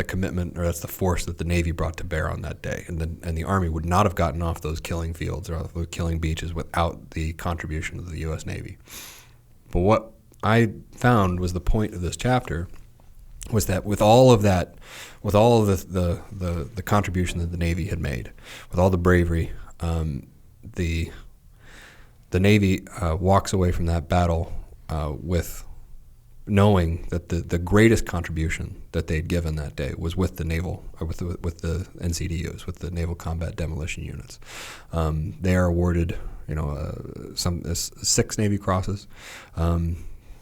commitment, or that's the force that the Navy brought to bear on that day, and the Army would not have gotten off those killing fields or off those killing beaches without the contribution of the U.S. Navy. But what I found was the point of this chapter was that with all of the contribution that the Navy had made, with all the bravery, the Navy walks away from that battle with knowing that the greatest contribution that they'd given that day was with the naval, or with the NCDUs, with the Naval Combat Demolition Units. They are awarded 6 Navy Crosses.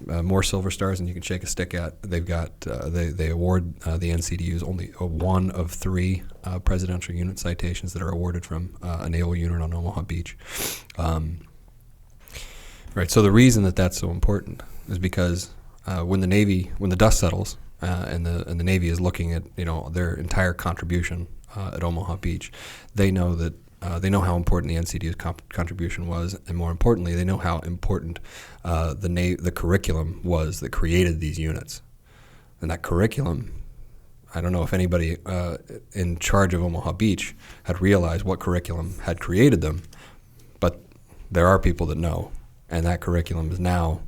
more silver stars than you can shake a stick at. They've got they award the NCDUs only one of 3 presidential unit citations that are awarded from a naval unit on Omaha Beach. Right. So the reason that that's so important is because when the dust settles and the Navy is looking at their entire contribution at Omaha Beach, they know that. They know how important the NCDU's contribution was, and more importantly, they know how important the curriculum was that created these units. And that curriculum, I don't know if anybody in charge of Omaha Beach had realized what curriculum had created them, but there are people that know, and that curriculum is now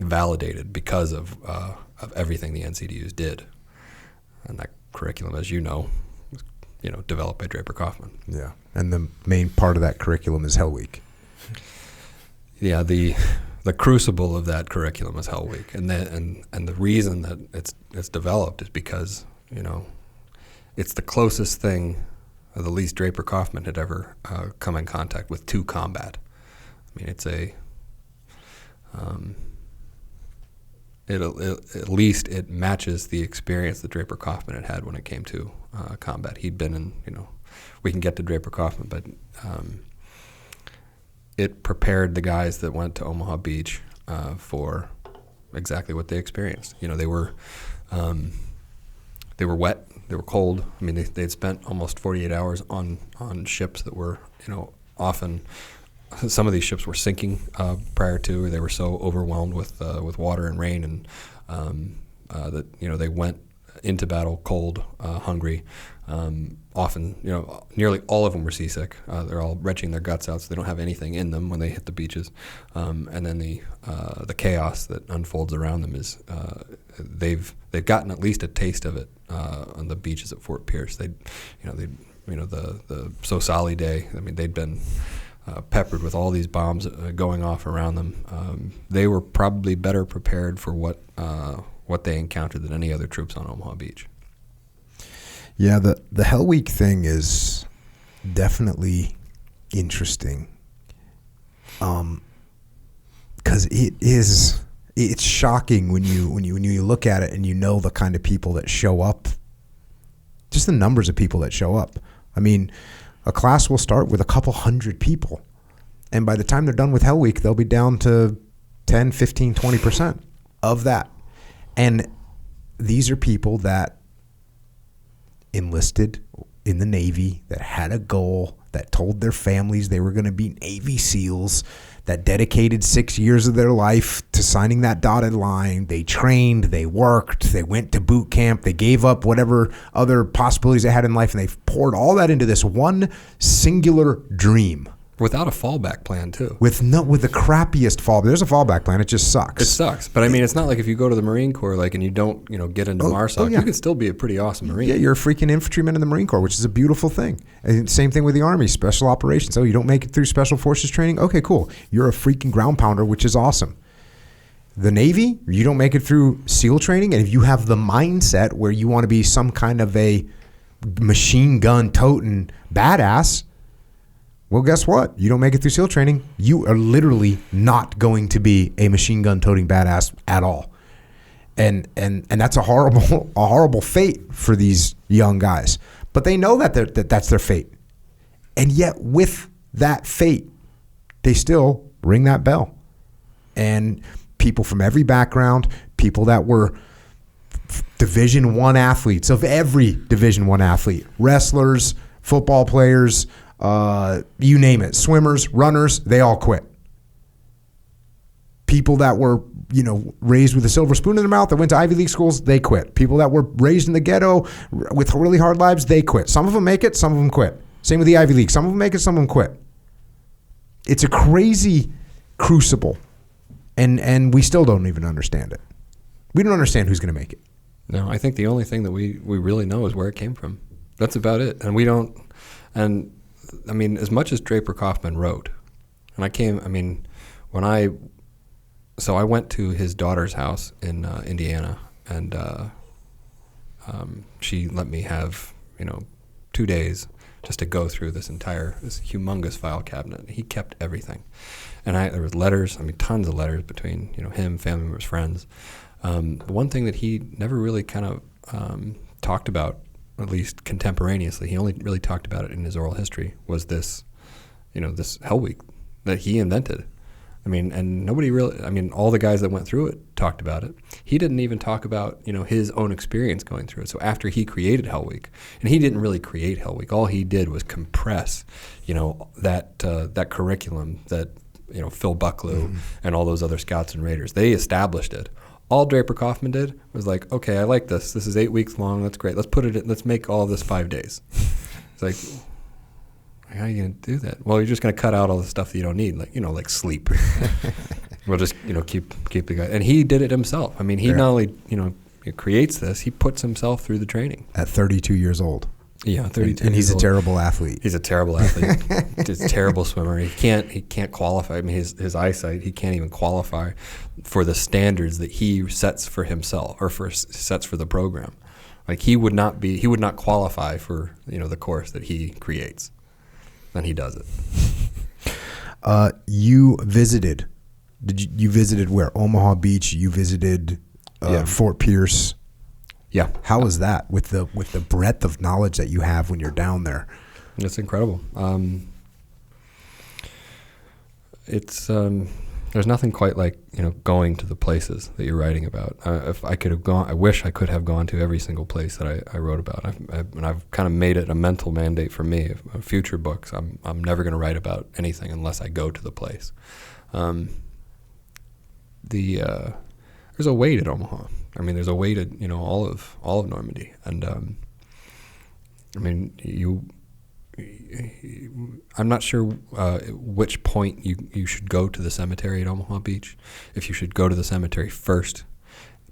validated because of everything the NCDUs did. And that curriculum, as you know, developed by Draper Kaufman. Yeah, and the main part of that curriculum is Hell Week. Yeah, the crucible of that curriculum is Hell Week, and the reason that it's developed is because it's the closest thing, or the least Draper Kaufman had ever come in contact with to combat. I mean, it's at least it matches the experience that Draper Kaufman had when it came to combat. He'd been in, we can get to Draper Kaufman, but it prepared the guys that went to Omaha Beach for exactly what they experienced. They were wet, they were cold. I mean, they'd spent almost 48 hours on ships that were, often. Some of these ships were sinking prior to. They were so overwhelmed with water and rain, and that they went into battle cold, hungry. Often, nearly all of them were seasick. They're all retching their guts out, so they don't have anything in them when they hit the beaches. And then the chaos that unfolds around them is they've gotten at least a taste of it on the beaches at Fort Pierce. The Sosali Day. I mean, they'd been peppered with all these bombs going off around them. They were probably better prepared for what they encountered than any other troops on Omaha Beach. Yeah, the Hell Week thing is definitely interesting, because it's shocking when you look at it and the kind of people that show up, just the numbers of people that show up. I mean, a class will start with a couple hundred people, and by the time they're done with Hell Week, they'll be down to 10, 15, 20% of that. And these are people that enlisted in the Navy, that had a goal, that told their families they were going to be Navy SEALs, that dedicated 6 years of their life to signing that dotted line. They trained, they worked, they went to boot camp, they gave up whatever other possibilities they had in life, and they poured all that into this one singular dream. Without a fallback plan, too. With the crappiest fallback. There's a fallback plan. It just sucks. It sucks. But I mean, it's not like if you go to the Marine Corps, and you don't, get into MARSOC, you can still be a pretty awesome Marine. Yeah, you're a freaking infantryman in the Marine Corps, which is a beautiful thing. And same thing with the Army, special operations. Oh, you don't make it through special forces training? Okay, cool. You're a freaking ground pounder, which is awesome. The Navy, you don't make it through SEAL training, and if you have the mindset where you want to be some kind of a machine gun toting badass, well, guess what? You don't make it through SEAL training, you are literally not going to be a machine gun toting badass at all. And that's a horrible fate for these young guys. But they know that that's their fate. And yet with that fate, they still ring that bell. And people from every background, people that were Division I athletes, of every Division I athlete, wrestlers, football players, you name it, swimmers, runners, they all quit. People that were, raised with a silver spoon in their mouth that went to Ivy League schools, they quit. People that were raised in the ghetto with really hard lives, they quit. Some of them make it, some of them quit. Same with the Ivy League. Some of them make it, some of them quit. It's a crazy crucible, and we still don't even understand it. We don't understand who's going to make it. No, I think the only thing that we really know is where it came from. That's about it. And we don't, and I mean, as much as Draper Kaufman wrote, and I went to his daughter's house in Indiana, and she let me have, 2 days just to go through this humongous file cabinet. He kept everything. And there was letters, tons of letters between, him, family members, friends. The one thing that he never really kind of talked about, at least contemporaneously, he only really talked about it in his oral history, was this, this Hell Week that he invented. And nobody really, all the guys that went through it talked about it. He didn't even talk about, his own experience going through it. So after he created Hell Week, and he didn't really create Hell Week, all he did was compress, that curriculum that, Phil Bucklew and all those other scouts and raiders, they established it. All Draper Kaufman did was like, okay, I like this. This is 8 weeks long. That's great. Let's make all of this 5 days. It's like, how are you going to do that? Well, you're just going to cut out all the stuff that you don't need, like sleep. We'll just, keep the guy. And he did it himself. He not only, he creates this, he puts himself through the training. At 32 years old. Yeah, 32. And he's a terrible athlete. He's a terrible athlete. He's a terrible swimmer. He can't qualify. His eyesight, he can't even qualify for the standards that he sets for himself or sets for the program. Like he would not qualify for, the course that he creates. And he does it. You visited where? Omaha Beach. You visited Fort Pierce. Yeah. How was that with the breadth of knowledge that you have when you're down there? It's incredible. It's there's nothing quite like going to the places that you're writing about. If I could have gone, I wish I could have gone to every single place that I wrote about. And I've kind of made it a mental mandate for me. Future books, I'm never going to write about anything unless I go to the place. There's a way to Omaha. There's a way to all of Normandy, and I'm not sure which point you should go to the cemetery at Omaha Beach. If you should go to the cemetery first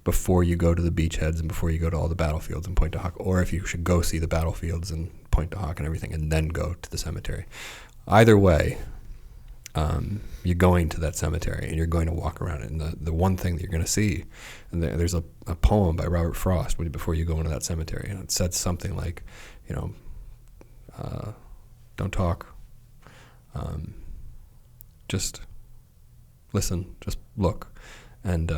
before you go to the beachheads and before you go to all the battlefields in Pt.2, or if you should go see the battlefields in Pt.2 and everything and then go to the cemetery. Either way, you're going to that cemetery and you're going to walk around it. And the one thing that you're going to see, and there's a poem by Robert Frost before you go into that cemetery, and it said something like, don't talk, just listen, just look, and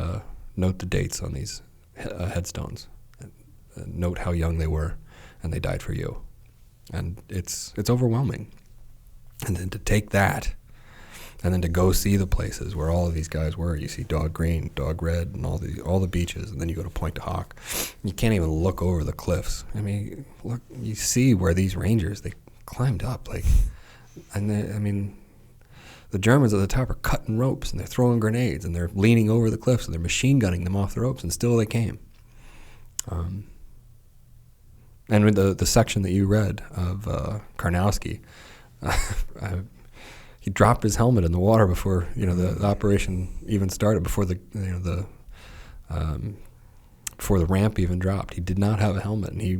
note the dates on these headstones, and note how young they were, and they died for you. And it's overwhelming. And then to take that, and then to go see the places where all of these guys were. You see Dog Green, Dog Red, and all the beaches, and then you go to Pt.2. You can't even look over the cliffs. Look, you see where these Rangers, they climbed up, and the Germans at the top are cutting ropes, and they're throwing grenades, and they're leaning over the cliffs, and they're machine gunning them off the ropes, and still they came. And with the section that you read of Karnowski, he dropped his helmet in the water before the operation even started. Before before the ramp even dropped, he did not have a helmet, and he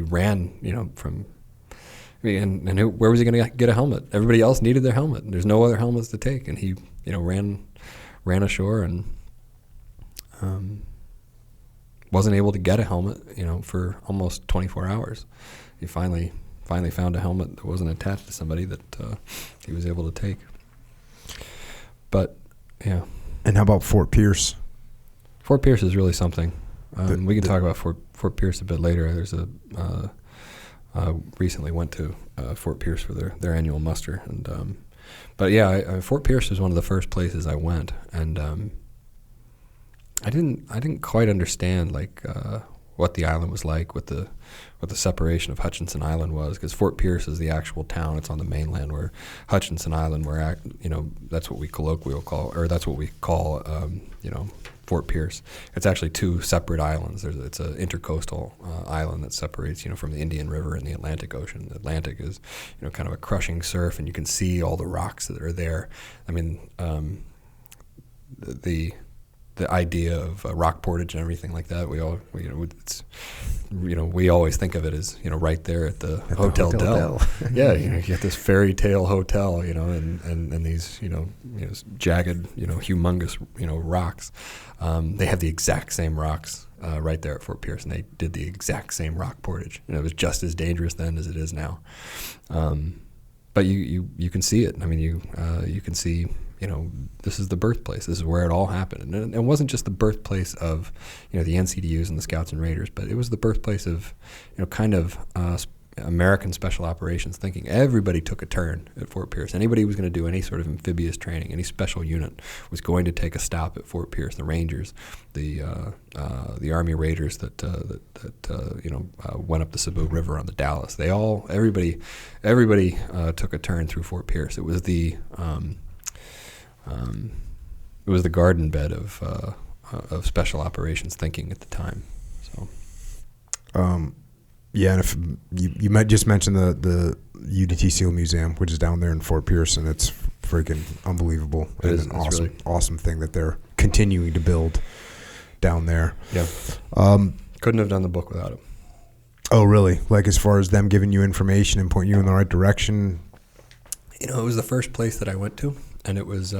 ran from. Where was he going to get a helmet? Everybody else needed their helmet. There's no other helmets to take, and he ran ashore and wasn't able to get a helmet for almost 24 hours. He finally found a helmet that wasn't attached to somebody that he was able to take. But, yeah. And how about Fort Pierce? Fort Pierce is really something. We can talk about Fort Pierce a bit later. There's recently went to Fort Pierce for their annual muster. And but, yeah, Fort Pierce was one of the first places I went. And I didn't quite understand, what the island was like, what the separation of Hutchinson Island was, because Fort Pierce is the actual town. It's on the mainland, where Hutchinson Island, where that's what we colloquially call, or that's what we call, Fort Pierce. It's actually two separate islands. It's an intercoastal island that separates, from the Indian River and the Atlantic Ocean. The Atlantic is, kind of a crushing surf, and you can see all the rocks that are there. The idea of rock portage and everything like that, we always think of it as right there at the Hotel Del. Yeah, you get this fairy tale hotel, and these jagged, humongous, rocks. They have the exact same rocks right there at Fort Pierce, and they did the exact same rock portage, and it was just as dangerous then as it is now. But you can see it. I mean, you can see, this is the birthplace. This is where it all happened. And it wasn't just the birthplace of, the NCDUs and the Scouts and Raiders, but it was the birthplace of, kind of American special operations thinking. Everybody took a turn at Fort Pierce. Anybody who was going to do any sort of amphibious training, any special unit, was going to take a stop at Fort Pierce. The Rangers, the Army Raiders that went up the Cebu River on the Dallas. Everybody took a turn through Fort Pierce. It was the garden bed of special operations thinking at the time. So. Yeah, and if you might just mention the UDT SEAL Museum, which is down there in Fort Pierce, and it's freaking unbelievable. It is, an it's awesome, really awesome thing that they're continuing to build down there. Yeah. Couldn't have done the book without it. Oh, really? Like as far as them giving you information and pointing you in the right direction? It was the first place that I went to, and it was.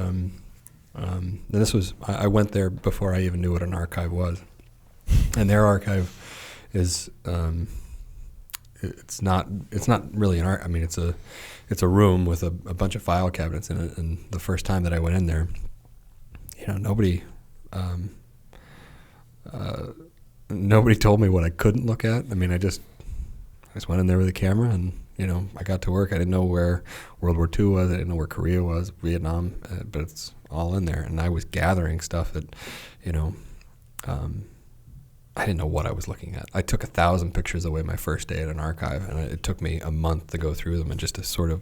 I went there before I even knew what an archive was, and their archive is. It's not really an art. I mean, it's a room with a bunch of file cabinets in it. And the first time that I went in there, nobody told me what I couldn't look at. I mean, I just went in there with a camera, and I got to work. I didn't know where World War II was. I didn't know where Korea was, Vietnam, but it's all in there. And I was gathering stuff that, I didn't know what I was looking at. I took 1,000 pictures away my first day at an archive, and it took me a month to go through them and just to sort of,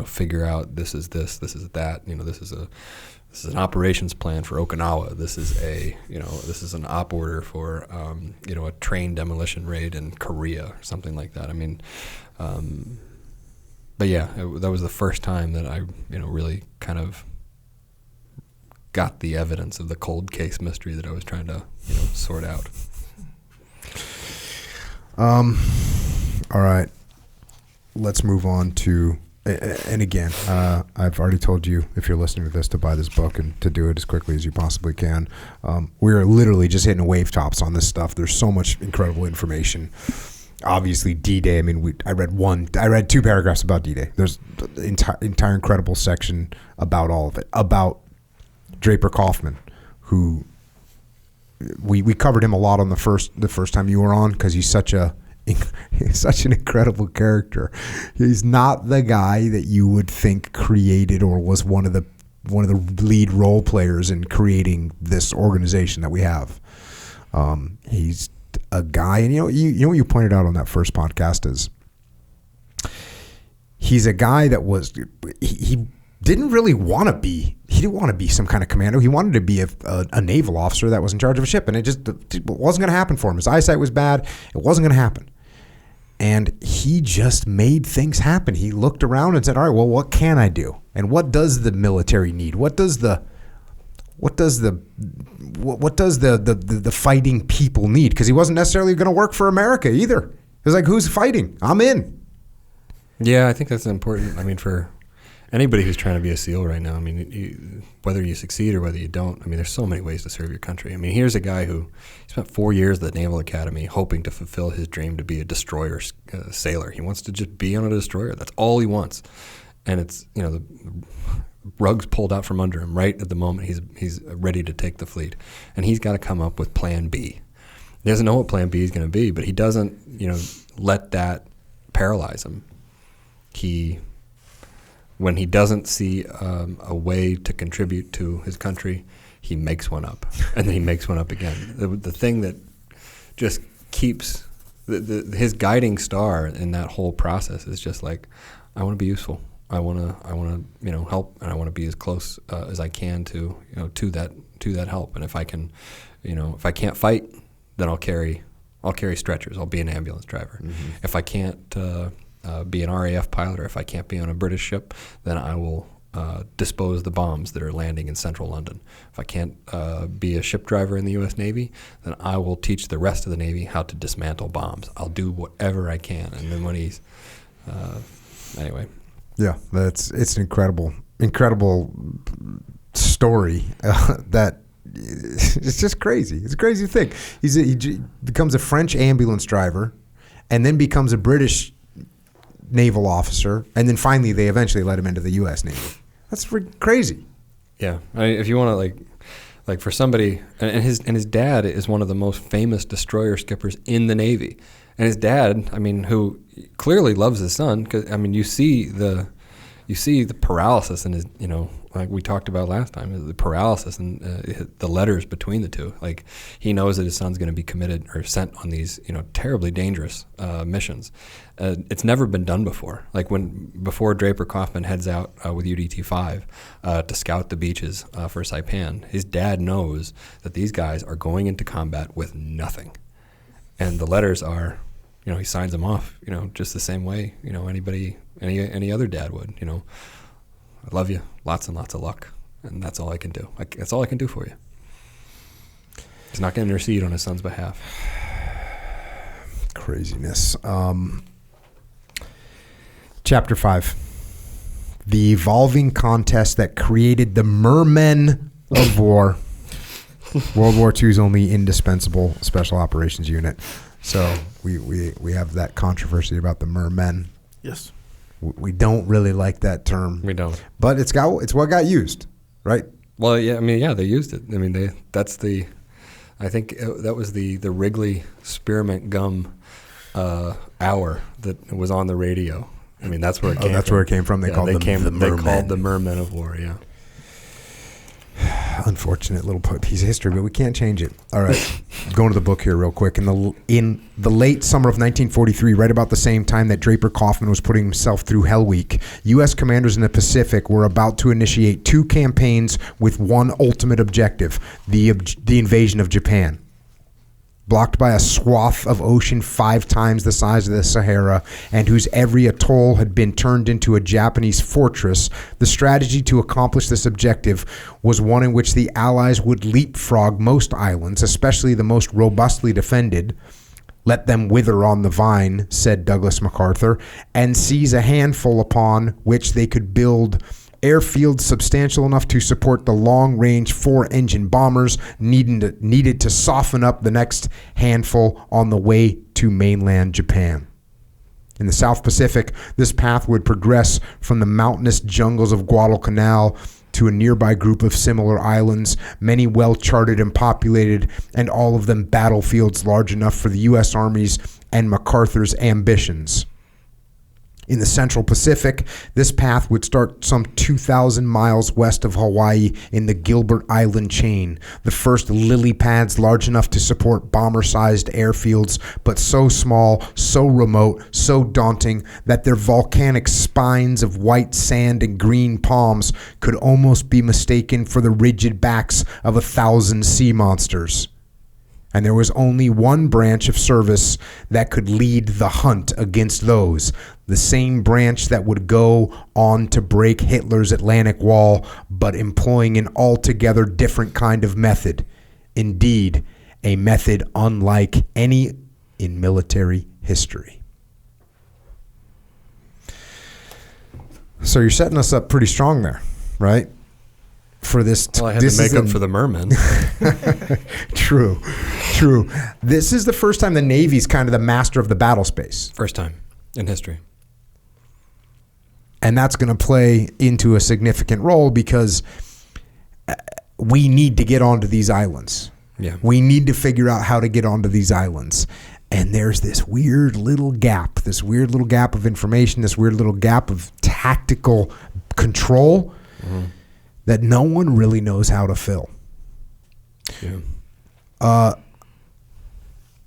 figure out this is this is that. This is an operations plan for Okinawa. This is an op order for, a train demolition raid in Korea or something like that. I mean, but yeah, that was the first time that I, really kind of got the evidence of the cold case mystery that I was trying to, sort out. All right, let's move on to, and again, I've already told you, if you're listening to this, to buy this book and to do it as quickly as you possibly can. We're literally just hitting wave tops on this stuff. There's so much incredible information. Obviously, D-Day. I mean, I read 2 paragraphs about D-Day. There's the entire incredible section about all of it, about Draper Kaufman, who we covered him a lot on the first time you were on, because he's such an incredible character. He's not the guy that you would think created or was one of the lead role players in creating this organization that we have. He's a guy, and what you pointed out on that first podcast is he's a guy that he didn't really want to be. He didn't want to be some kind of commando. He wanted to be a naval officer that was in charge of a ship, and it wasn't going to happen for him. His eyesight was bad. It wasn't going to happen. And he just made things happen. He looked around and said, all right, well, what can I do? And what does the military need? What does the fighting people need? Because he wasn't necessarily going to work for America either. It was like, who's fighting? I'm in. Yeah, I think that's important. I mean, for anybody who's trying to be a SEAL right now, I mean, whether you succeed or whether you don't, I mean, there's so many ways to serve your country. I mean, here's a guy who spent 4 years at the Naval Academy hoping to fulfill his dream to be a destroyer sailor. He wants to just be on a destroyer. That's all he wants. And it's, the rug's pulled out from under him right at the moment he's ready to take the fleet. And he's got to come up with plan B. He doesn't know what plan B is going to be, but he doesn't, let that paralyze him. When he doesn't see a way to contribute to his country, he makes one up, and then he makes one up again. The thing that just keeps his guiding star in that whole process is just like, I want to be useful. I want to help, and I want to be as close as I can to that help. And if I can, if I can't fight, then I'll carry stretchers. I'll be an ambulance driver. Mm-hmm. If I can't be an RAF pilot, or if I can't be on a British ship, then I will dispose the bombs that are landing in central London. If I can't be a ship driver in the U.S. Navy, then I will teach the rest of the Navy how to dismantle bombs. I'll do whatever I can. And then when he's anyway. Yeah, it's an incredible story that it's just crazy. It's a crazy thing. He becomes a French ambulance driver, and then becomes a British naval officer, and then finally they eventually let him into the U.S. Navy. That's crazy. Yeah, I mean, if you want to like for somebody, and his dad is one of the most famous destroyer skippers in the Navy, and his dad, I mean, who clearly loves his son, because I mean, you see the paralysis in his, like we talked about last time, the paralysis and the letters between the two. Like, he knows that his son's going to be committed or sent on these, terribly dangerous missions. It's never been done before. Like before Draper Kaufman heads out with UDT-5 to scout the beaches for Saipan, his dad knows that these guys are going into combat with nothing. And the letters are, he signs them off, just the same way, any other dad would, I love you, lots and lots of luck, and that's all I can do. That's all I can do for you. He's not going to intercede on his son's behalf. Craziness. Chapter 5. The evolving contest that created the mermen of war. World War II's only indispensable special operations unit. So we have that controversy about the mermen. Yes. We don't really like that term. We don't. But it's what got used, right? Well, yeah, I mean, yeah, they used it. I mean, I think that was the Wrigley spearmint gum hour that was on the radio. I mean, that's where it came from. That's where it came from. They called the mermen. They called the mermen of war, yeah. Unfortunate little piece of history, but we can't change it. All right, going to the book here real quick. In the late summer of 1943, right about the same time that Draper Kaufman was putting himself through Hell Week, U.S. commanders in the Pacific were about to initiate 2 campaigns with one ultimate objective: the invasion of Japan. Blocked by a swath of ocean 5 times the size of the Sahara, and whose every atoll had been turned into a Japanese fortress, the strategy to accomplish this objective was one in which the Allies would leapfrog most islands, especially the most robustly defended, let them wither on the vine, said Douglas MacArthur, and seize a handful upon which they could build airfields substantial enough to support the long-range 4-engine bombers needed to soften up the next handful on the way to mainland Japan. In the South Pacific, this path would progress from the mountainous jungles of Guadalcanal to a nearby group of similar islands, many well-charted and populated, and all of them battlefields large enough for the U.S. Army's and MacArthur's ambitions. In the Central Pacific, this path would start some 2,000 miles west of Hawaii in the Gilbert Island chain, the first lily pads large enough to support bomber-sized airfields, but so small, so remote, so daunting that their volcanic spines of white sand and green palms could almost be mistaken for the rigid backs of 1,000 sea monsters. And there was only one branch of service that could lead the hunt against those, the same branch that would go on to break Hitler's Atlantic Wall, but employing an altogether different kind of method. Indeed, a method unlike any in military history. So you're setting us up pretty strong there, right? For this, well, I had to make up for the mermen. True. This is the first time the Navy's kind of the master of the battle space. First time in history. And that's going to play into a significant role because we need to get onto these islands. Yeah. We need to figure out how to get onto these islands. And there's this weird little gap of information, this weird little gap of tactical control that no one really knows how to fill. Yeah.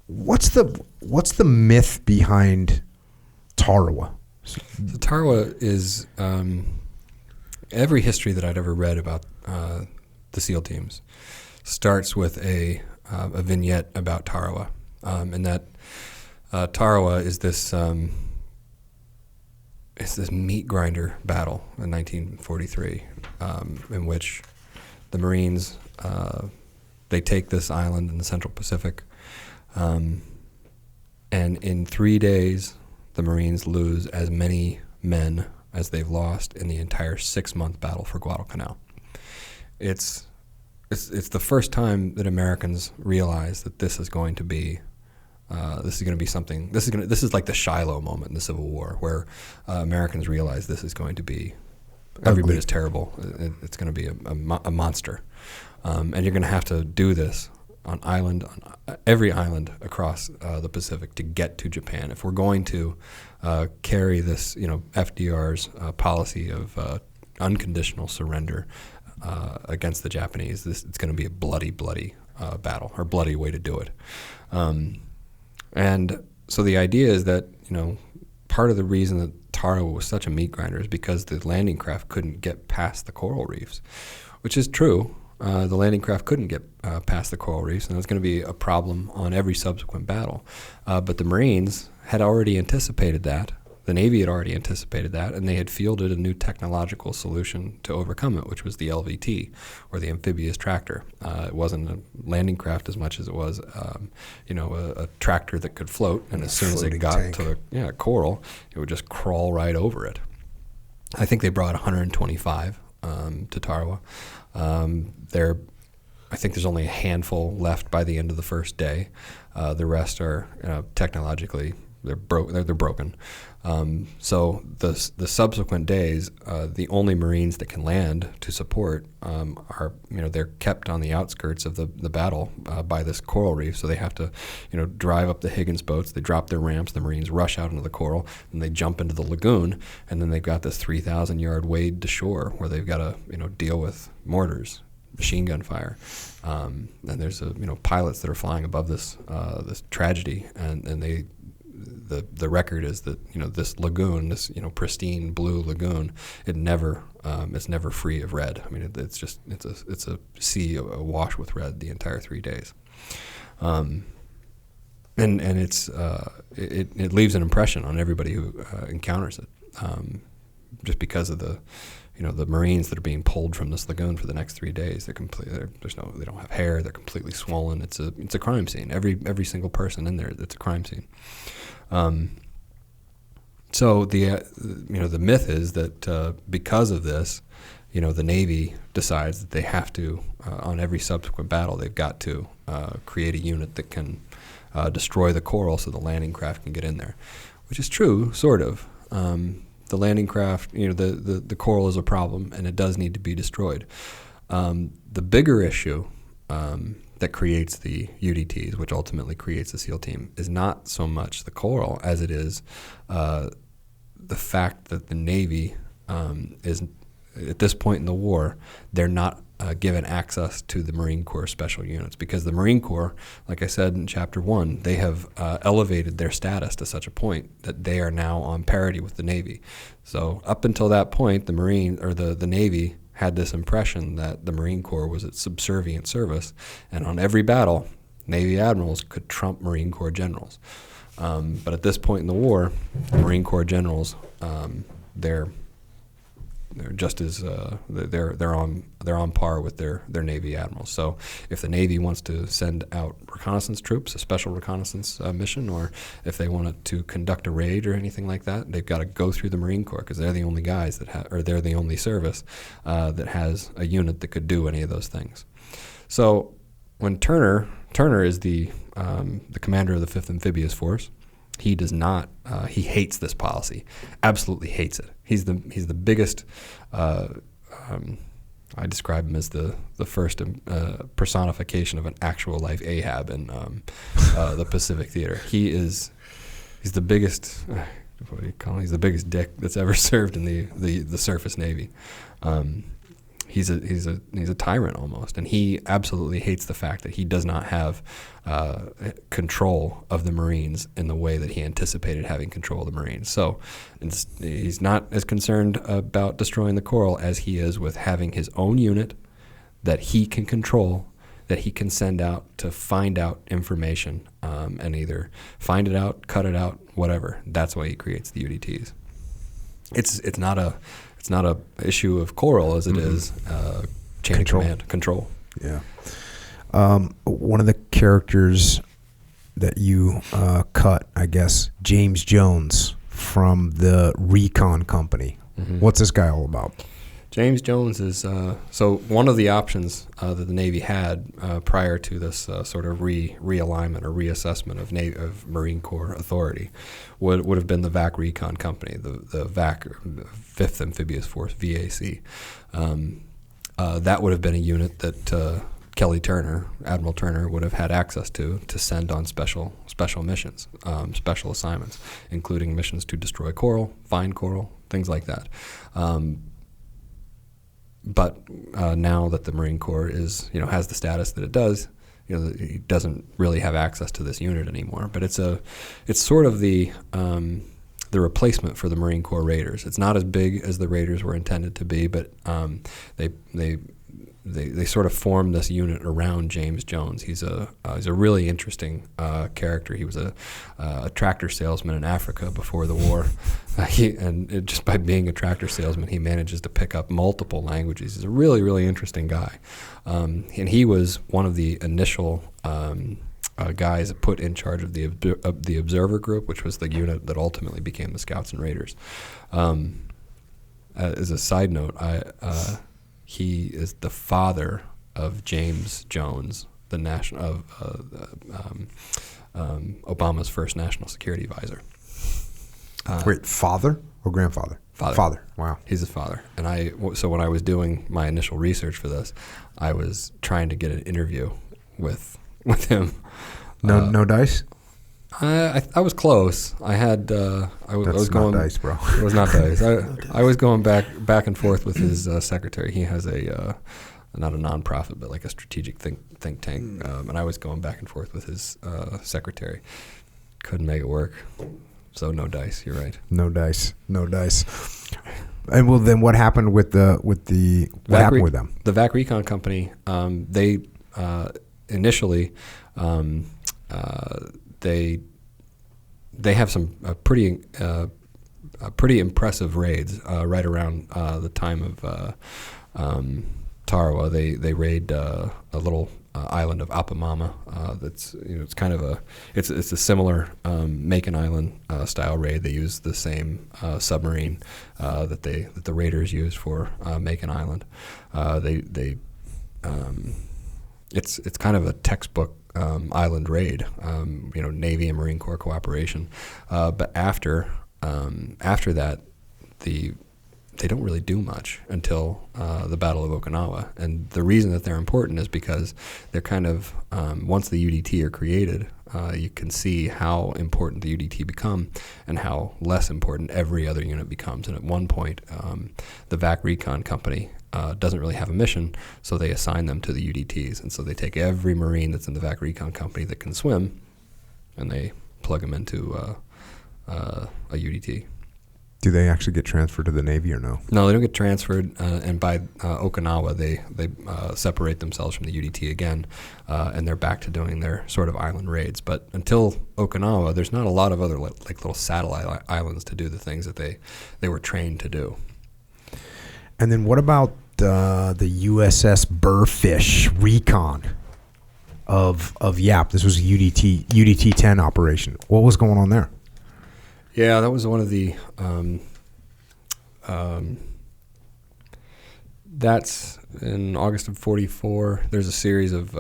What's the myth behind Tarawa? So Tarawa is every history that I'd ever read about the SEAL teams starts with a vignette about Tarawa, and that Tarawa is this meat grinder battle in 1943, in which the Marines they take this island in the Central Pacific, and in 3 days the Marines lose as many men as they've lost in the entire 6-month battle for Guadalcanal. It's it's the first time that Americans realize that this is going to be something. This is like the Shiloh moment in the Civil War, where Americans realize this is going to be every bit as terrible. It's going to be a monster, and you're going to have to do this on every island across the Pacific to get to Japan. If we're going to carry this, FDR's policy of unconditional surrender against the Japanese, it's going to be a bloody battle, or bloody way to do it. And so the idea is that, part of the reason that Tarawa was such a meat grinder is because the landing craft couldn't get past the coral reefs, which is true. The landing craft couldn't get past the coral reefs, and it was going to be a problem on every subsequent battle. But the Marines had already anticipated that. The Navy had already anticipated that, and they had fielded a new technological solution to overcome it, which was the LVT, or the amphibious tractor. It wasn't a landing craft as much as it was, a tractor that could float, and as soon as it got to the coral, it would just crawl right over it. I think they brought 125 to Tarawa. I think there's only a handful left by the end of the first day. The rest are technologically they're broken. So the subsequent days, the only Marines that can land to support are they're kept on the outskirts of the battle by this coral reef. So they have to drive up the Higgins boats. They drop their ramps. The Marines rush out into the coral, and they jump into the lagoon. And then they've got this 3,000-yard wade to shore where they've got to deal with mortars, machine gun fire, and there's pilots that are flying above this tragedy, and they. The record is that this lagoon, this pristine blue lagoon, it's never free of red. I mean, it's a sea awash with red the entire 3 days, and it leaves an impression on everybody who encounters it, just because of the Marines that are being pulled from this lagoon for the next 3 days. They don't have hair. They're completely swollen. It's a crime scene. Every single person in there, it's a crime scene. So the myth is that because of this, the Navy decides that they have to, on every subsequent battle, they've got to create a unit that can destroy the coral so the landing craft can get in there, which is true, sort of. The landing craft, the coral is a problem, and it does need to be destroyed. The bigger issue that creates the UDTs, which ultimately creates the SEAL team, is not so much the coral as it is the fact that the Navy is, at this point in the war, they're not given access to the Marine Corps special units, because the Marine Corps, like I said in Chapter 1, they have elevated their status to such a point that they are now on parity with the Navy. So up until that point, the Navy had this impression that the Marine Corps was its subservient service, and on every battle, Navy admirals could trump Marine Corps generals. But at this point in the war, Marine Corps generals, they're just as they're on par with their Navy admirals. So if the Navy wants to send out reconnaissance troops, a special reconnaissance mission, or if they want to conduct a raid or anything like that, they've got to go through the Marine Corps, because they're the only guys they're the only service that has a unit that could do any of those things. So when Turner is the commander of the 5th Amphibious Force, he does not. He hates this policy. Absolutely hates it. He's the biggest. I describe him as the first personification of an actual life Ahab in the Pacific Theater. He's the biggest. What do you call him? He's the biggest dick that's ever served in the surface Navy. He's a tyrant almost, and he absolutely hates the fact that he does not have control of the Marines in the way that he anticipated having control of the Marines. So he's not as concerned about destroying the coral as he is with having his own unit that he can control, that he can send out to find out information and either find it out, cut it out, whatever. That's why he creates the UDTs. It's not a issue of coral as it is chain of command control. Yeah. One of the characters that you cut, I guess, James Jones from the Recon Company. Mm-hmm. What's this guy all about? James Jones is so one of the options that the Navy had prior to this sort of realignment or reassessment of Marine Corps authority would have been the VAC Recon Company, the VAC, 5th Amphibious Force, VAC. That would have been a unit that Kelly Turner, Admiral Turner, would have had access to send on special missions, special assignments, including missions to destroy coral, find coral, things like that. But now that the Marine Corps has the status that it does, he doesn't really have access to this unit anymore. But it's sort of the replacement for the Marine Corps Raiders. It's not as big as the Raiders were intended to be, but they sort of formed this unit around James Jones. He's a really interesting character. He was a tractor salesman in Africa before the war, just by being a tractor salesman, he manages to pick up multiple languages. He's a really, really interesting guy, and he was one of the initial guys put in charge of the Observer Group, which was the unit that ultimately became the Scouts and Raiders. As a side note, he is the father of James Jones, the Obama's first national security advisor. Wait, father or grandfather? Father. Wow. He's his father. And so when I was doing my initial research for this, I was trying to get an interview with him. No dice? I was close. I had I was going. Not dice, bro. It was not dice. I was going back and forth with his secretary. He has not a nonprofit, but like a strategic think tank, and I was going back and forth with his secretary. Couldn't make it work. So no dice. You're right. No dice. And well, then what happened with them? The VAC Recon Company. They initially. They have some pretty impressive raids right around the time of Tarawa. They raid a little island of Apamama. That's it's kind of it's a similar Macon Island style raid. They use the same submarine that the raiders use for Macon Island. It's kind of a textbook island raid, Navy and Marine Corps cooperation. But after that, they don't really do much until the Battle of Okinawa. And the reason that they're important is because they're kind of, once the UDT are created, you can see how important the UDT become and how less important every other unit becomes. And at one point, the VAC Recon Company doesn't really have a mission, so they assign them to the UDTs. And so they take every Marine that's in the VAC Recon Company that can swim, and they plug them into a UDT. Do they actually get transferred to the Navy or no? No, they don't get transferred, and by Okinawa, they separate themselves from the UDT again, and they're back to doing their sort of island raids. But until Okinawa, there's not a lot of other like little satellite islands to do the things that they were trained to do. And then what about the USS Burrfish Recon of Yap? This was a UDT 10 operation. What was going on there? Yeah, that was one of the. That's in August of '44. There's a series of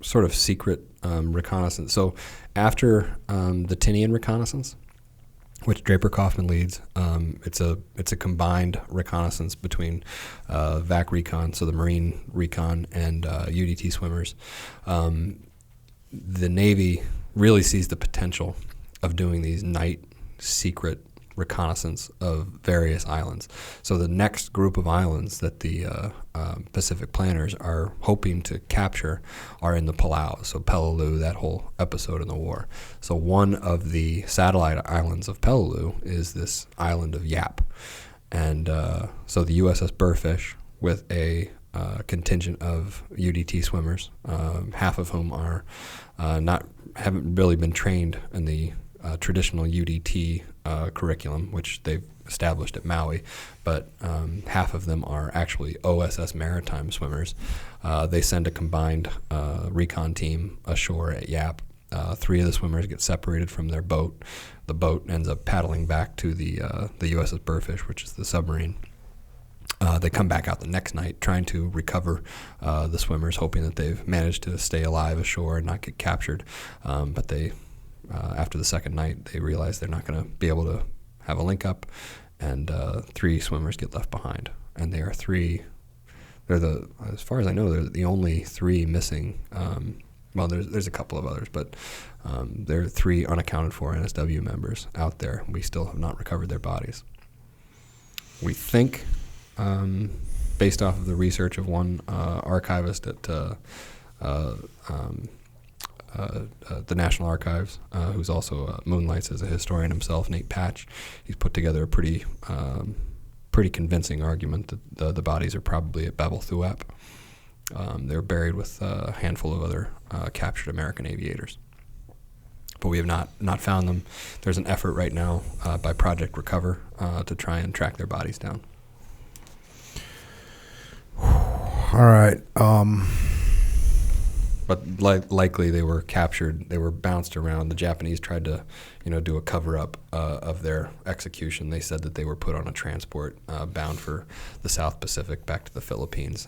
sort of secret reconnaissance. So after the Tinian reconnaissance, which Draper Kaufman leads, it's a combined reconnaissance between VAC Recon, so the Marine Recon, and UDT swimmers. The Navy really sees the potential of doing these night secret reconnaissance of various islands. So the next group of islands that the Pacific planners are hoping to capture are in the Palau. So Peleliu, that whole episode in the war. So one of the satellite islands of Peleliu is this island of Yap. And so the USS Burrfish, with a contingent of UDT swimmers, half of whom are haven't really been trained in the traditional UDT curriculum, which they've established at Maui, but half of them are actually OSS Maritime swimmers. They send a combined recon team ashore at Yap. 3 of the swimmers get separated from their boat. The boat ends up paddling back to the USS Burrfish, which is the submarine. They come back out the next night trying to recover the swimmers, hoping that they've managed to stay alive ashore and not get captured. But they, after the second night, they realize they're not going to be able to have a link up, and 3 swimmers get left behind. And they are 3. As far as I know, they're the only 3 missing. Well, there's a couple of others, but there are 3 unaccounted for NSW members out there. We still have not recovered their bodies. We think, based off of the research of one archivist at the National Archives, who's also moonlights as a historian himself, Nate Patch, he's put together a pretty convincing argument that the bodies are probably at Bab el-Thuap. They're buried with a handful of other captured American aviators. But we have not found them. There's an effort right now by Project Recover to try and track their bodies down. All right. But likely they were captured. They were bounced around. The Japanese tried to, do a cover-up of their execution. They said that they were put on a transport bound for the South Pacific back to the Philippines.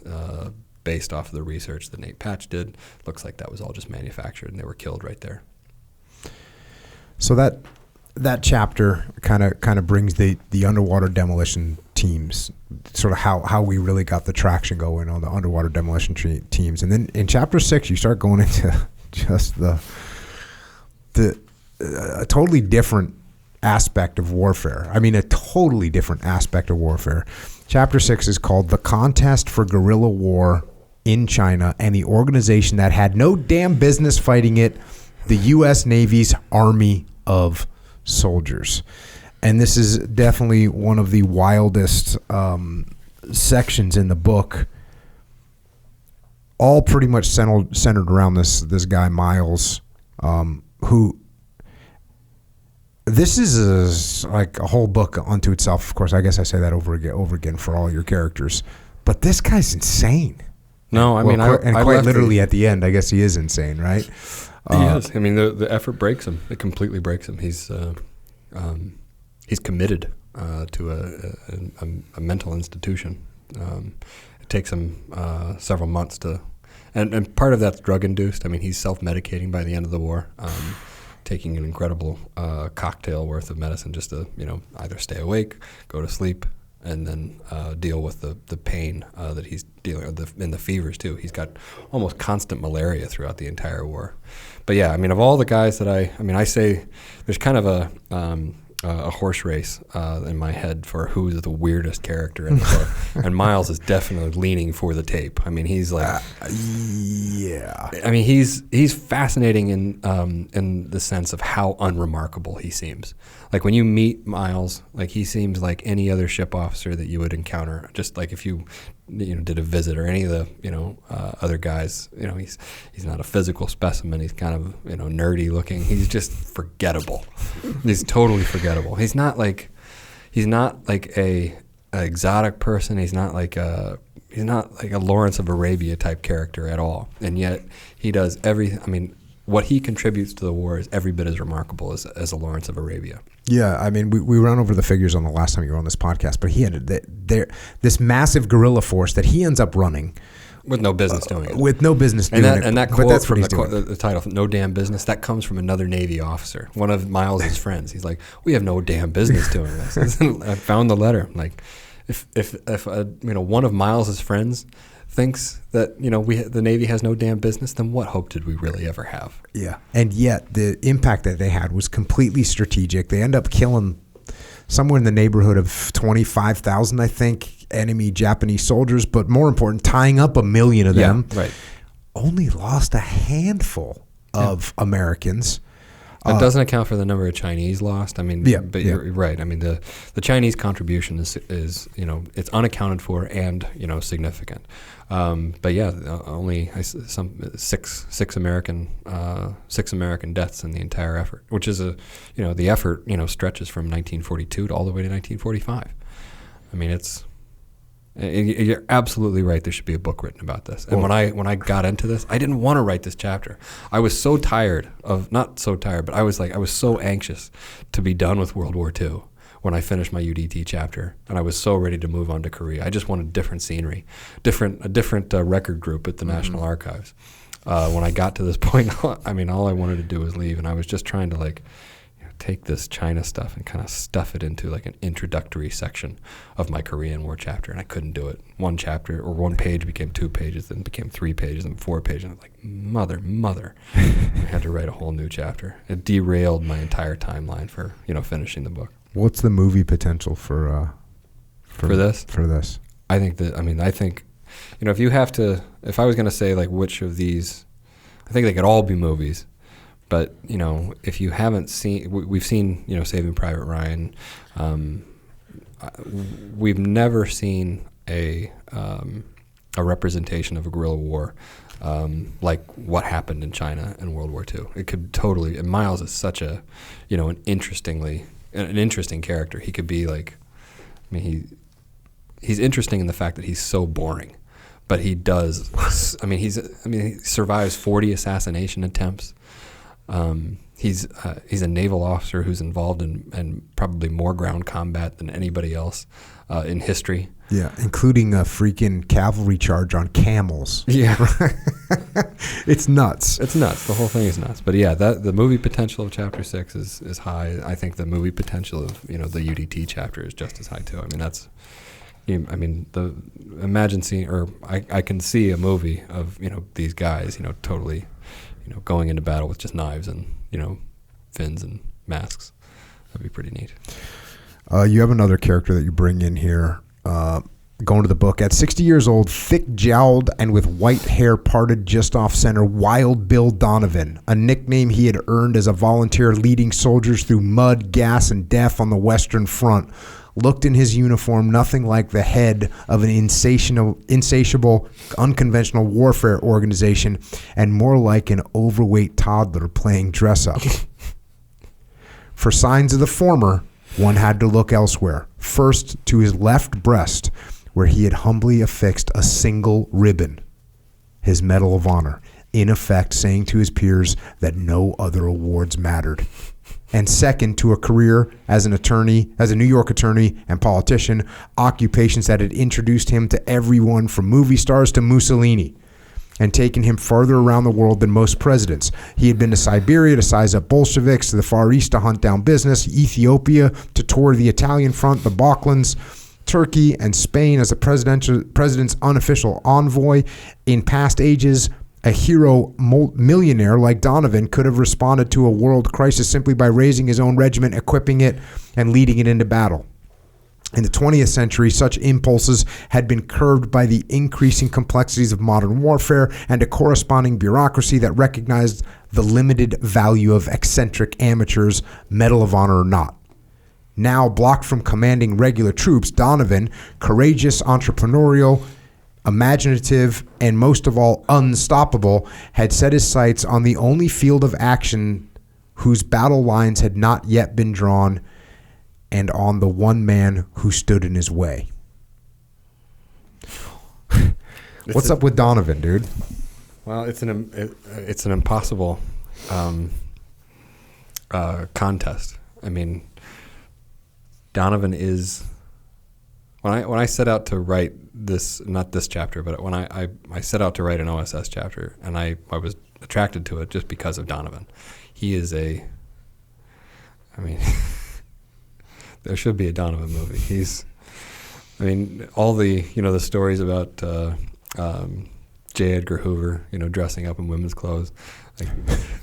Based off of the research that Nate Patch did, looks like that was all just manufactured, and they were killed right there. So that chapter kind of brings the underwater demolition teams, sort of how we really got the traction going on the underwater demolition teams. And then in chapter 6, you start going into just a totally different aspect of warfare. I mean, a totally different aspect of warfare. Chapter 6 is called The Contest for Guerrilla War in China and the organization that had no damn business fighting it, the U.S. Navy's Army of Soldiers. And this is definitely one of the wildest sections in the book, all pretty much centered around this guy Miles, who this is like a whole book unto itself. Of course, I guess I say that over again for all your characters, but this guy's insane. No, I mean, quite literally at the end, I guess he is insane, right? He is. I mean, the effort breaks him. It completely breaks him. He's committed to a mental institution. It takes him several months to, and part of that's drug induced. I mean, he's self-medicating by the end of the war, taking an incredible cocktail worth of medicine just to either stay awake, go to sleep, and then deal with the pain that he's dealing with, and the fevers too. He's got almost constant malaria throughout the entire war. But yeah, I mean, of all the guys that I say there's kind of a horse race in my head for who's the weirdest character in the book, and Miles is definitely leaning for the tape. I mean, he's like, yeah. I mean, he's fascinating in the sense of how unremarkable he seems. Like when you meet Miles, like he seems like any other ship officer that you would encounter. Just like if you did a visit, or any of the other guys. He's not a physical specimen. He's kind of nerdy looking. He's just forgettable. He's totally forgettable. He's not like a exotic person. He's not like a Lawrence of Arabia type character at all. And yet he does what he contributes to the war is every bit as remarkable as a Lawrence of Arabia. Yeah, I mean, we ran over the figures on the last time you were on this podcast, but he had this massive guerrilla force that he ends up running. With no business doing it. With no business doing it. And that quote from the title, "No damn business," that comes from another Navy officer, one of Miles's friends. He's like, "We have no damn business doing this." I found the letter. Like, if one of Miles's friends thinks that the Navy has no damn business, then what hope did we really ever have? Yeah, and yet the impact that they had was completely strategic. They end up killing somewhere in the neighborhood of 25,000, I think, enemy Japanese soldiers, but more important, tying up 1 million of them. Yeah, right. Only lost a handful of Americans. That doesn't account for the number of Chinese lost. I mean, you're right. I mean, the Chinese contribution is it's unaccounted for and significant. But yeah, only six American deaths in the entire effort, which is the effort stretches from 1942 to all the way to 1945. I mean, you're absolutely right. There should be a book written about this. And when I got into this, I didn't want to write this chapter. I was not so tired, but I was so anxious to be done with World War II. when I finished my UDT chapter, and I was so ready to move on to Korea. I just wanted different scenery, a different record group at the National Archives. When I got to this point, I mean, all I wanted to do was leave, and I was just trying to like take this China stuff and kind of stuff it into like an introductory section of my Korean War chapter, and I couldn't do it. One chapter or one page became 2 pages, then became 3 pages, and 4 pages. And I was like, mother. I had to write a whole new chapter. It derailed my entire timeline for finishing the book. What's the movie potential for this? For this, I think if I was going to say like which of these, I think they could all be movies. But if you haven't seen, we've seen Saving Private Ryan. We've never seen a representation of a guerrilla war like what happened in China in World War II. It could totally. And Miles is such a an interesting character. He could be like, I mean, he's interesting in the fact that he's so boring, but he does. he survives 40 assassination attempts. He's a naval officer who's involved in probably more ground combat than anybody else in history. Yeah, including a freaking cavalry charge on camels. Yeah, it's nuts. It's nuts. The whole thing is nuts. But yeah, the movie potential of Chapter 6 is high. I think the movie potential of the UDT chapter is just as high too. I mean imagine seeing, or I can see a movie of these guys totally. Going into battle with just knives and, fins and masks. That'd be pretty neat. You have another character that you bring in here, going to the book. At 60 years old, thick-jowled and with white hair parted just off center, Wild Bill Donovan, a nickname he had earned as a volunteer leading soldiers through mud, gas, and death on the Western Front, looked in his uniform nothing like the head of an insatiable, unconventional warfare organization, and more like an overweight toddler playing dress-up. For signs of the former, one had to look elsewhere. First, to his left breast, where he had humbly affixed a single ribbon, his Medal of Honor, in effect saying to his peers that no other awards mattered. And second, to a career as an attorney, as a New York attorney and politician, occupations that had introduced him to everyone from movie stars to Mussolini and taken him farther around the world than most presidents. He had been to Siberia to size up Bolsheviks, to the Far East to hunt down business, Ethiopia to tour the Italian front, the Balkans, Turkey, and Spain as the president's unofficial envoy. In past ages, a hero millionaire like Donovan could have responded to a world crisis simply by raising his own regiment, equipping it, and leading it into battle. In the 20th century, such impulses had been curbed by the increasing complexities of modern warfare and a corresponding bureaucracy that recognized the limited value of eccentric amateurs, Medal of Honor or not. Now blocked from commanding regular troops, Donovan, courageous, entrepreneurial, imaginative, and most of all unstoppable, had set his sights on the only field of action whose battle lines had not yet been drawn, and on the one man who stood in his way. What's up with Donovan, dude? Well, it's an impossible contest. I mean, Donovan is. When I set out to write this, not this chapter, but when I set out to write an OSS chapter, and I was attracted to it just because of Donovan. He is there should be a Donovan movie. All the, the stories about J. Edgar Hoover, dressing up in women's clothes. Like,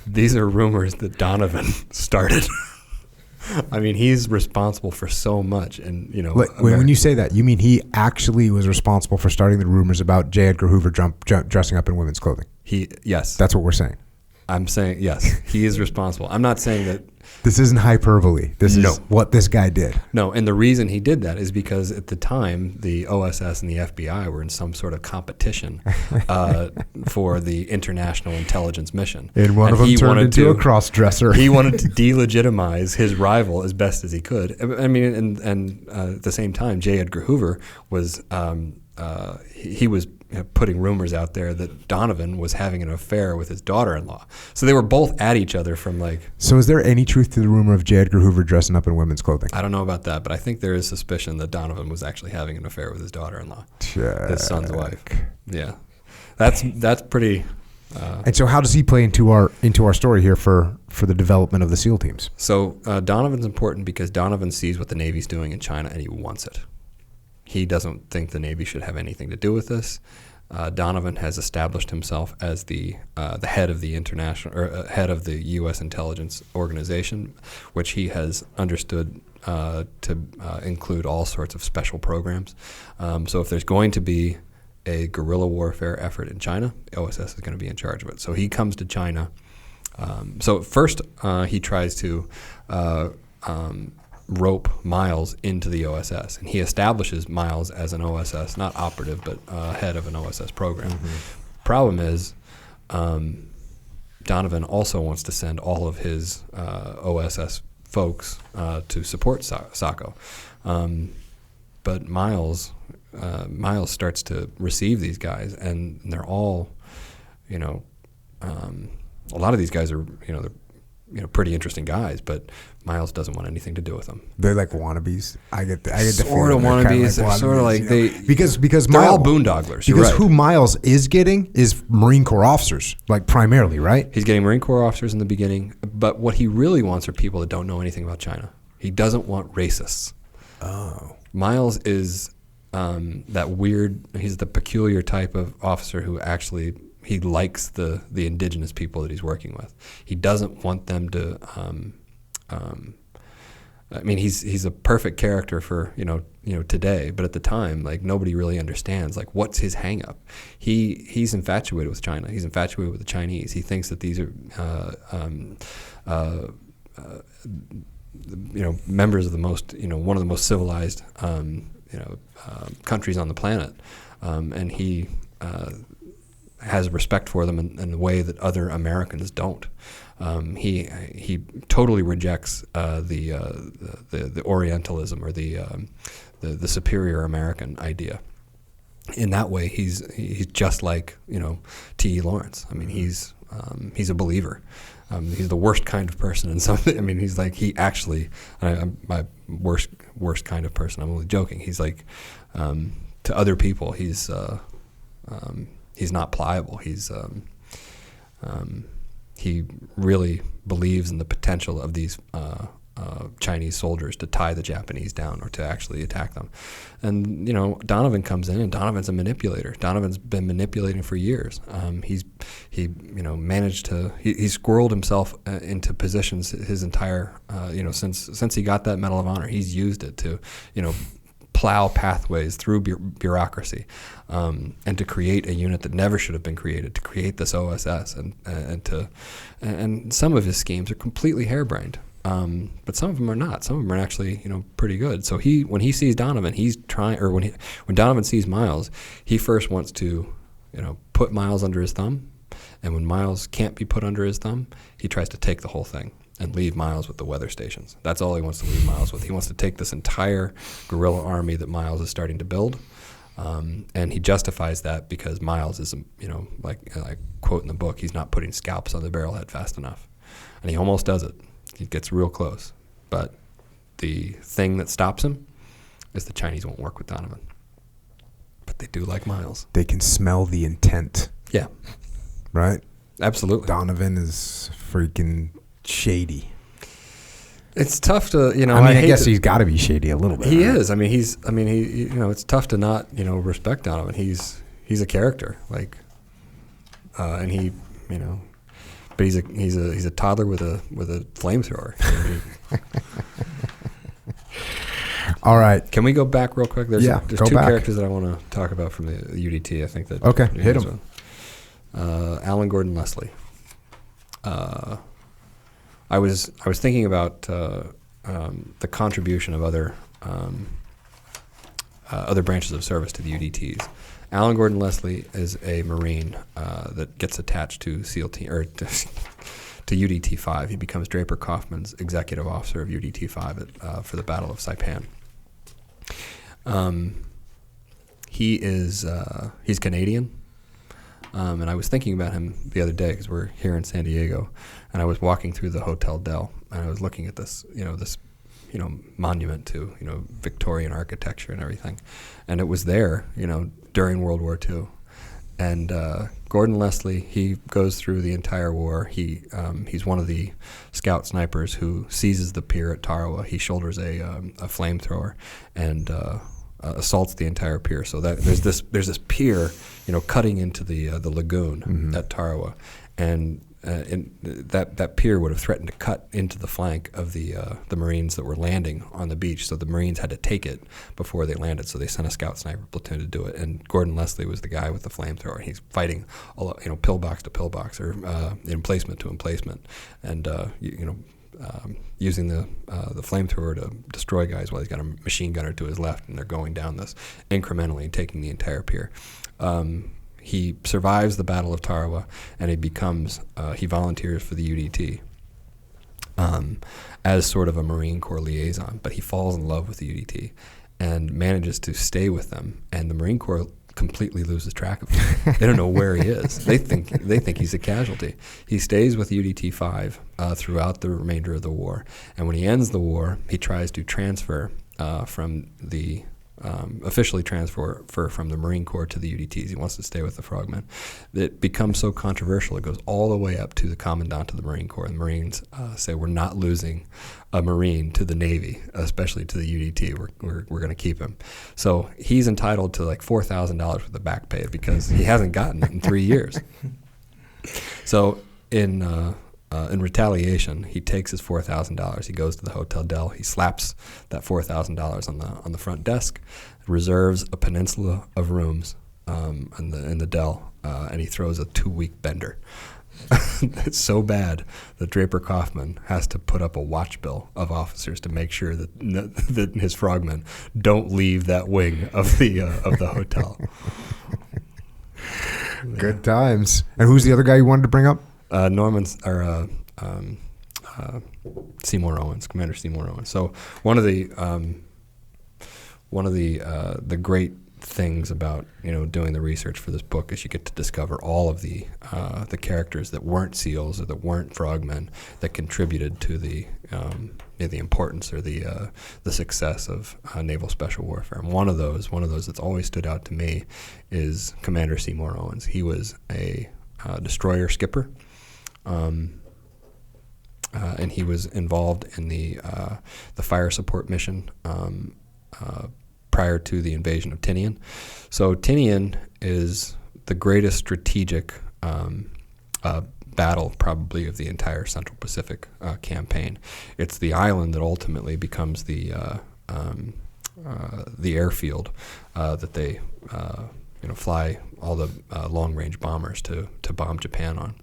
these are rumors that Donovan started. I mean, he's responsible for so much, and when you say that, you mean he actually was responsible for starting the rumors about J. Edgar Hoover dressing up in women's clothing? Yes, that's what we're saying. I'm saying yes, he is responsible. I'm not saying that. This isn't hyperbole. This is what this guy did. No, and the reason he did that is because at the time, the OSS and the FBI were in some sort of competition for the international intelligence mission. And one of them turned into a cross-dresser. He wanted to delegitimize his rival as best as he could. I mean, and at the same time, J. Edgar Hoover was he putting rumors out there that Donovan was having an affair with his daughter-in-law. So they were both at each other from like. So is there any truth to the rumor of J. Edgar Hoover dressing up in women's clothing? I don't know about that, but I think there is suspicion that Donovan was actually having an affair with his daughter-in-law, his son's wife. Yeah, that's pretty. And so how does he play into our story here for the development of the SEAL teams? So Donovan's important because Donovan sees what the Navy's doing in China and he wants it. He doesn't think the Navy should have anything to do with this. Donovan has established himself as the head of the head of the U.S. intelligence organization, which he has understood to include all sorts of special programs. So if there's going to be a guerrilla warfare effort in China, OSS is going to be in charge of it. So he comes to China. So first he tries to rope Miles into the OSS, and he establishes Miles as an OSS, not operative, but head of an OSS program. Mm-hmm. Problem is, Donovan also wants to send all of his OSS folks to support Jocko, but Miles starts to receive these guys, and they're all, a lot of these guys are, they're pretty interesting guys, but Miles doesn't want anything to do with them. They're like wannabes. I get the sort of wannabes. They're sort of like because they're all boondogglers. Because right. Who Miles is getting is Marine Corps officers, like primarily, right? He's getting Marine Corps officers in the beginning, but what he really wants are people that don't know anything about China. He doesn't want racists. Oh, Miles is that weird. He's the peculiar type of officer who actually. He likes the indigenous people that he's working with. He doesn't want them to. He's a perfect character for today, but at the time, like nobody really understands like what's his hang up. He's infatuated with China. He's infatuated with the Chinese. He thinks that these are members of the most one of the most civilized countries on the planet, and he. Has respect for them in the way that other Americans don't. He totally rejects the Orientalism or the superior American idea. In that way, he's just like T.E. Lawrence. I mean, he's a believer. He's the worst kind of person in something. I mean, he's like I'm my worst kind of person. I'm only joking. He's like to other people. He's not pliable. He really believes in the potential of these Chinese soldiers to tie the Japanese down or to actually attack them. And Donovan comes in, and Donovan's a manipulator. Donovan's been manipulating for years. He managed to he squirreled himself into positions his entire since he got that Medal of Honor. He's used it to plow pathways through bureaucracy, and to create a unit that never should have been created, to create this OSS, and some of his schemes are completely harebrained, but some of them are not. Some of them are actually pretty good. So when he sees Donovan, when Donovan sees Miles, he first wants to put Miles under his thumb, and when Miles can't be put under his thumb, he tries to take the whole thing and leave Miles with the weather stations. That's all he wants to leave Miles with. He wants to take this entire guerrilla army that Miles is starting to build, and he justifies that because Miles is, like I quote in the book, he's not putting scalps on the barrelhead fast enough. And he almost does it. He gets real close. But the thing that stops him is the Chinese won't work with Donovan. But they do like Miles. They can smell the intent. Yeah. Right? Absolutely. Donovan is freaking shady. It's tough to, I guess he's got to be shady a little bit. He right? is. It's tough to not, respect Donovan. He's a character, like, and he, but he's a toddler with a flamethrower. All right. Can we go back real quick? There's two back. characters that I want to talk about from the UDT. I think that. Okay, hit him. Alan Gordon Leslie. I was thinking about the contribution of other branches of service to the UDTs. Alan Gordon Leslie is a Marine that gets attached to SEAL team or to UDT 5. He becomes Draper Kaufman's executive officer of UDT 5 for the Battle of Saipan. he's Canadian. And I was thinking about him the other day because we're here in San Diego, and I was walking through the Hotel Del, and I was looking at this monument to, Victorian architecture and everything. And it was there, during World War II. And Gordon Leslie, he goes through the entire war. He's one of the scout snipers who seizes the pier at Tarawa. He shoulders a flamethrower and assaults the entire pier. So that there's this pier, cutting into the lagoon at Tarawa, and that pier would have threatened to cut into the flank of the Marines that were landing on the beach. So the Marines had to take it before they landed. So they sent a scout sniper platoon to do it. And Gordon Leslie was the guy with the flamethrower. He's fighting, pillbox to pillbox, or emplacement to emplacement, and using the flamethrower to destroy guys while he's got a machine gunner to his left, and they're going down this incrementally and taking the entire pier. He survives the Battle of Tarawa, and he volunteers for the UDT as sort of a Marine Corps liaison, but he falls in love with the UDT and manages to stay with them, and the Marine Corps completely loses track of him. They don't know where he is. They think he's a casualty. He stays with UDT 5 throughout the remainder of the war, and when he ends the war, he tries to transfer officially transfer from the Marine Corps to the UDTs. He wants to stay with the Frogmen. It becomes so controversial. It goes all the way up to the Commandant of the Marine Corps. The Marines say, we're not losing a Marine to the Navy, especially to the UDT. We're going to keep him. So he's entitled to like $4,000 worth of back pay because he hasn't gotten it in 3 years. So in retaliation, he takes his $4,000. He goes to the Hotel Del. He slaps that $4,000 on the front desk, reserves a peninsula of rooms in the Del, and he throws a 2-week bender. It's so bad that Draper Kaufman has to put up a watch bill of officers to make sure that his frogmen don't leave that wing of the hotel. Good times. And who's the other guy you wanted to bring up? Seymour Owens, Commander Seymour Owens. So one of the great things about doing the research for this book is you get to discover all of the characters that weren't SEALs or that weren't frogmen that contributed to the importance or the success of naval special warfare. And one of those that's always stood out to me is Commander Seymour Owens. He was a destroyer skipper. And he was involved in the fire support mission prior to the invasion of Tinian. So Tinian is the greatest strategic battle probably of the entire Central Pacific campaign. It's the island that ultimately becomes the airfield that they fly all the long-range bombers to bomb Japan on.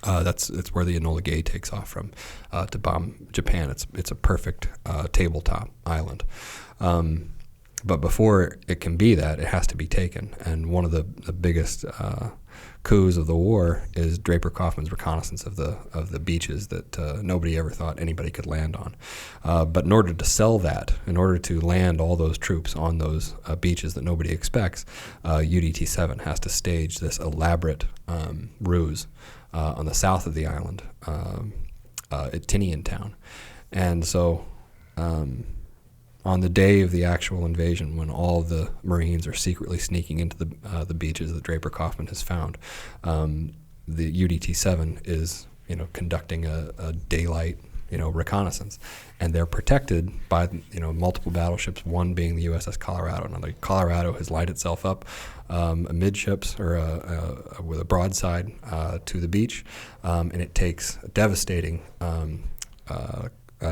That's where the Enola Gay takes off from to bomb Japan. It's a perfect tabletop island. But before it can be that, it has to be taken. And one of the biggest coups of the war is Draper Kaufman's reconnaissance of the beaches that nobody ever thought anybody could land on. But in order to sell that, in order to land all those troops on those beaches that nobody expects, UDT 7 has to stage this elaborate ruse on the south of the island at Tinian Town. And so on the day of the actual invasion, when all the Marines are secretly sneaking into the beaches that Draper Kaufman has found, the UDT 7 is conducting a daylight reconnaissance, and they're protected by multiple battleships, one being the USS Colorado. Now the Colorado has lined itself up amidships or with a broadside to the beach, and it takes a devastating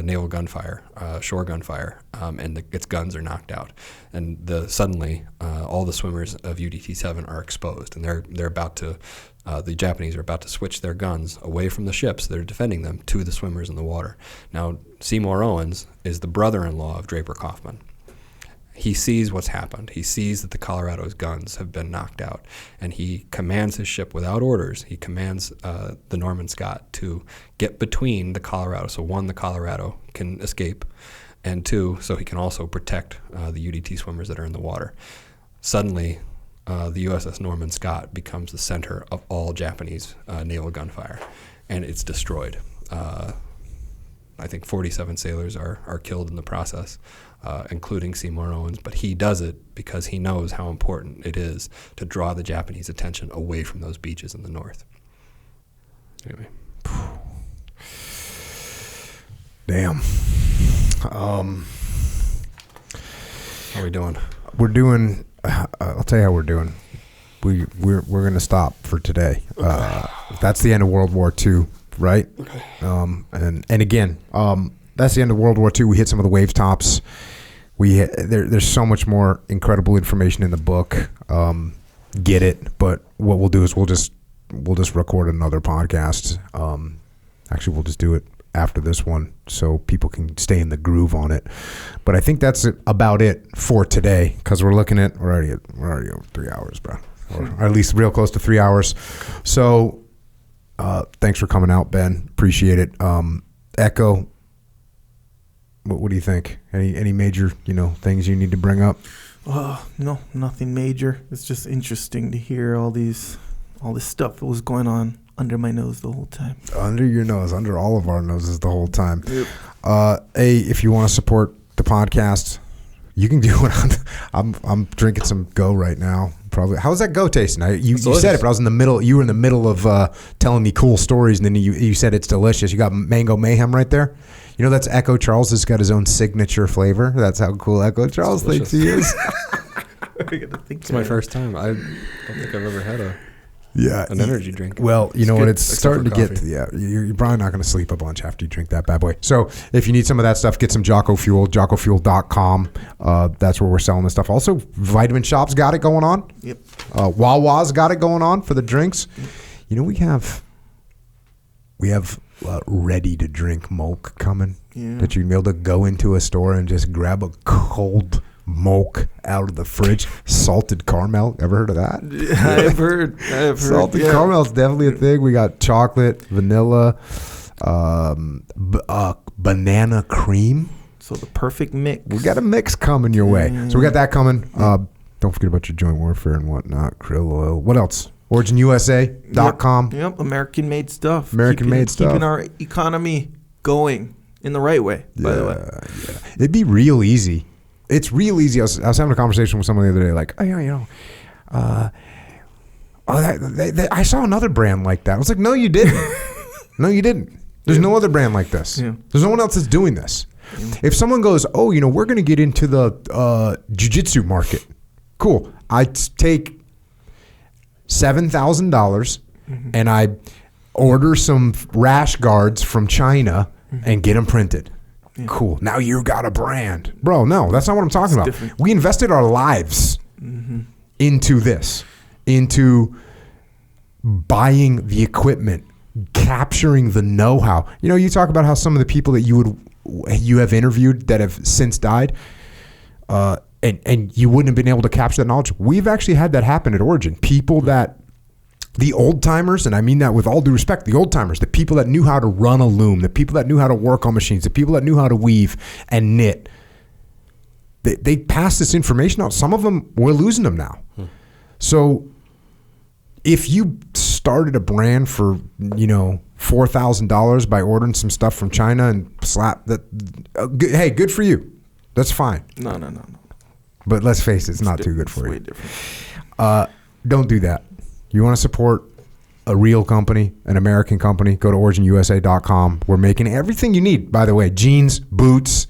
naval gunfire, shore gunfire, and its guns are knocked out. And suddenly all the swimmers of UDT 7 are exposed, and they're about to. The Japanese are about to switch their guns away from the ships that are defending them to the swimmers in the water. Now, Seymour Owens is the brother-in-law of Draper Kaufman. He sees what's happened. He sees that the Colorado's guns have been knocked out, and he commands his ship without orders. He commands the Norman Scott to get between the Colorado. So one, the Colorado can escape, and two, so he can also protect the UDT swimmers that are in the water. suddenly the USS Norman Scott becomes the center of all Japanese naval gunfire, and it's destroyed. I think 47 sailors are killed in the process, including Seymour Owens, but he does it because he knows how important it is to draw the Japanese attention away from those beaches in the north. Anyway. Damn. How are we doing? We're doing. I'll tell you how we're doing. We're gonna stop for today. That's the end of World War II, right? Okay. And again, that's the end of World War II. We hit some of the wave tops. There's so much more incredible information in the book. Get it, but what we'll do is we'll just record another podcast. Actually, we'll just do it after this one so people can stay in the groove on it. But I think that's about it for today, because we're already over 3 hours, bro, or at least real close to 3 hours. So thanks for coming out, Ben. Appreciate it. Echo, what do you think? Any major things you need to bring up? No, nothing major. It's just interesting to hear all this stuff that was going on under my nose the whole time. Under your nose, under all of our noses the whole time. Yep. If you want to support the podcast, you can do it. I'm drinking some Go right now. Probably. How's that Go tasting? You said it, but I was in the middle. You were in the middle of telling me cool stories, and then you said it's delicious. You got Mango Mayhem right there. That's Echo Charles has got his own signature flavor. That's how cool Echo Charles thinks he is. It's my first time. I don't think I've ever had an energy drink. Well, you know what? It's starting to coffee. get. You're probably not going to sleep a bunch after you drink that bad boy. So if you need some of that stuff, get some Jocko Fuel, jockofuel.com. That's where we're selling this stuff. Also, Vitamin Shop's got it going on. Yep. Wawa's got it going on for the drinks. Yep. We have ready to drink milk coming. Yeah. That you can be able to go into a store and just grab a cold milk out of the fridge. Salted caramel. Ever heard of that? I've heard. Salted caramel is definitely a thing. We got chocolate, vanilla, banana cream. So the perfect mix. We got a mix coming your way. So we got that coming. Don't forget about your joint warfare and whatnot. Krill oil. What else? OriginUSA.com. Yep. American-made stuff. American-made stuff. Keeping our economy going in the right way, by the way. Yeah. It'd be real easy. It's real easy. I was having a conversation with someone the other day, like, I saw another brand like that. I was like, no, you didn't. No, you didn't. There's no other brand like this. Yeah. There's no one else that's doing this. Yeah. If someone goes, we're going to get into the jiu-jitsu market. Cool. I take $7,000 and I order some rash guards from China and get them printed. Yeah. Cool. Now you got a brand. Bro, no, that's not what I'm talking about. Different. We invested our lives into this, into buying the equipment, capturing the know-how. You talk about how some of the people that you have interviewed that have since died, and you wouldn't have been able to capture that knowledge. We've actually had that happen at Origin. People that, the old timers, and I mean that with all due respect, the old timers, the people that knew how to run a loom, the people that knew how to work on machines, the people that knew how to weave and knit, they passed this information out. Some of them, we're losing them now. So if you started a brand for, $4,000 by ordering some stuff from China and slap that, hey, good for you. That's fine. No. But let's face it, it's not too good for you. Way different. Don't do that. You want to support a real company, an American company, go to OriginUSA.com. We're making everything you need, by the way. Jeans, boots,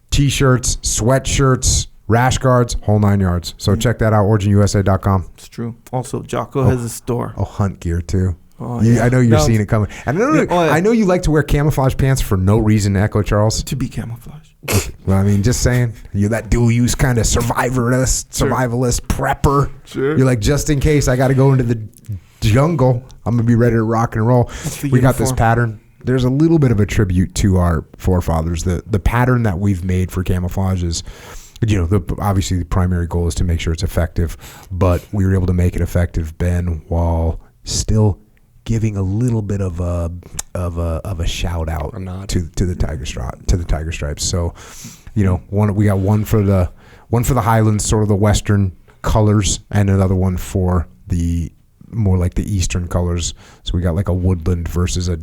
T-shirts, sweatshirts, rash guards, whole 9 yards. So check that out, OriginUSA.com. It's true. Also, Jocko has a store. Oh, hunt gear too. Oh, yeah. I know you're seeing it coming. And I know you like to wear camouflage pants for no reason, Echo Charles. To be camouflage. Well, I mean, just saying. You're that dual-use kind of survivalist prepper. Sure. You're like, just in case I got to go into the jungle, I'm going to be ready to rock and roll. We got this pattern. There's a little bit of a tribute to our forefathers. The pattern that we've made for camouflage is, obviously the primary goal is to make sure it's effective, but we were able to make it effective, Ben, while still giving a little bit of a shout out to the tiger stripes. So, we got one for the Highlands, sort of the western colors, and another one for the more like the eastern colors. So we got like a woodland versus a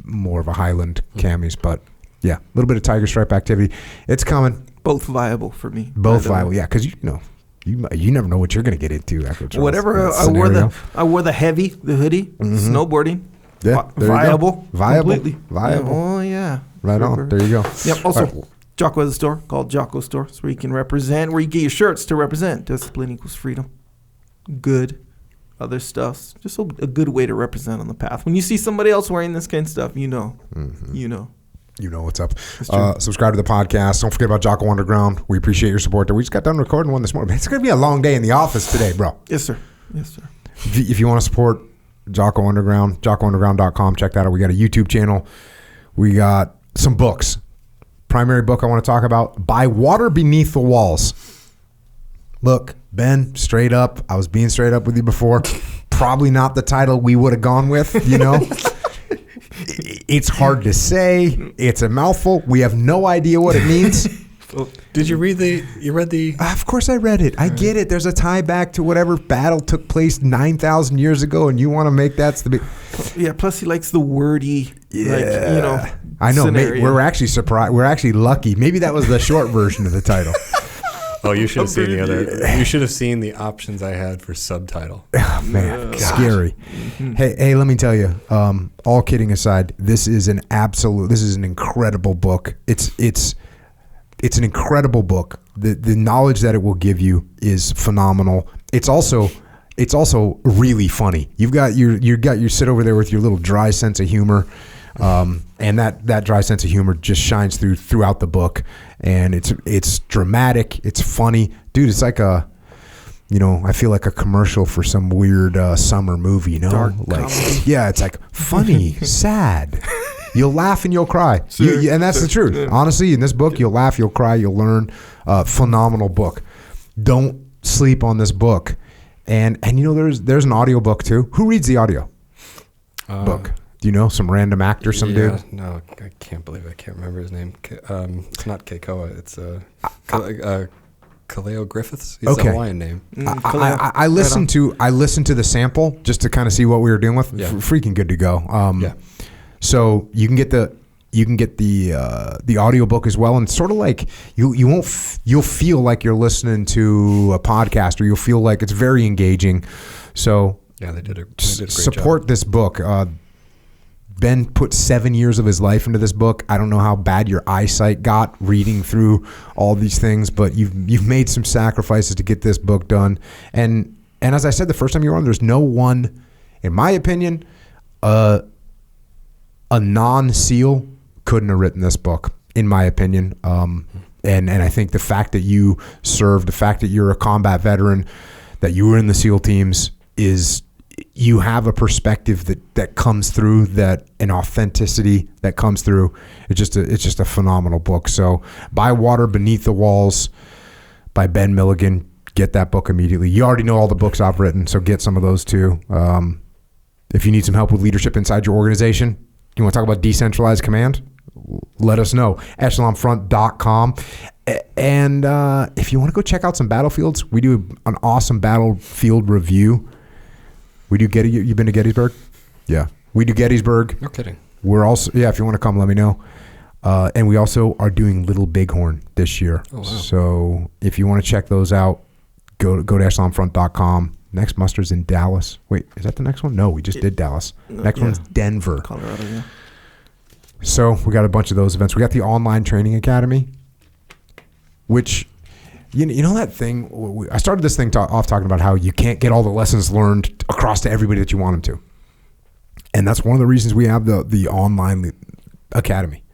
more of a highland camis. But yeah, a little bit of tiger stripe activity. It's coming. Both viable for me. Both viable, yeah, because you never know what you're going to get into after Charles. Whatever I wore the heavy, the hoodie, snowboarding. Yeah, viable, completely viable. Yeah, oh yeah, right on. There you go. Yep. Also, Jocko has a store called Jocko Store, so where you can represent, where you get your shirts to represent. Discipline equals freedom. Good. Other stuff. Just a good way to represent on the path. When you see somebody else wearing this kind of stuff, you know. You know. You know what's up. Subscribe to the podcast. Don't forget about Jocko Underground. We appreciate your support. We just got done recording one this morning. It's going to be a long day in the office today, bro. Yes, sir. Yes, sir. If you want to support Jocko Underground, JockoUnderground.com. Check that out. We got a YouTube channel. We got some books. Primary book I want to talk about, By Water Beneath the Walls. Look, Ben, straight up. I was being straight up with you before. Probably not the title we would have gone with, you know. It's hard to say. It's a mouthful. We have no idea what it means. Did you read the... Of course I read it. I get it. There's a tie back to whatever battle took place 9,000 years ago, and you want to make that the big... Yeah, plus he likes the wordy, I know. scenario. We're actually surprised. We're actually lucky. Maybe that was the short version of the title. Oh, you should have seen the other. You should have seen the options I had for subtitle. Oh, man, scary. Hey, let me tell you. All kidding aside, this is an incredible book. It's an incredible book. The knowledge that it will give you is phenomenal. It's also really funny. You sit over there with your little dry sense of humor. And that dry sense of humor just shines throughout the book, and it's dramatic, it's funny, dude. It's like I feel like a commercial for some weird summer movie, you know, dark like comedy. Yeah, it's like funny, sad. You'll laugh and you'll cry, and that's the truth. Yeah. Honestly, in this book, you'll laugh, you'll cry, you'll learn. Phenomenal book. Don't sleep on this book, and there's an audio book too. Who reads the audio book? Do you know some random actor, dude? No, I can't believe I can't remember his name. It's not Keikoa. It's Kaleo Griffiths. He's a Hawaiian name. I listened to the sample just to kind of see what we were dealing with. Yeah. Freaking good to go. So you can get the audiobook as well, and it's sort of like you'll feel like you're listening to a podcast, or you'll feel like it's very engaging. So yeah, they did a great support job. This book. Ben put 7 years of his life into this book. I don't know how bad your eyesight got reading through all these things, but you've made some sacrifices to get this book done. And as I said the first time you were on, there's no one, in my opinion, a non-SEAL couldn't have written this book, in my opinion. And I think the fact that you served, the fact that you're a combat veteran, that you were in the SEAL teams is... You have a perspective that comes through, that an authenticity that comes through. It's just a phenomenal book. So, By Water Beneath the Walls by Ben Milligan. Get that book immediately. You already know all the books I've written, so get some of those too. If you need some help with leadership inside your organization, you want to talk about decentralized command, let us know. echelonfront.com. And if you want to go check out some battlefields, we do an awesome battlefield review. We do you've been to Gettysburg? Yeah. We do Gettysburg. No kidding. We're also, if you want to come, let me know. And we also are doing Little Bighorn this year. Oh, wow. So if you want to check those out, go to echelonfront.com. Next muster's in Dallas. Wait, is that the next one? No, we just did Dallas. Next one's Denver. Colorado, yeah. So we got a bunch of those events. We got the Online Training Academy, which... You know that thing, I started this thing talking about how you can't get all the lessons learned across to everybody that you want them to. And that's one of the reasons we have the online academy,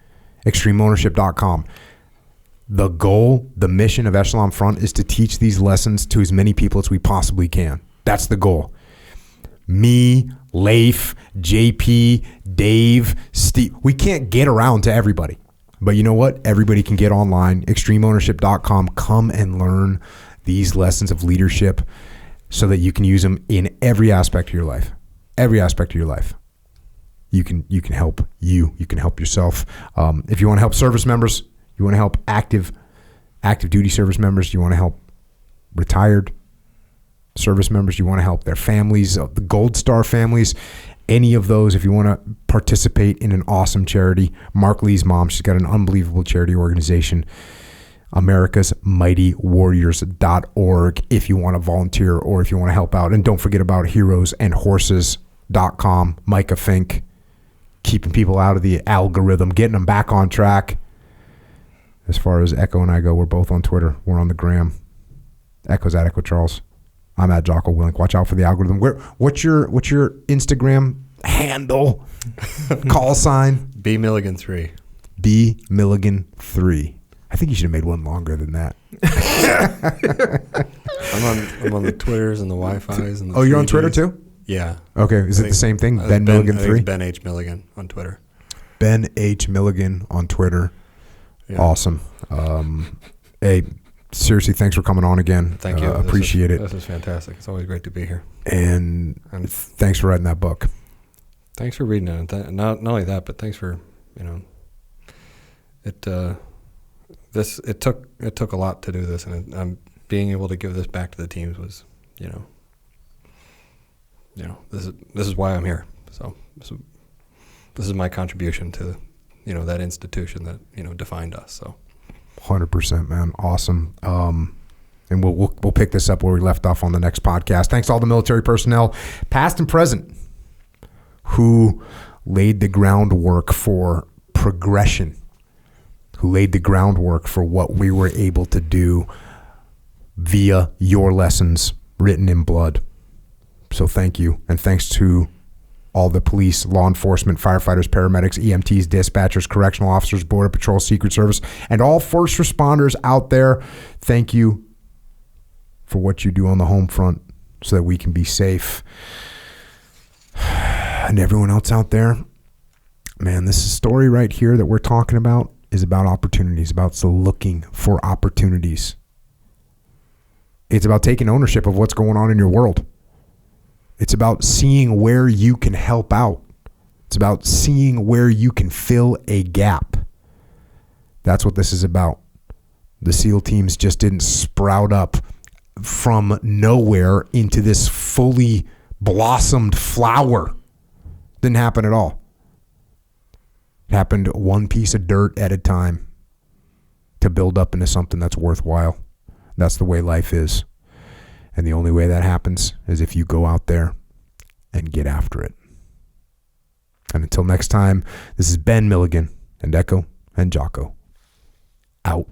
extremeownership.com. The goal, the mission of Echelon Front is to teach these lessons to as many people as we possibly can. That's the goal. Me, Leif, JP, Dave, Steve, we can't get around to everybody. But you know what? Everybody can get online, extremeownership.com. Come and learn these lessons of leadership so that you can use them in every aspect of your life. Every aspect of your life. You can help you. You can help yourself. If you want to help service members, you want to help active duty service members, you want to help retired service members, you want to help their families, the Gold Star families, any of those, if you want to participate in an awesome charity. Mark Lee's mom, she's got an unbelievable charity organization, americasmightywarriors.org, if you want to volunteer or if you want to help out. And don't forget about heroesandhorses.com. Micah Fink, keeping people out of the algorithm, getting them back on track. As far as Echo and I go, we're both on Twitter. We're on the gram. Echo's at Echo Charles. I'm at Jocko Willink. Watch out for the algorithm. What's your Instagram handle? Call sign? B Milligan 3. B Milligan 3. I think you should have made one longer than that. I'm on the Twitters and the Wi-Fi's and the you're on 3Gs. Twitter too? Yeah. Okay. Is it the same thing? Ben Milligan 3? Ben H. Milligan on Twitter. Ben H. Milligan on Twitter. Yeah. Awesome. Hey, seriously, thanks for coming on again. Thank you. Appreciate it. This is fantastic. It's always great to be here. And thanks for writing that book. Thanks for reading it. Not only that, but thanks for, it took a lot to do this, and I'm being able to give this back to the teams was, this is why I'm here. So this is my contribution to, that institution that, defined us. So 100%, man. Awesome. And we'll pick this up where we left off on the next podcast. Thanks to all the military personnel, past and present, who laid the groundwork for progression, who laid the groundwork for what we were able to do via your lessons written in blood. So thank you. And thanks to all the police, law enforcement, firefighters, paramedics, EMTs, dispatchers, correctional officers, Border Patrol, Secret Service, and all first responders out there. Thank you for what you do on the home front so that we can be safe. And everyone else out there, man, this story right here that we're talking about is about opportunities, about looking for opportunities. It's about taking ownership of what's going on in your world. It's about seeing where you can help out. It's about seeing where you can fill a gap. That's what this is about. The SEAL teams just didn't sprout up from nowhere into this fully blossomed flower. Didn't happen at all. It happened one piece of dirt at a time to build up into something that's worthwhile. That's the way life is. And the only way that happens is if you go out there and get after it. And until next time, this is Ben Milligan and Echo and Jocko. Out.